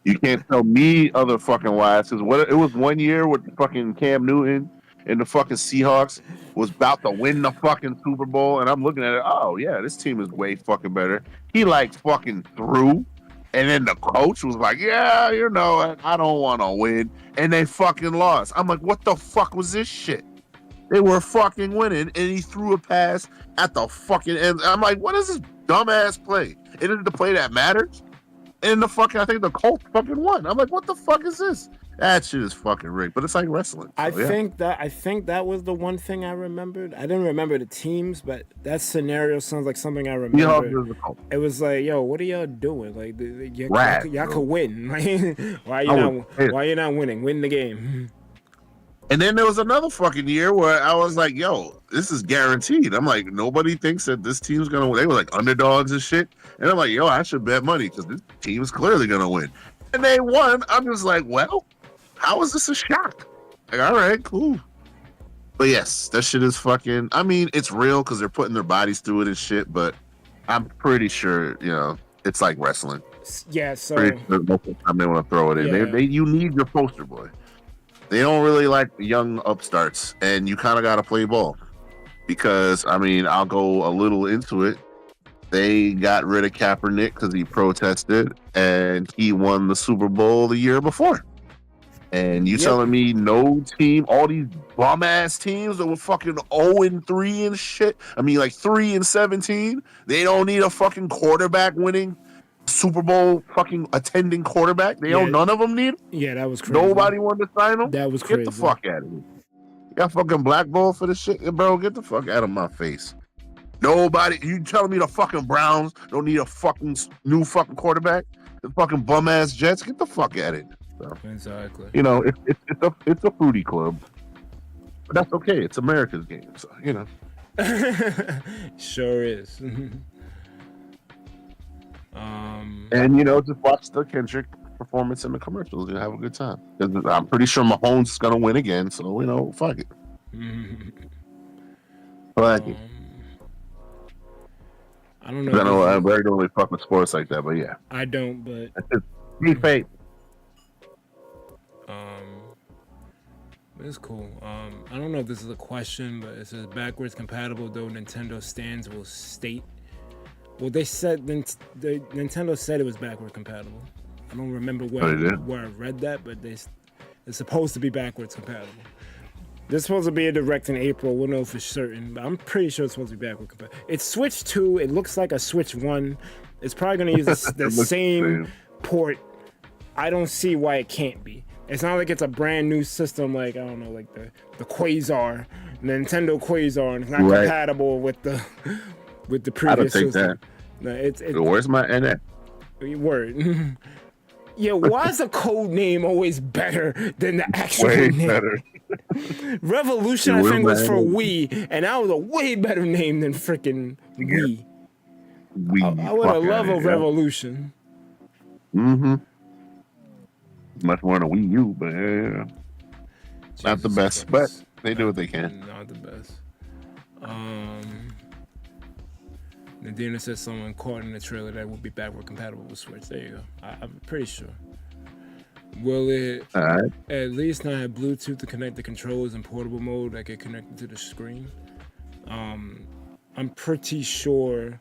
You can't tell me other fucking wise. Because it was 1 year with fucking Cam Newton and the fucking Seahawks was about to win the fucking Super Bowl, and I'm looking at it, oh yeah, this team is way fucking better. He like fucking threw, and then the coach was like, yeah, you know, I don't want to win, and they fucking lost. I'm like, what the fuck was this shit? They were fucking winning, and he threw a pass at the fucking end. I'm like, what is this dumbass play? It isn't the play that matters. And I think the Colts fucking won. I'm like, what the fuck is this? That shit is fucking rigged, but it's like wrestling. So, I think that was the one thing I remembered. I didn't remember the teams, but that scenario sounds like something I remember. It was like, yo, what are y'all doing? Like, y'all could win. Why you not winning? Win the game. And then there was another fucking year where I was like, yo, this is guaranteed. I'm like, nobody thinks that this team's going to win. They were like underdogs and shit. And I'm like, yo, I should bet money because this team is clearly going to win. And they won. I'm just like, well, how is this a shock? Like, all right, cool. But yes, that shit is fucking, I mean, it's real because they're putting their bodies through it and shit. But I'm pretty sure, you know, it's like wrestling. Yeah, so. Pretty sure most of the time they want to throw it in. Yeah. You need your poster boy. They don't really like the young upstarts, and you kind of got to play ball. Because, I mean, I'll go a little into it. They got rid of Kaepernick because he protested, and he won the Super Bowl the year before. And you telling me no team, all these bum-ass teams that were fucking 0-3 and shit, I mean, like 3-17, they don't need a fucking quarterback winning Super Bowl fucking attending quarterback. None of them need him. Yeah, that was crazy. Nobody wanted to sign him. That was crazy. Get the fuck out of here. You got fucking blackball for this shit, bro. Get the fuck out of my face. Nobody. You telling me the fucking Browns don't need a fucking new fucking quarterback? The fucking bum ass Jets. Get the fuck out of here. So, Exactly. you know, it's a fruity club, but that's okay. It's America's game, so you know. Sure is. And you know, just watch the Kendrick performance in the commercials and have a good time. I'm pretty sure Mahomes is gonna win again, so you know, fuck it. Fuck it. I don't know. I know I don't really fuck with sports like that, but yeah. I don't, but be fake. It's cool. I don't know if this is a question, but it says backwards compatible though Nintendo stands will state. Well, they said Nintendo said it was backward compatible. I don't remember where I read that, but it's supposed to be backwards compatible. There's supposed to be a direct in April. We'll know for certain, but I'm pretty sure it's supposed to be backward compatible. It's Switch 2. It looks like a Switch 1. It's probably going to use the same port. I don't see why it can't be. It's not like it's a brand new system like, I don't know, like the Quasar, Nintendo Quasar, and it's not compatible with the previous system. No, where's my NX? Word. Yeah, why is the code name always better than the actual name? Better. Revolution, I think, was for Wii, and that was a way better name than freaking Wii. I would have loved a Revolution. Mm-hmm. Much more than a Wii U, but yeah. Not the best, Christ. But they do what they can. Not the best. Nadina says someone caught in the trailer that would be backward compatible with Switch. There you go. I'm pretty sure. Will it at least not have Bluetooth to connect the controllers in portable mode that get connected to the screen? I'm pretty sure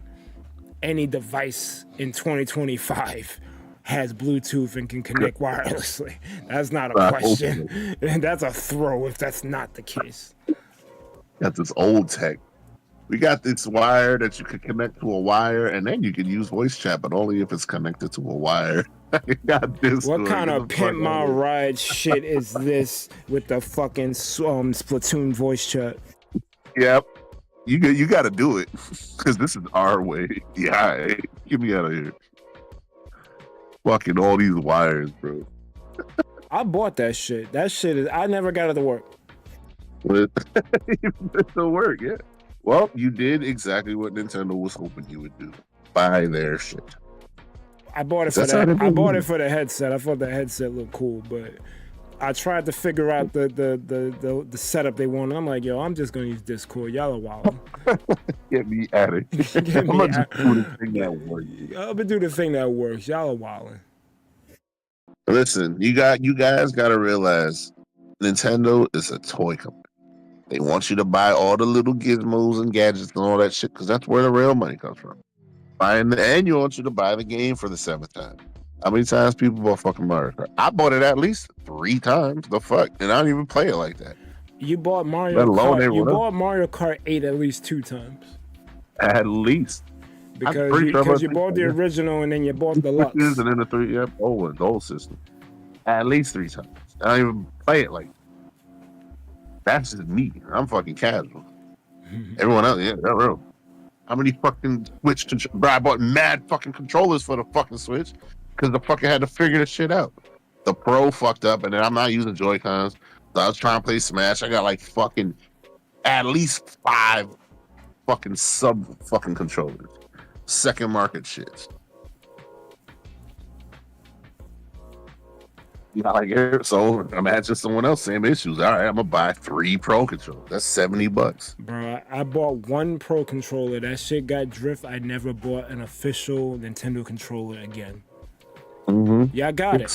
any device in 2025 has Bluetooth and can connect wirelessly. That's not a question. That's a throw if that's not the case. That's this old tech. We got this wire that you could connect to a wire, and then you can use voice chat, but only if it's connected to a wire. I got this. What kind of pimp my ride shit is this with the fucking Splatoon voice chat? Yep. You got to do it because this is our way. Yeah, hey, get me out of here. Fucking all these wires, bro. I bought that shit. That shit is. I never got it to work. It still work, yeah. Well, you did exactly what Nintendo was hoping you would do. Buy their shit. I bought it for that. I bought it for the headset. I thought the headset looked cool, but I tried to figure out the setup they wanted. I'm like, yo, I'm just gonna use Discord. Y'all are wild. Get me out of here. I'm gonna just do the thing that works. I'm gonna do the thing that works. Y'all are wilding. Listen, you guys gotta realize Nintendo is a toy company. They want you to buy all the little gizmos and gadgets and all that shit because that's where the real money comes from. And you want you to buy the game for the 7th time. How many times people bought fucking Mario Kart? I bought it at least 3 times. The fuck, and I don't even play it like that. You bought Mario Kart. You bought Mario Kart 8 at least 2 times. At least. Because you bought the original and then you bought the Lux. And then the 3, the old system. At least 3 times. I don't even play it like that. That's just me. I'm fucking casual. Everyone else, yeah, that's real. How many fucking Switch controllers? Bro, I bought mad fucking controllers for the fucking Switch because the fucking had to figure this shit out. The Pro fucked up, and then I'm not using Joy-Cons. So I was trying to play Smash. I got like fucking at least 5 fucking fucking controllers. Second market shits. Not like it. So imagine someone else, same issues. All right, I'm gonna buy 3 Pro controllers. That's $70. Bro, I bought 1 Pro controller. That shit got drift. I never bought an official Nintendo controller again. Mm-hmm. Y'all got it.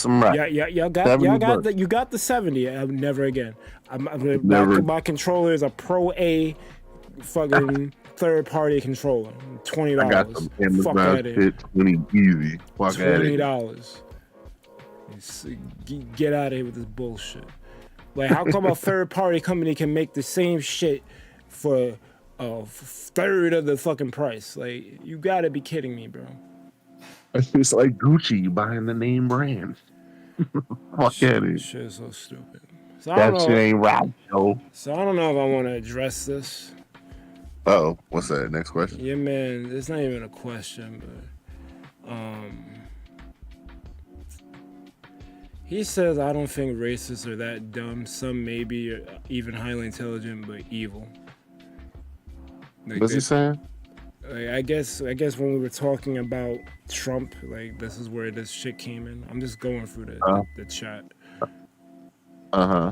You got the 70. Never again. My controller is a Pro A fucking third-party controller. $20. I got some Amazon shit, 20 easy. Fuck $20. Get out of here with this bullshit. Like, how come a third-party company can make the same shit for a third of the fucking price? Like, you gotta be kidding me, bro. It's like Gucci, you buying the name brand. Fuck at it. Shit is so stupid. That shit ain't right, yo. So I don't know if I want to address this. Uh-oh. What's that? Next question? Yeah, man. It's not even a question, but he says, I don't think racists are that dumb. Some maybe are even highly intelligent, but evil. Like, what's he saying? Like, I guess when we were talking about Trump, like, this is where this shit came in. I'm just going through the chat. Uh-huh.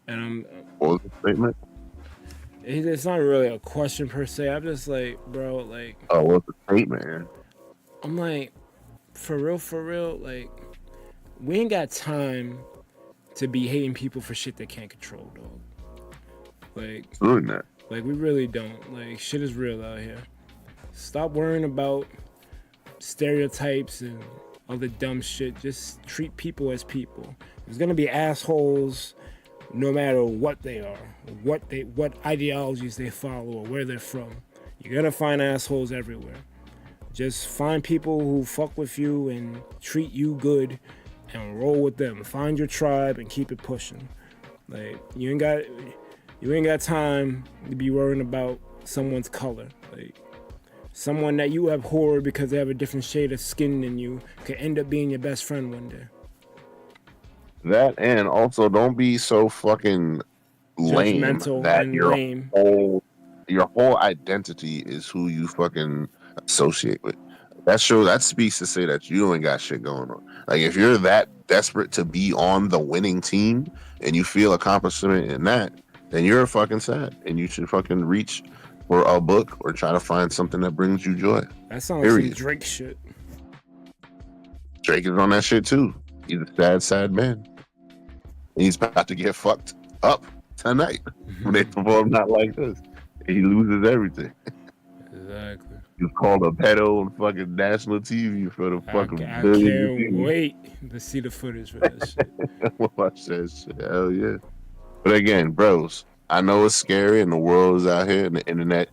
And what was the statement? It's not really a question per se. I'm just like, bro, like... Oh, what's the statement, man? I'm like, for real, like... We ain't got time to be hating people for shit they can't control, dog. Like, really not. Like, we really don't. Like, shit is real out here. Stop worrying about stereotypes and other dumb shit. Just treat people as people. There's gonna be assholes no matter what they are, what ideologies they follow, or where they're from. You're gonna find assholes everywhere. Just find people who fuck with you and treat you good and roll with them. Find your tribe and keep it pushing. Like, you ain't got time to be worrying about someone's color. Like, someone that you abhor because they have a different shade of skin than you could end up being your best friend one day. That, and also don't be so fucking lame that your whole identity is who you fucking associate with. That speaks to say that you ain't got shit going on. Like, if you're that desperate to be on the winning team and you feel accomplishment in that, then you're fucking sad and you should fucking reach for a book or try to find something that brings you joy. That sounds like some Drake shit. Drake is on that shit too. He's a sad man. And he's about to get fucked up tonight when they perform Not Like This. And he loses everything. Exactly. He's called a pedo on fucking national TV for the fucking I billion. can't wait to see the footage for that shit. Watch that shit. Hell yeah. But again, bros, I know it's scary and the world is out here and the internet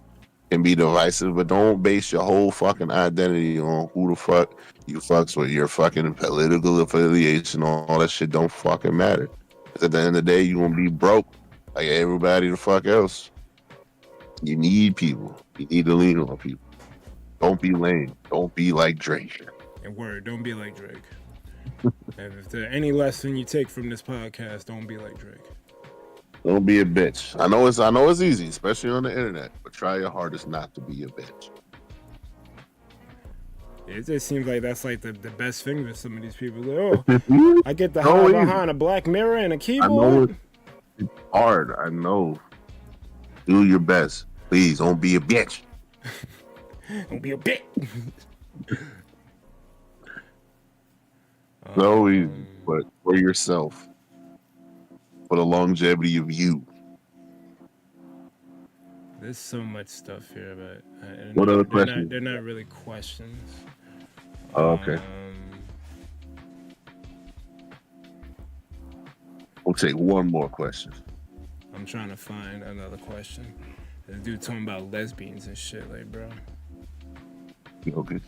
can be divisive, but don't base your whole fucking identity on who the fuck you fucks with. Your fucking political affiliation, all that shit don't fucking matter. 'Cause at the end of the day, you gonna be broke like everybody the fuck else. You need people. You need to lean on people. Don't be lame. Don't be like Drake. And word, don't be like Drake. And if there's any lesson you take from this podcast, don't be like Drake. Don't be a bitch. I know it's easy, especially on the internet, but try your hardest not to be a bitch. It just seems like that's like the best thing with some of these people. Like, oh, I get to hide behind a black mirror and a keyboard. I know it's hard. I know. Do your best. Please don't be a bitch. Don't be a bitch. So easy, but for yourself. For the longevity of you. There's so much stuff here, but what other questions? They're not really questions. Oh, okay. We'll take one more question. I'm trying to find another question. This dude talking about lesbians and shit, like, bro. Okay.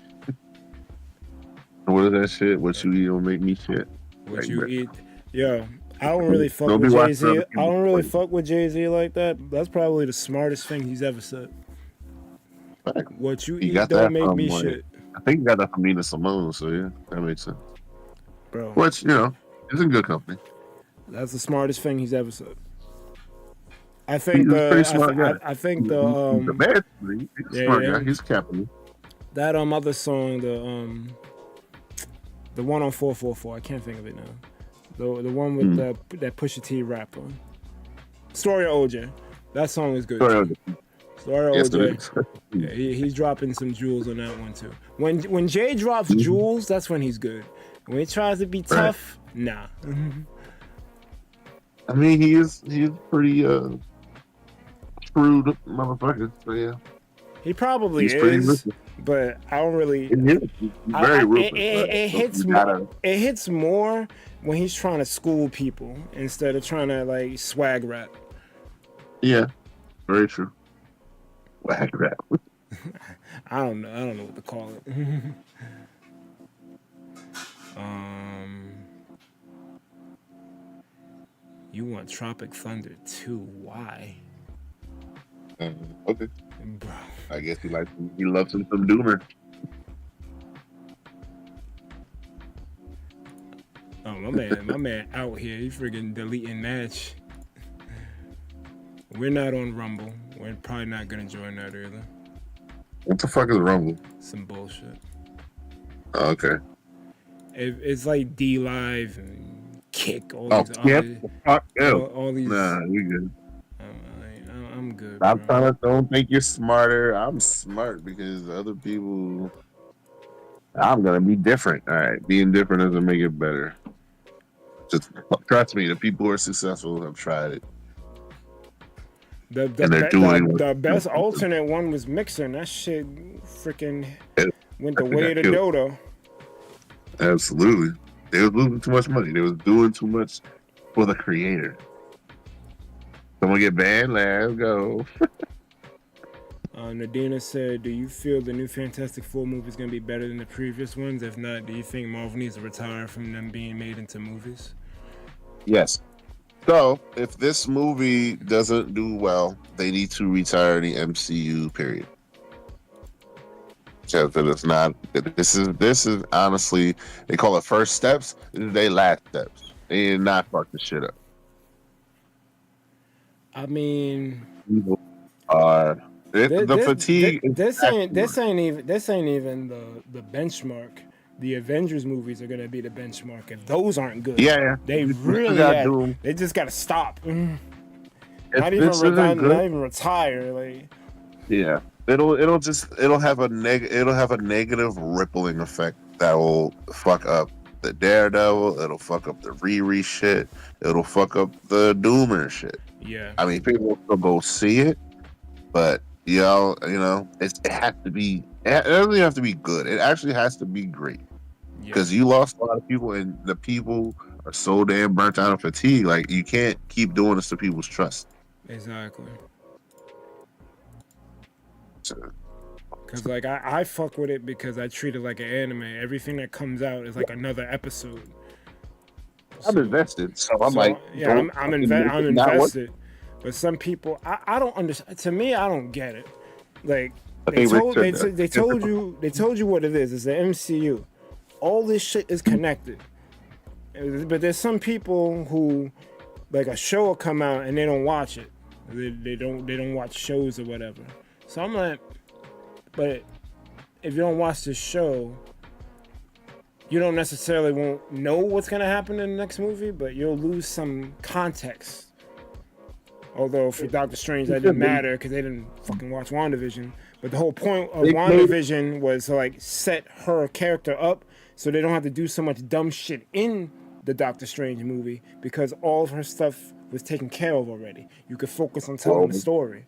What is that shit? What you eat don't make me shit. What like, you bro. eat? Yo, I don't really fuck with Jay-Z. I don't really fuck with Jay-Z like that. That's probably the smartest thing he's ever said. Fact. What you eat don't make me shit. I think you got that from Nina Simone, so yeah, that makes sense. Bro. Which, you know, is in good company. That's the smartest thing he's ever said. I think he's a pretty smart guy. I think he's the bad. He's a smart guy. He's capital. That other song, the one on 444, I can't think of it now. The one with that Pusha T rap on. Story of OJ. That song is good. Story of OJ. Yeah, he's dropping some jewels on that one too. When Jay drops jewels, that's when he's good. When he tries to be tough, nah. I mean, he is pretty shrewd motherfucker. So yeah. He probably is, but I don't really. It hits more when he's trying to school people instead of trying to like swag rap. Yeah, very true. Swag rap. I don't know what to call it. You want Tropic Thunder too? Why? Okay. Bro. I guess he loves him some Doomer. Oh, my man out here. He friggin' deleting match. We're not on Rumble. We're probably not gonna join that either. What the fuck is Rumble? Some bullshit. Oh, okay. It's like D Live and Kick. All these. All these. Nah, you good. I'm good. I'm trying to don't think you're smarter. I'm smart because other people. I'm gonna be different. All right, being different doesn't make it better. Just trust me. The people who are successful have tried it. The best alternate one was Mixer. That shit freaking went the way to Dodo. Absolutely. They was losing too much money. They was doing too much for the creator. Someone get banned? Let's go. Nadina said, do you feel the new Fantastic Four movie is going to be better than the previous ones? If not, do you think Marvel needs to retire from them being made into movies? Yes. So, if this movie doesn't do well, they need to retire the MCU, period. Because it's not, this is honestly, they call it first steps, this is their last steps. They did not fuck the shit up. I mean, the fatigue. This ain't even the benchmark. The Avengers movies are gonna be the benchmark. If those aren't good, they really they just gotta stop. Not even retire. Like, yeah, it'll have a negative rippling effect that will fuck up the Daredevil. It'll fuck up the Rhy'zrd shit. It'll fuck up the Doomer shit. Yeah, I mean, people will go see it, but you know, it has to be. It doesn't even have to be good. It actually has to be great. Because you lost a lot of people, and the people are so damn burnt out of fatigue. Like, you can't keep doing this to people's trust. Exactly. Cause like I fuck with it because I treat it like an anime. Everything that comes out is like another episode. I'm invested, so I'm So like, yeah, don't I'm fucking make it not work. invested. But some people, I don't understand. To me, I don't get it. Like I think they told you what it is. It's the MCU. All this shit is connected. But there's some people who, like, a show will come out and they don't watch it. They don't watch shows or whatever. So I'm like, but if you don't watch this show, you don't necessarily won't know what's gonna happen in the next movie, but you'll lose some context. Although for Doctor Strange that didn't matter because they didn't fucking watch WandaVision. But the whole point of WandaVision was to like set her character up so they don't have to do so much dumb shit in the Doctor Strange movie because all of her stuff was taken care of already. You could focus on telling the story.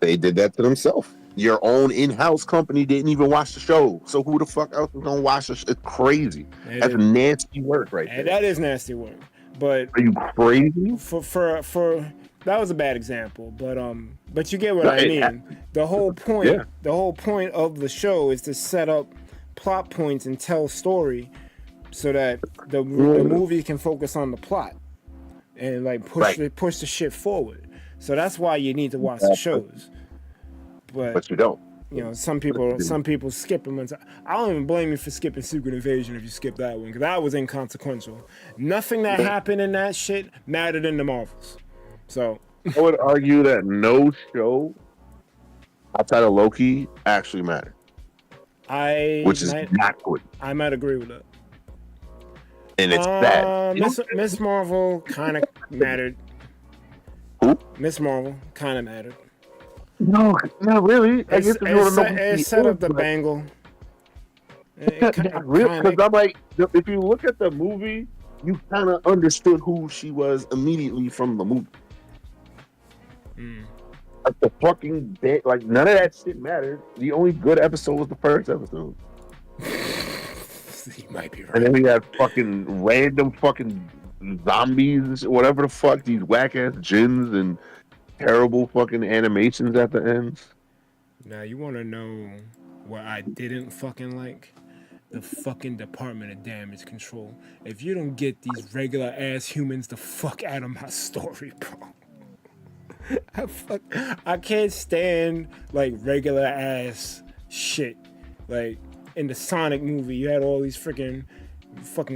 They did that to themselves. Your own in-house company didn't even watch the show. So who the fuck else is gonna watch the show? It's crazy. That's nasty work right there. That is nasty work. But are you crazy? For that was a bad example, but you get what I mean. The whole point of the show is to set up plot points and tell story so that the movie can focus on the plot and like push the shit forward. So that's why you need to watch the shows. But you don't. You know, some people skip them. I don't even blame you for skipping Secret Invasion if you skip that one because that was inconsequential. Nothing that happened in that shit mattered in the Marvels. So I would argue that no show outside of Loki actually mattered. Which is not good. I might agree with that. And it's bad. Miss Marvel kind of mattered. Who? Miss Marvel kind of mattered. No, not really. It set up the bangle. Because I'm like, if you look at the movie, you kind of understood who she was immediately from the movie. Like the fucking day, like none of that shit mattered. The only good episode was the first episode. You might be right. And then we had fucking random fucking zombies, whatever the fuck, these whack ass djinns and terrible fucking animations at the end. Now you want to know what I didn't fucking like? The fucking Department of Damage Control. If you don't get these regular ass humans the fuck out of my story, bro. I can't stand like regular ass shit. Like in the Sonic movie, you had all these fucking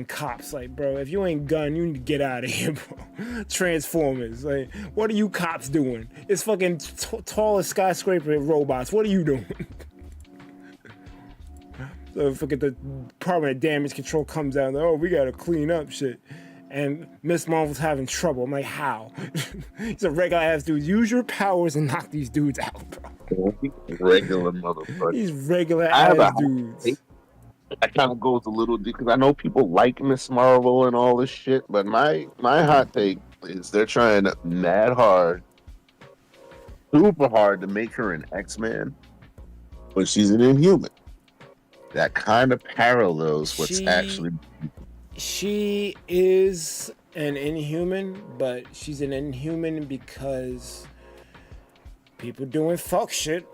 cops. Like, bro, if you ain't gun, you need to get out of here, bro. Transformers. Like, what are you cops doing? It's fucking tallest skyscraper robots. What are you doing? So fucking the Department of Damage Control comes out. Like, oh, we gotta clean up shit. And Miss Marvel's having trouble. I'm like, how? He's a regular ass dude. Use your powers and knock these dudes out, bro. Regular motherfucker. These regular ass dudes. That kind of goes a little deep because I know people like Miss Marvel and all this shit, but my hot take is they're trying mad hard, super hard to make her an X-Man, but she's an Inhuman. That kind of parallels what's actually. She is an Inhuman, but she's an Inhuman because people doing fuck shit.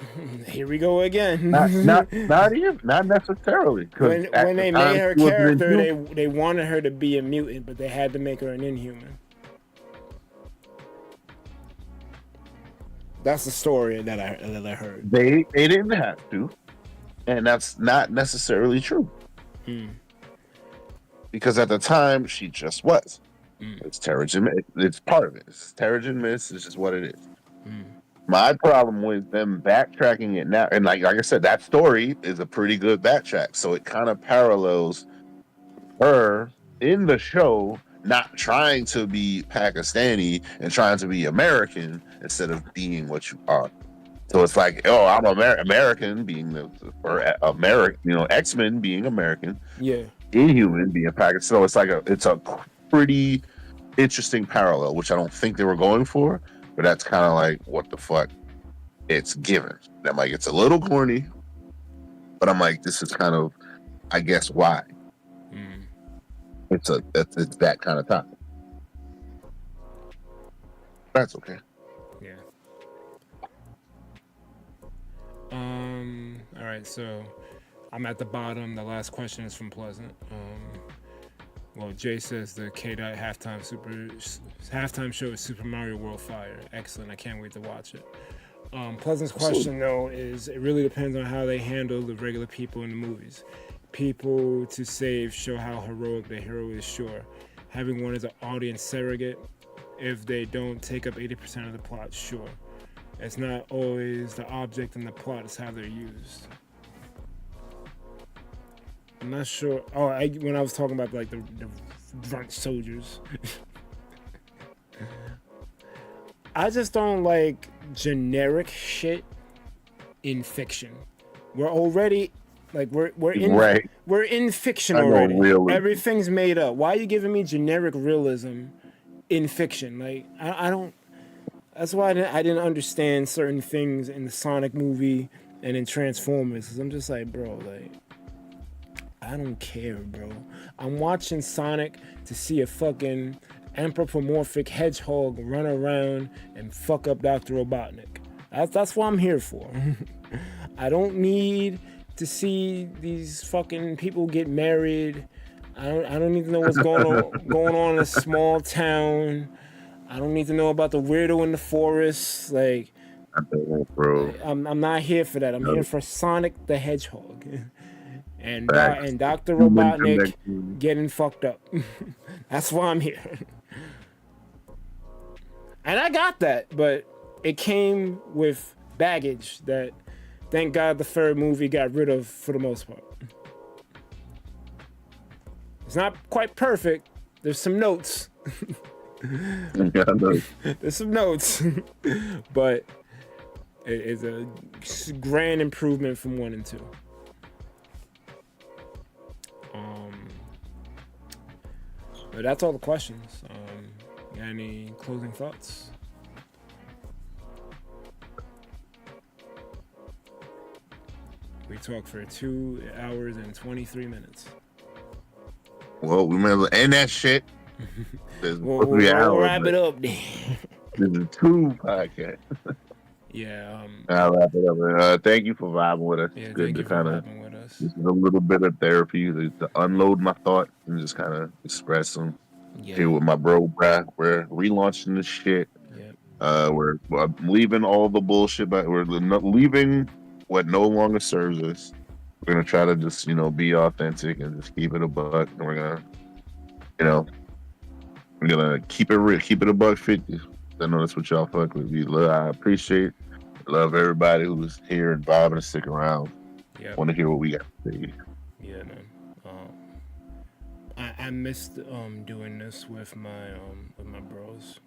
Here we go again. Not necessarily. When they made her character, they wanted her to be a mutant, but they had to make her an Inhuman. That's the story that I heard. They didn't have to, and that's not necessarily true. Because at the time, she just was. It's Terrigen. It's part of it. It's Terrigen Mist. It's just what it is. My problem with them backtracking it now, and like I said, that story is a pretty good backtrack. So it kind of parallels her in the show not trying to be Pakistani and trying to be American instead of being what you are. So it's like, oh, I'm American being American, X-Men being American. Yeah. Inhuman being Pakistani. So it's like it's a pretty interesting parallel, which I don't think they were going for, but that's kind of like what the fuck it's given. And I'm like, it's a little corny, but I'm like, this is kind of, I guess, why. It's that kind of topic. That's okay. Yeah. right, so I'm at the bottom. The last question is from Pleasant. Well, Jay says the K-Dot halftime show is Super Mario World Fire. Excellent. I can't wait to watch it. Pleasant's question, though, is it really depends on how they handle the regular people in the movies. People to save show how heroic the hero is, sure. Having one as an audience surrogate, if they don't take up 80% of the plot, sure. It's not always the object and the plot, it's how they're used. I'm not sure. Oh, when I was talking about like the grunt soldiers. I just don't like generic shit in fiction. We're already like we're in fiction already. Everything's made up. Why are you giving me generic realism in fiction? Like I don't. That's why I didn't understand certain things in the Sonic movie and in Transformers. Cause I'm just like, bro, like I don't care, bro. I'm watching Sonic to see a fucking anthropomorphic hedgehog run around and fuck up Dr. Robotnik. That's what I'm here for. I don't need to see these fucking people get married. I don't need to know what's going on in a small town. I don't need to know about the weirdo in the forest. Like, bro. I'm not here for that. I'm here for Sonic the Hedgehog. And Dr. Robotnik getting fucked up. That's why I'm here. And I got that, but it came with baggage that, thank God, the third movie got rid of for the most part. It's not quite perfect. There's some notes. There's some notes. But it's a grand improvement from 1 and 2. But that's all the questions. Got any closing thoughts? We talked for 2 hours and 23 minutes. Well, we might as well end that shit. We'll wrap it up then. This is 2 podcasts. Yeah. I'll wrap it up. Thank you for vibing with us. Yeah, it's good to kind of. This is a little bit of therapy to unload my thoughts and just kind of express them. Yeah. Here with my bro, Brad. We're relaunching this shit. Yep. We're leaving all the bullshit, but we're leaving what no longer serves us. We're gonna try to just be authentic and just keep it a buck, and we're gonna keep it real, keep it a $1.50. I know that's what y'all fuck with. I appreciate, love everybody who's here and vibing and stick around. Yeah. Want to hear what we got to say. Yeah, man. I missed doing this with my bros.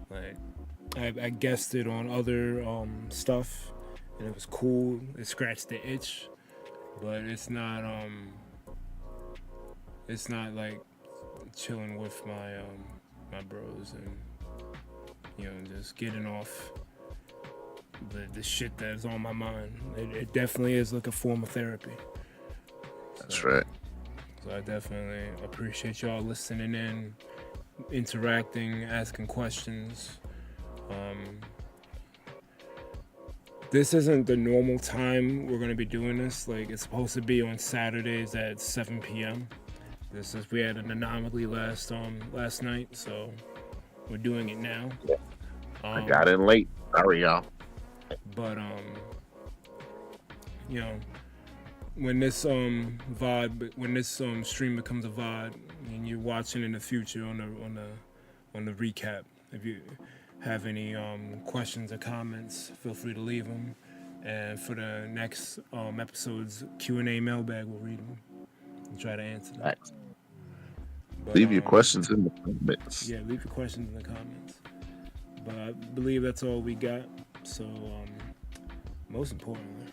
Like I guested on other stuff, and it was cool. It scratched the itch, but it's not like chilling with my bros and just getting off the shit that's on my mind. It definitely is like a form of therapy. That's right. So I definitely appreciate y'all listening in, interacting, asking questions. This isn't the normal time we're gonna be doing this. Like, it's supposed to be on Saturdays at 7 p.m. We had an anomaly last night, so we're doing it now. Yeah. I got in late. Sorry, y'all. But when this stream becomes a VOD and you're watching in the future on the recap, if you have any questions or comments, feel free to leave them. And for the next episode's Q&A mailbag, we'll read them and try to answer them. Right. But, leave your questions in the comments. Yeah, leave your questions in the comments. But I believe that's all we got. So, most importantly,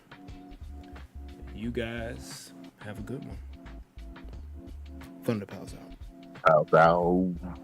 you guys have a good one. Thunder Pals out. Pals out.